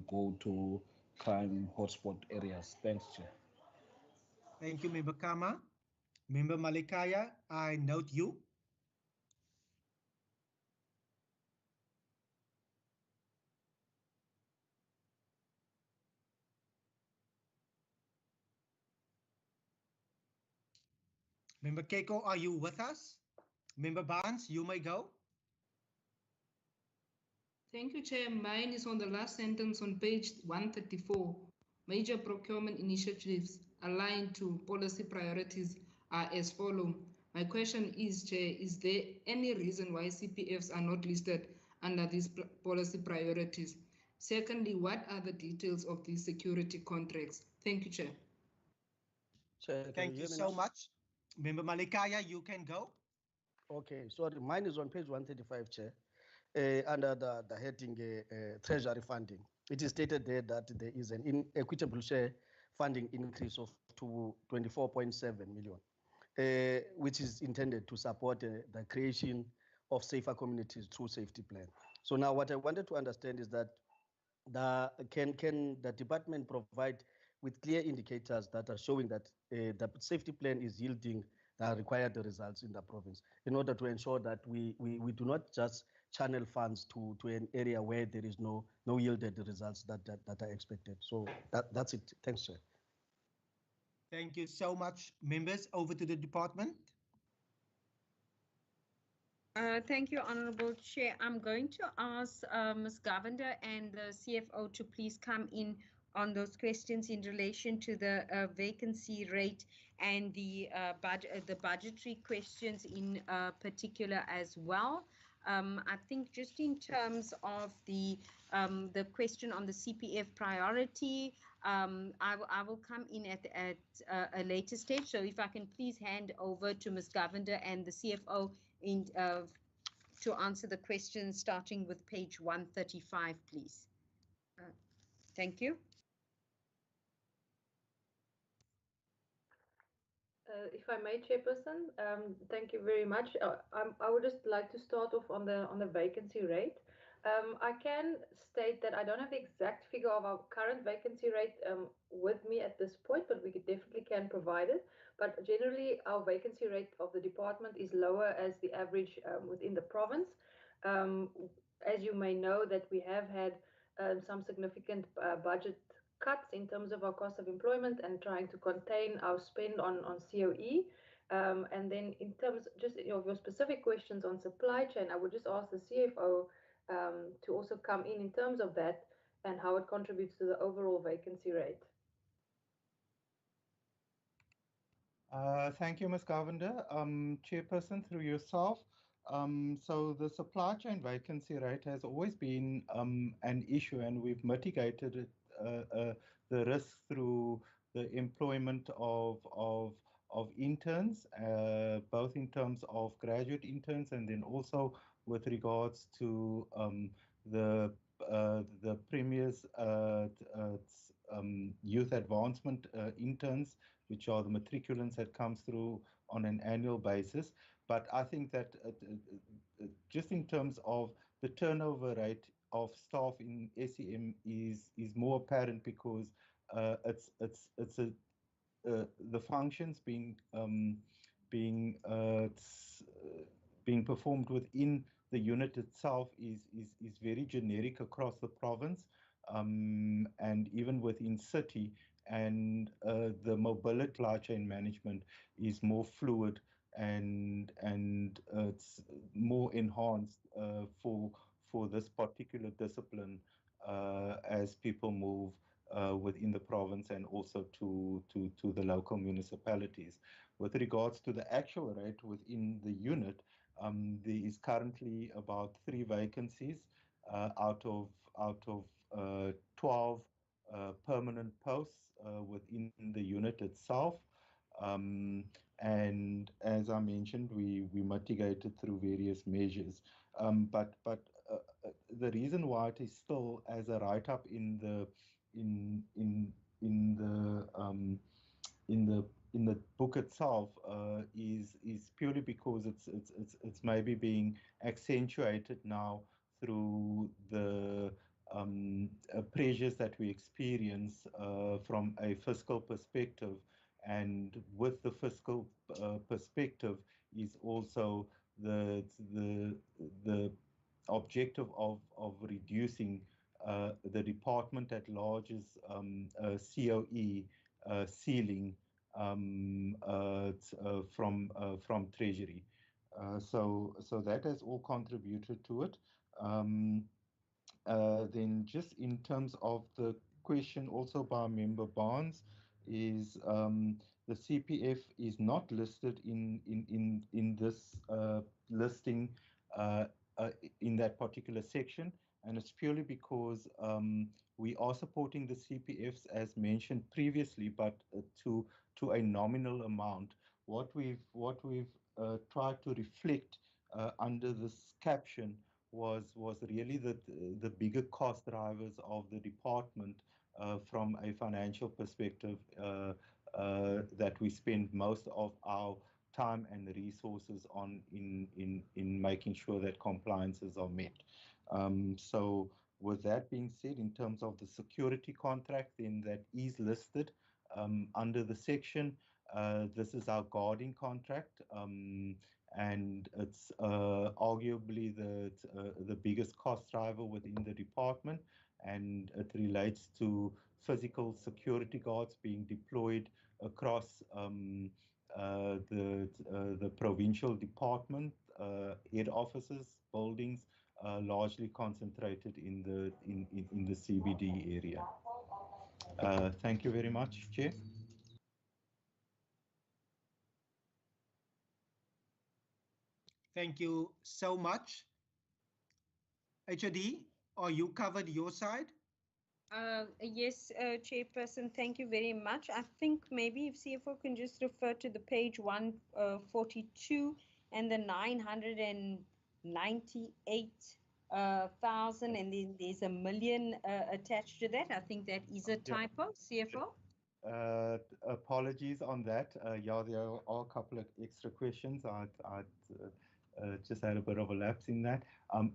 go to crime hotspot areas. Thanks, Chair. Thank you, Member Kama. Member Malikaya, I note you. Member Keiko, are you with us? Member Barnes, you may go. Thank you, Chair. Mine is on the last sentence on page 134. Major procurement initiatives aligned to policy priorities are as follows. My question is, Chair, is there any reason why CPFs are not listed under these policy priorities? Secondly, what are the details of these security contracts? Thank you, Chair. Chair, thank you so much. Member Malikaya, you can go. Okay, sorry, mine is on page 135, Chair. Under the heading Treasury funding. It is stated there that there is an inequitable share funding increase of to 24.7 million, which is intended to support the creation of safer communities through safety plan. So now what I wanted to understand is that can the department provide with clear indicators that are showing that the safety plan is yielding the required results in the province, in order to ensure that we do not just channel funds to an area where there is no yielded results that are expected. So that's it. Thanks, Chair. Thank you so much. Members, over to the department. Thank you, Honorable Chair. I'm going to ask Ms. Govender and the CFO to please come in on those questions in relation to the vacancy rate and the budgetary questions in particular as well. I think just in terms of the question on the CPF priority, I will come in at a later stage. So if I can please hand over to Ms. Govender and the CFO to answer the questions starting with page 135, please. Thank you. If I may, Chairperson, thank you very much. I would just like to start off on the vacancy rate. I can state that I don't have the exact figure of our current vacancy rate with me at this point, but we definitely can provide it. But generally, our vacancy rate of the department is lower as the average within the province. As you may know, that we have had some significant budget cuts in terms of our cost of employment and trying to contain our spend on COE. And then in terms just of your specific questions on supply chain, I would just ask the CFO to also come in terms of that. and how it contributes to the overall vacancy rate. Thank you, Ms. Govender. Chairperson, through yourself. So the supply chain vacancy rate has always been an issue, and we've mitigated it, the risk through the employment of interns, both in terms of graduate interns and then also with regards to the Premier's youth advancement interns, which are the matriculants that comes through on an annual basis. But I think that just in terms of the turnover rate of staff in SEM is more apparent because the functions being performed within the unit itself is very generic across the province, and even within city, and the mobility supply chain management is more fluid and it's more enhanced for this particular discipline as people move within the province and also to the local municipalities. With regards to the actual rate within the unit, there is currently about 3 vacancies out of 12 permanent posts within the unit itself. And as I mentioned, we mitigated through various measures. But the reason why it is still as a write-up in the book itself is purely because it's maybe being accentuated now through the pressures that we experience from a fiscal perspective, and with the fiscal perspective is also the objective of reducing the department at large's COE ceiling from Treasury. So that has all contributed to it. Then just in terms of the question also by Member Barnes is the CPF is not listed in this listing in that particular section, and it's purely because we are supporting the CPFs as mentioned previously, but to a nominal amount. What we've tried to reflect under this caption was really the bigger cost drivers of the department from a financial perspective that we spend most of our time and resources on in making sure that compliances are met. So with that being said, in terms of the security contract, then that is listed under the section. This is our guarding contract, and it's arguably the biggest cost driver within the department, and it relates to physical security guards being deployed across the provincial department, head offices, buildings, largely concentrated in the CBD area. Thank you very much, Chair. Thank you so much. HOD, are you covered your side? Yes, Chairperson, thank you very much. I think maybe if CFO can just refer to the page 142 and the 998,000, and then there's a million attached to that. I think that is a typo, CFO. Apologies on that. Yeah, there are a couple of extra questions. I just had a bit of a lapse in that.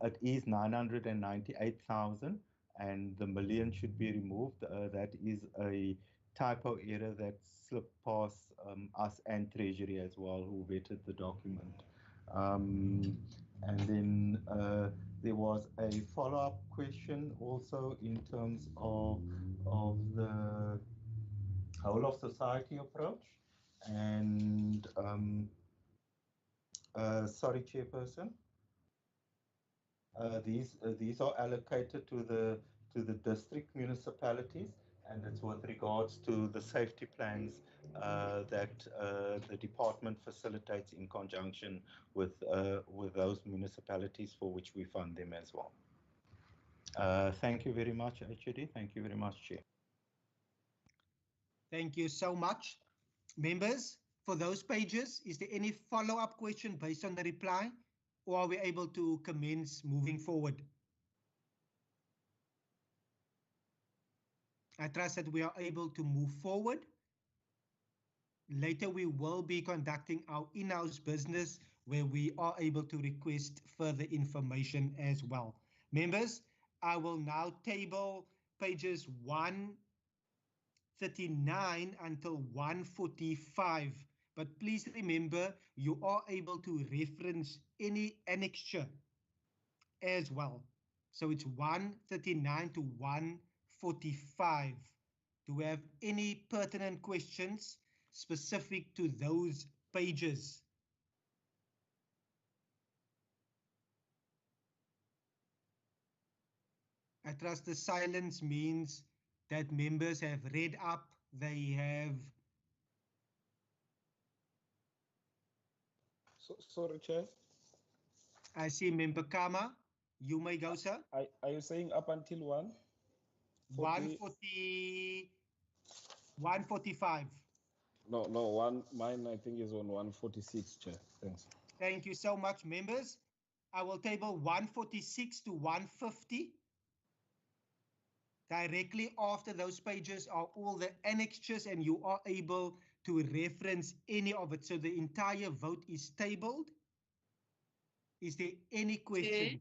It is 998,000. And the million should be removed. That is a typo error that slipped past us and Treasury as well, who vetted the document. And then there was a follow-up question also in terms of the whole of society approach. And sorry, Chairperson. These are allocated to to the district municipalities, and it's with regards to the safety plans that the department facilitates in conjunction with those municipalities for which we fund them as well. Thank you very much, HOD. Thank you very much, Chair. Thank you so much. Members, for those pages, is there any follow-up question based on the reply, or are we able to commence moving forward? I trust that we are able to move forward. Later, we will be conducting our in-house business where we are able to request further information as well. Members, I will now table pages 139 until 145. But please remember, you are able to reference any annexure as well. So it's 139 to 145. Do we have any pertinent questions specific to those pages? I trust the silence means that members have read up, they have... Sorry, Chair. I see Member Kama. You may go, sir. Are you saying up until 145. No, mine I think is on 146, Chair. Thanks. Thank you so much, members. I will table 146 to 150. Directly after those pages are all the annexures, and you are able to reference any of it. So the entire vote is tabled. Is there any question?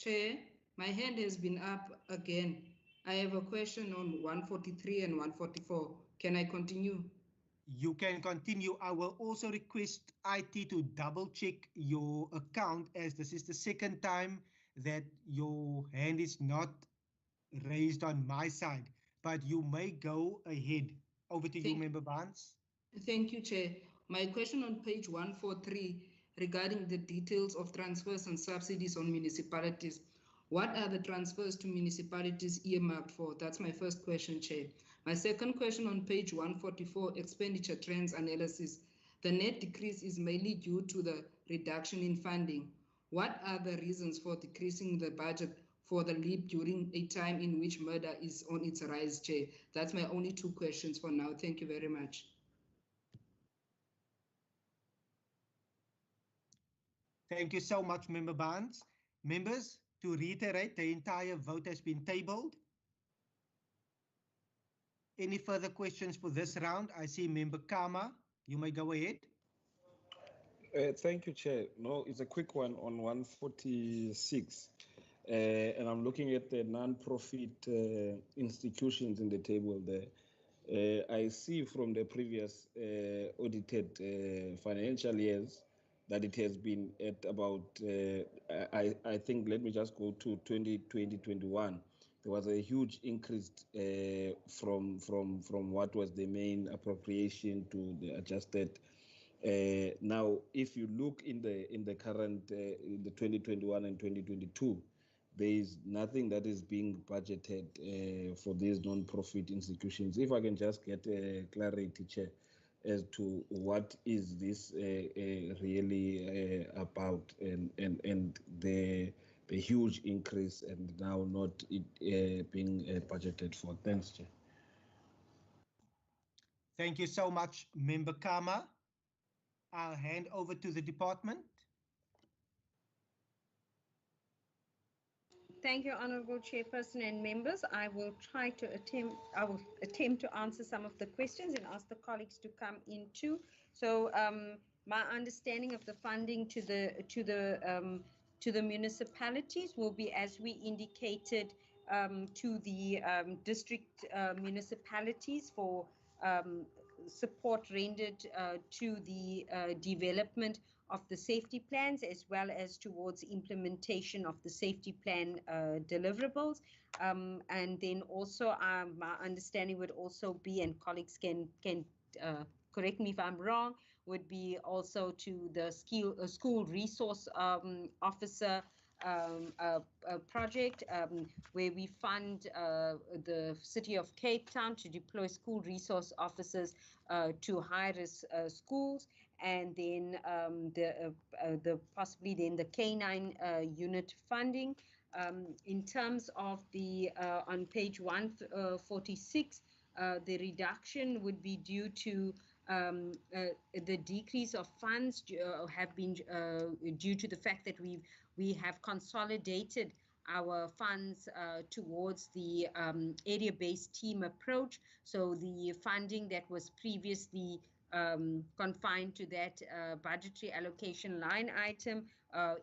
Chair, my hand has been up again. I have a question on 143 and 144. Can I continue? You can continue. I will also request IT to double check your account, as this is the second time that your hand is not raised on my side, but you may go ahead. Over to you, Member Barnes. Thank you, Chair. My question on page 143 regarding the details of transfers and subsidies on municipalities. What are the transfers to municipalities earmarked for? That's my first question, Chair. My second question on page 144, expenditure trends analysis. The net decrease is mainly due to the reduction in funding. What are the reasons for decreasing the budget for the LEAP during a time in which murder is on its rise, Chair? That's my only two questions for now. Thank you very much. Thank you so much, Member Barnes. Members, to reiterate, the entire vote has been tabled. Any further questions for this round? I see Member Kama. You may go ahead. Thank you, Chair. No, it's a quick one on 146. And I'm looking at the non-profit institutions in the table there. I see from the previous audited financial years that it has been at about, I think, let me just go to 2020-21. There was a huge increase from what was the main appropriation to the adjusted. Now, if you look in the current, in the 2021 and 2022, there is nothing that is being budgeted for these non-profit institutions. If I can just get clarity, Chair, as to what is this really about, and the huge increase and now not being budgeted for. Thanks, Chair. Thank you so much, Member Kama. I'll hand over to the department. Thank you, Honourable Chairperson and members. I will attempt to answer some of the questions and ask the colleagues to come in too. So my understanding of the funding to the municipalities will be, as we indicated, to the district municipalities for support rendered to the development of the safety plans, as well as towards implementation of the safety plan deliverables. And then also my understanding would also be, and colleagues can correct me if I'm wrong, would be also to the school resource officer project where we fund the City of Cape Town to deploy school resource officers to high-risk schools, and then the possibly then the K9 unit funding. In terms of the on page 146, the reduction would be due to the decrease of funds have been due to the fact that we have consolidated our funds towards the area-based team approach. So the funding that was previously confined to that budgetary allocation line item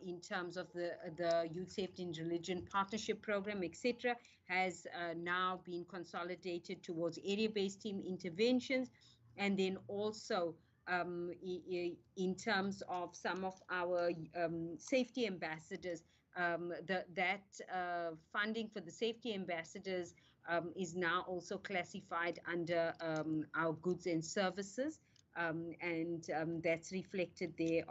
in terms of the Youth Safety and Religion Partnership Program, etc., has now been consolidated towards area-based team interventions. And then also in terms of some of our safety ambassadors, that funding for the safety ambassadors is now also classified under our goods and services. And that's reflected there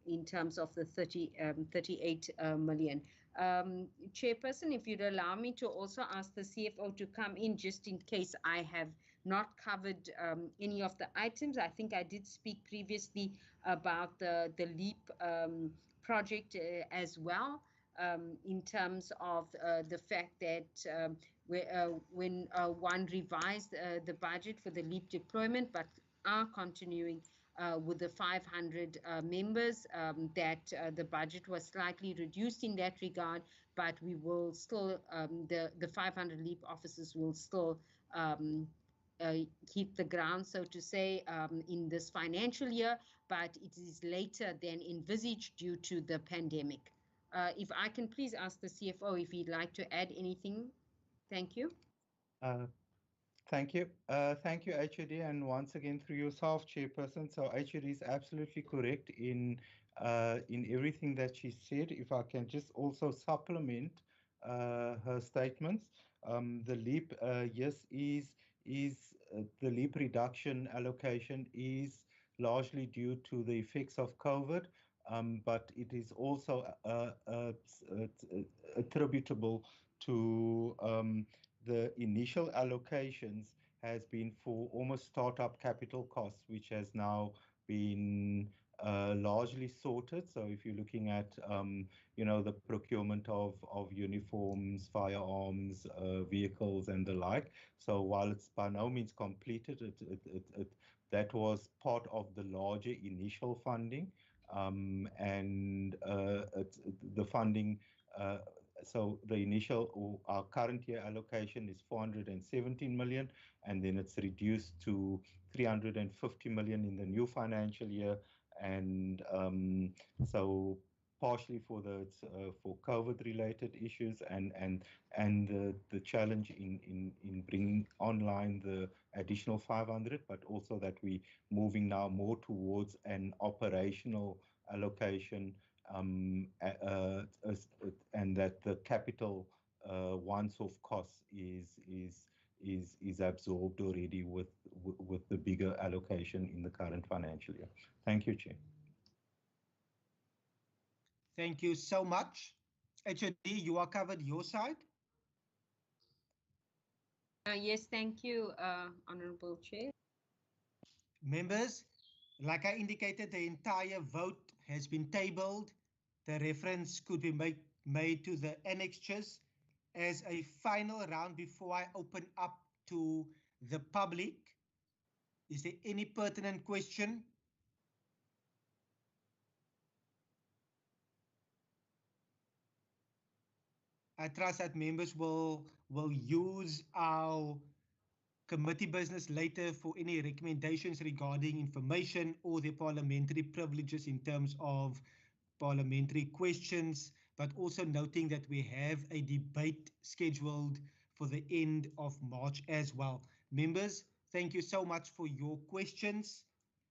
in terms of the 38 million. Chairperson, if you'd allow me to also ask the CFO to come in just in case I have not covered any of the items. I think I did speak previously about the LEAP project as well, in terms of the fact that when one revised the budget for the LEAP deployment, but are continuing with the 500 members, that the budget was slightly reduced in that regard, but we will still, the 500 LEAP officers will still hit the ground, so to say, in this financial year, but it is later than envisaged due to the pandemic. If I can please ask the CFO if he'd like to add anything. Thank you. Thank you. Thank you, HOD, and once again through yourself, Chairperson. So HOD is absolutely correct in everything that she said. If I can just also supplement her statements, the LEAP, yes, is the LEAP reduction allocation is largely due to the effects of COVID, but it is also attributable to the initial allocations has been for almost startup capital costs, which has now been largely sorted. So if you're looking at, the procurement of uniforms, firearms, vehicles, and the like. So while it's by no means completed, that was part of the larger initial funding, and the funding. So the initial or our current year allocation is 417 million, and then it's reduced to 350 million in the new financial year, and so partially for COVID-related issues and the challenge in bringing online the additional 500, but also that we moving now more towards an operational allocation. And that the capital once-off cost is absorbed already with the bigger allocation in the current financial year. Thank you, Chair. Thank you so much. HOD, you are covered your side? Yes, thank you, Honorable Chair. Members, like I indicated, the entire vote has been tabled. The reference could be made to the annexures as a final round before I open up to the public. Is there any pertinent question? I trust that members will use our committee business later for any recommendations regarding information or their parliamentary privileges in terms of parliamentary questions, but also noting that we have a debate scheduled for the end of March as well. Members, thank you so much for your questions.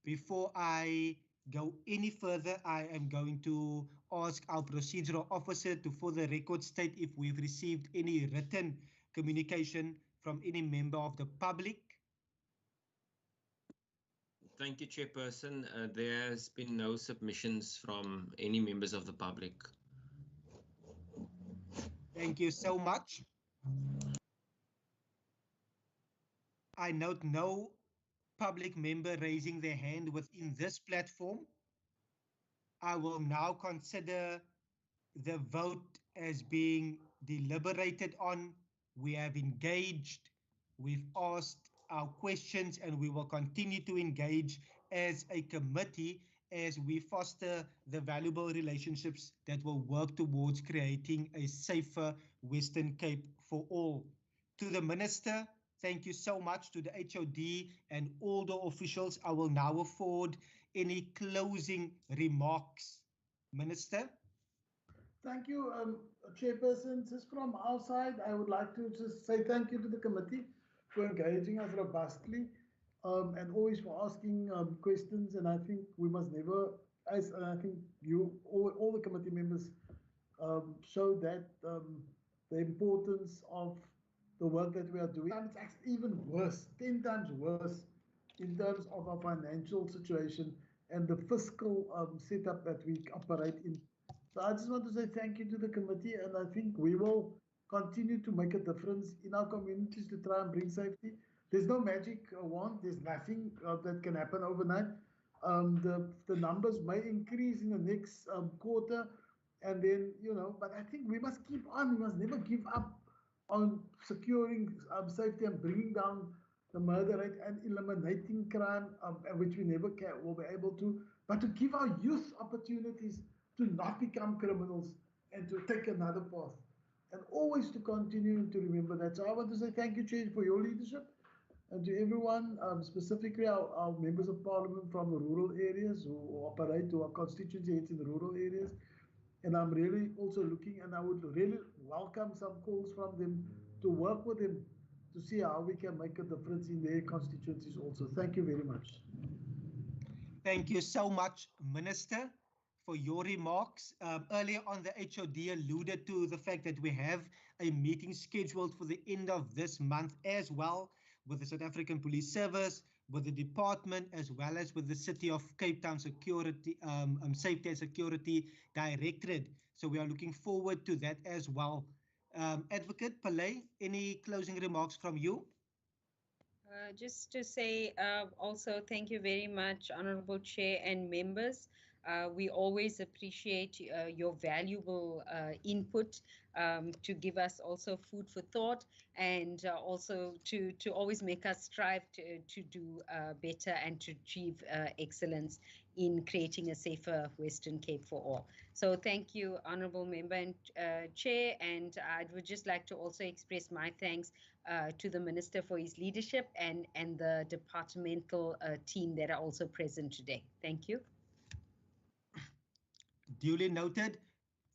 Before I go any further, I am going to ask our procedural officer to, for the record, state if we've received any written communication from any member of the public. Thank you, Chairperson. There's been no submissions from any members of the public. Thank you so much. I note no public member raising their hand within this platform. I will now consider the vote as being deliberated on. We have engaged, we've asked our questions, and we will continue to engage as a committee as we foster the valuable relationships that will work towards creating a safer Western Cape for all. To the Minister, thank you so much. To the HOD and all the officials, I will now afford any closing remarks. Minister? Thank you, Chairperson. Just from our side, I would like to just say thank you to the committee for engaging us robustly and always for asking questions. And I think we must never, as I think you, all the committee members show that the importance of the work that we are doing. And it's actually even worse, 10 times worse in terms of our financial situation and the fiscal setup that we operate in. So I just want to say thank you to the committee, and I think we will continue to make a difference in our communities to try and bring safety. There's no magic wand. There's nothing that can happen overnight. The numbers may increase in the next quarter, and then, you know, but I think we must keep on. We must never give up on securing safety and bringing down the murder rate and eliminating crime, which we never will be able to, but to give our youth opportunities to not become criminals and to take another path, and always to continue to remember that. So I want to say thank you, Chair, for your leadership, and to everyone, specifically our members of parliament from the rural areas who operate, to our constituency heads in the rural areas. And I'm really also looking, and I would really welcome some calls from them to work with them to see how we can make a difference in their constituencies also. Thank you very much. Thank you so much, Minister, for your remarks. Earlier on, the HOD alluded to the fact that we have a meeting scheduled for the end of this month as well with the South African Police Service, with the department, as well as with the City of Cape Town Security, Safety and Security Directorate. So we are looking forward to that as well. Advocate Pillay, any closing remarks from you? Just to say also thank you very much, Honorable Chair and members. We always appreciate your valuable input to give us also food for thought, and also to always make us strive to do better and to achieve excellence in creating a safer Western Cape for all. So thank you, Honourable Member and Chair, and I would just like to also express my thanks to the Minister for his leadership and the departmental team that are also present today. Thank you. Duly noted.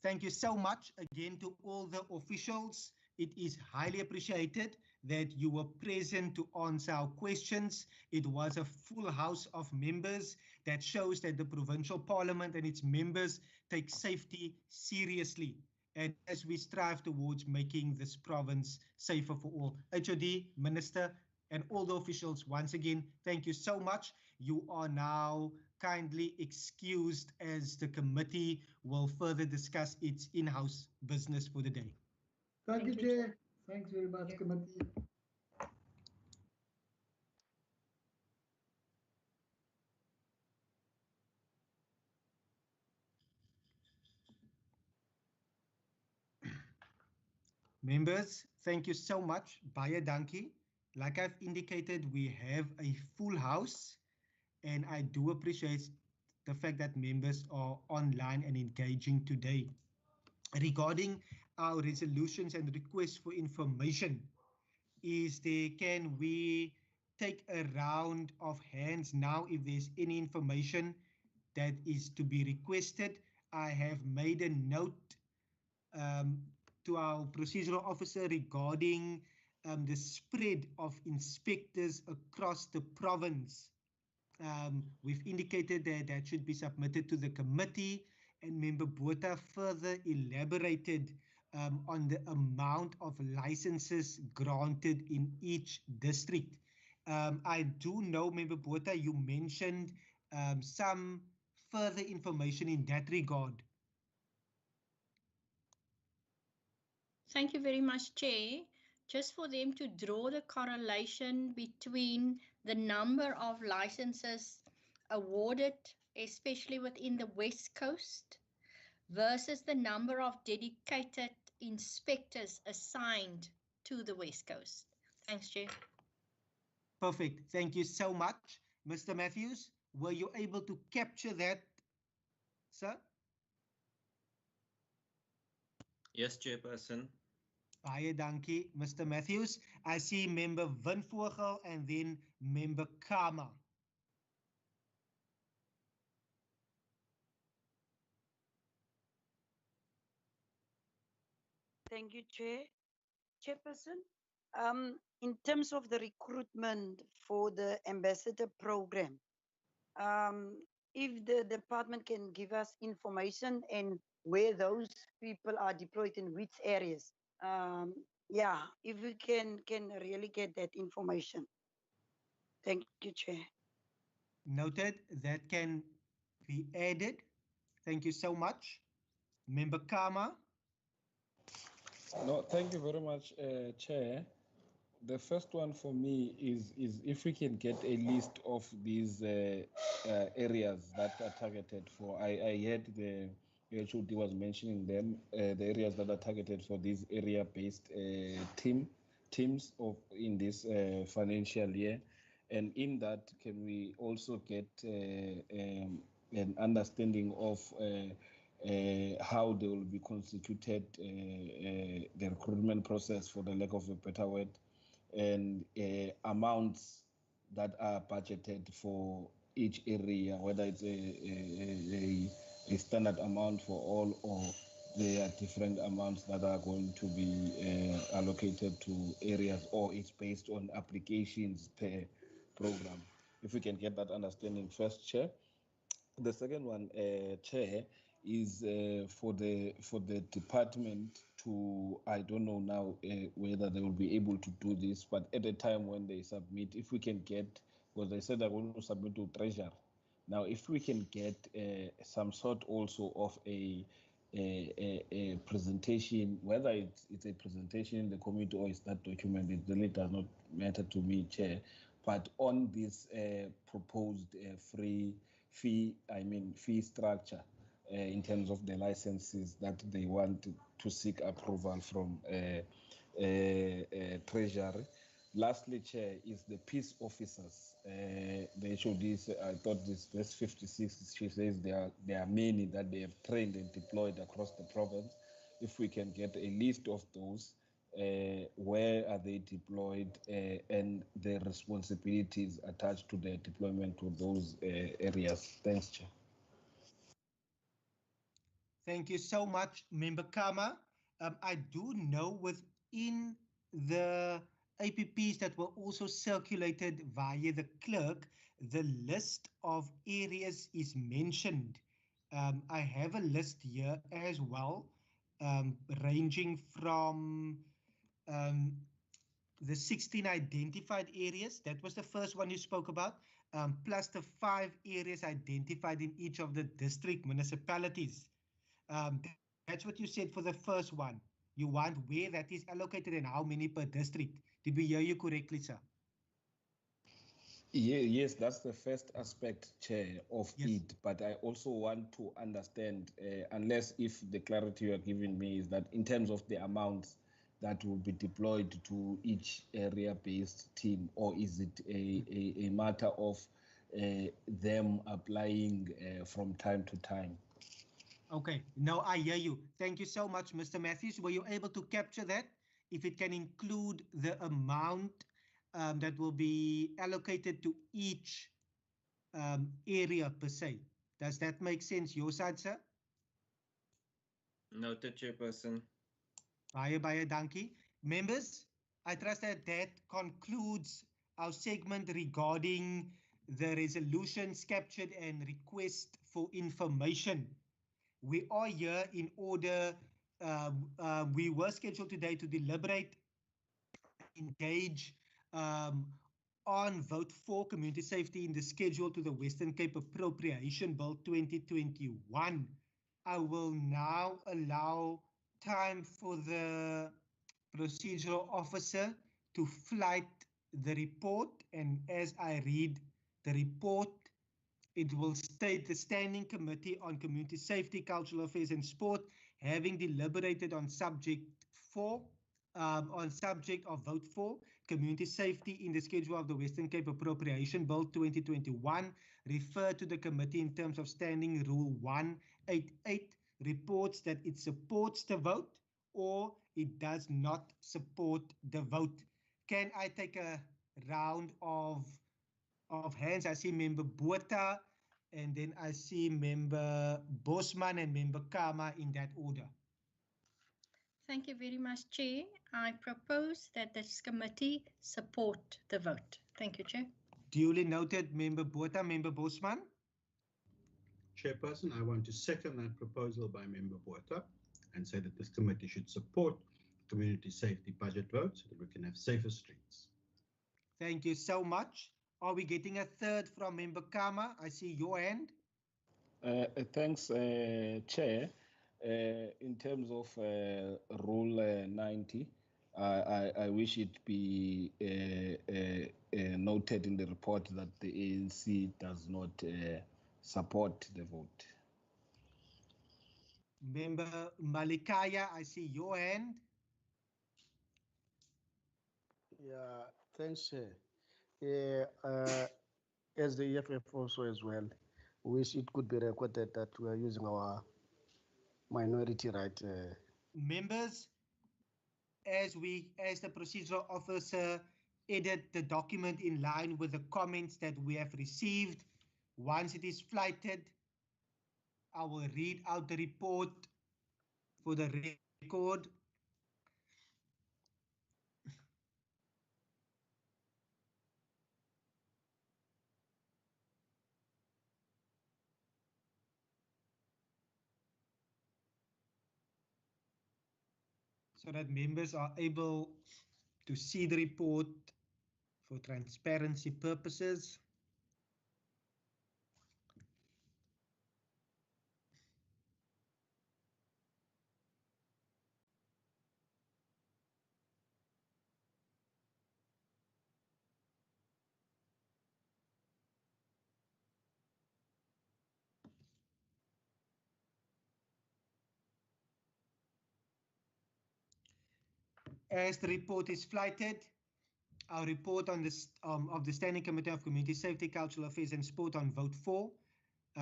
Thank you so much again to all the officials. It is highly appreciated that you were present to answer our questions. It was a full house of members. That shows that the Provincial Parliament and its members take safety seriously, and as we strive towards making this province safer for all. HOD, Minister, and all the officials, once again, thank you so much. You are now kindly excused as the committee will further discuss its in-house business for the day. Thank you, Chair. Thanks very much, committee. Members, thank you so much. Baie dankie. Like I've indicated, we have a full house, and I do appreciate the fact that members are online and engaging today. Regarding our resolutions and requests for information, can we take a round of hands now if there's any information that is to be requested? I have made a note to our procedural officer regarding the spread of inspectors across the province. We've indicated that that should be submitted to the committee, and Member Botha further elaborated on the amount of licenses granted in each district. I do know, Member Botha, you mentioned some further information in that regard. Thank you very much, Chair. Just for them to draw the correlation between the number of licenses awarded, especially within the West Coast, versus the number of dedicated inspectors assigned to the West Coast. Thanks, Chair. Perfect. Thank you so much. Mr. Matthews, were you able to capture that, sir? Yes, Chairperson. Baie dankie, Mr. Matthews. I see member Winvogel and then member Kama. Thank you, Chairperson. In terms of the recruitment for the ambassador program, if the department can give us information and where those people are deployed in which areas, yeah, if we can really get that information. Thank you, Chair. Noted. That can be added. Thank you so much. Member Kama. No, thank you very much, Chair. The first one for me is if we can get a list of these areas that are targeted for. I heard the HOD was mentioning them, the areas that are targeted for these area-based teams of in this financial year, and in that, can we also get an understanding of how they will be constituted, the recruitment process, for the lack of a better word, and amounts that are budgeted for each area, whether it's a standard amount for all, or there are different amounts that are going to be allocated to areas, or it's based on applications per program. If we can get that understanding first, Chair. The second one, Chair, is for the department to, I don't know now whether they will be able to do this, but at the time when they submit, if we can get, because they said they're going to submit to Treasury. Now, if we can get some sort also of a presentation, whether it's a presentation in the committee or it's that document, it really does not matter to me, Chair, but on this proposed fee structure in terms of the licenses that they want to seek approval from Treasury. Lastly, Chair, is the peace officers. The HOD, I thought this verse 56, she says there are many that they have trained and deployed across the province. If we can get a list of those, where are they deployed, and the responsibilities attached to their deployment to those areas. Thanks, Chair. Thank you so much, Member Kama. I do know within the APPs that were also circulated via the clerk, the list of areas is mentioned. I have a list here as well, ranging from the 16 identified areas. That was the first one you spoke about, plus the 5 areas identified in each of the district municipalities. That's what you said for the first one. You want where that is allocated and how many per district. Did we hear you correctly, sir? Yes, that's the first aspect, Chair, of it. But I also want to understand, unless if the clarity you are giving me is that in terms of the amounts that will be deployed to each area-based team, or is it a matter of them applying from time to time? Okay, now I hear you. Thank you so much, Mr. Matthews. Were you able to capture that? If it can include the amount that will be allocated to each area per se. Does that make sense, your side, sir? Noted, Chairperson. Baie dankie. Members, I trust that that concludes our segment regarding the resolutions captured and request for information. We are here in order, we were scheduled today to deliberate, engage on vote for community safety in the schedule to the Western Cape Appropriation Bill 2021. I will now allow time for the procedural officer to flight the report, and as I read the report, it will state the Standing Committee on Community Safety, Cultural Affairs and Sport, having deliberated on subject of vote 4, community safety in the schedule of the Western Cape Appropriation Bill 2021, refer to the committee in terms of Standing Rule 188, reports that it supports the vote or it does not support the vote. Can I take a round of hands? I see Member Botha, and then I see Member Bosman and Member Kama in that order. Thank you very much, Chair. I propose that this committee support the vote. Thank you, Chair. Duly noted, Member Botha. Member Bosman? Chairperson, I want to second that proposal by Member Botha and say that this committee should support community safety budget vote so that we can have safer streets. Thank you so much. Are we getting a third from Member Kama? I see your hand. Thanks, Chair. In terms of Rule 90, I wish it be noted in the report that the ANC does not support the vote. Member Malikaya, I see your hand. Yeah, thanks, Chair. As the EFF also as well, wish it could be recorded that we are using our minority right. Members, as the procedural officer edit the document in line with the comments that we have received, once it is flighted, I will read out the report for the record. So that members are able to see the report for transparency purposes. As the report is flighted, our report on this of the Standing Committee of Community Safety, Cultural Affairs and Sport on vote 4,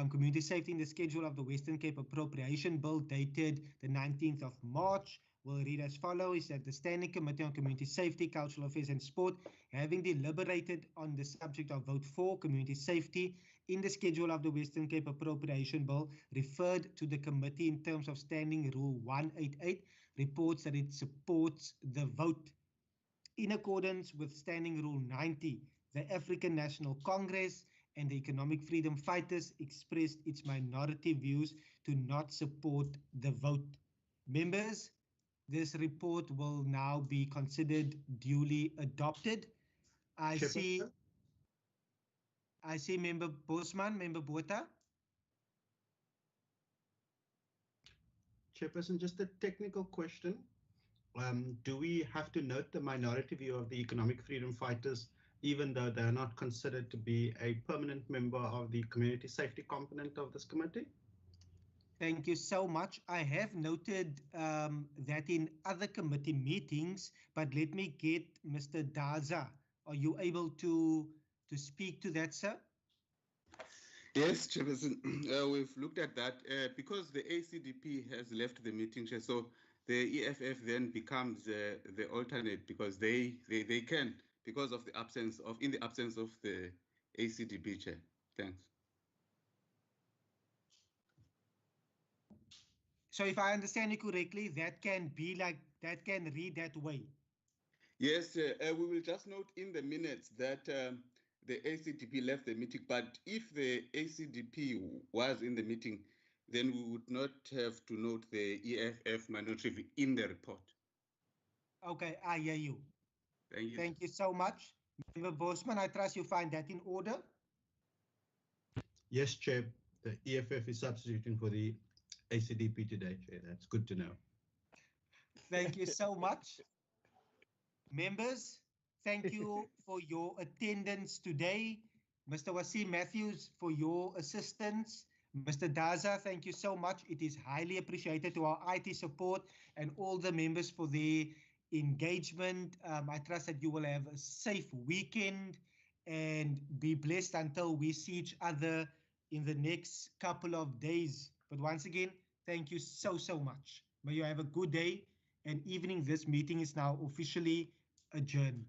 community safety in the schedule of the Western Cape Appropriation Bill dated the 19th of March, will read as follows: that the Standing Committee on Community Safety, Cultural Affairs and Sport, having deliberated on the subject of vote 4, community safety in the schedule of the Western Cape Appropriation Bill, referred to the committee in terms of Standing Rule 188, reports that it supports the vote. In accordance with Standing Rule 90, the African National Congress and the Economic Freedom Fighters expressed its minority views to not support the vote. Members, this report will now be considered duly adopted. I see Member Bosman, Member Botha. Chairperson, just a technical question. Do we have to note the minority view of the Economic Freedom Fighters, even though they're not considered to be a permanent member of the community safety component of this committee? Thank you so much. I have noted that in other committee meetings, but let me get Mr. Daza. Are you able to speak to that, sir? Yes, Chairperson, we've looked at that because the ACDP has left the meeting, Chair, so the EFF then becomes the alternate because they can, because of the absence of the ACDP, Chair. Thanks. So if I understand you correctly, that can read that way. Yes, we will just note in the minutes that the ACDP left the meeting, but if the ACDP was in the meeting, then we would not have to note the EFF minority view in the report. Okay, I hear you. Thank you. Thank you so much. Member Bosman, I trust you find that in order. Yes, Chair. The EFF is substituting for the ACDP today, Chair. That's good to know. Thank you so much. Members, thank you for your attendance today. Mr. Wasim Matthews, for your assistance. Mr. Daza, thank you so much. It is highly appreciated to our IT support and all the members for their engagement. I trust that you will have a safe weekend and be blessed until we see each other in the next couple of days. But once again, thank you so much. May you have a good day and evening. This meeting is now officially adjourned.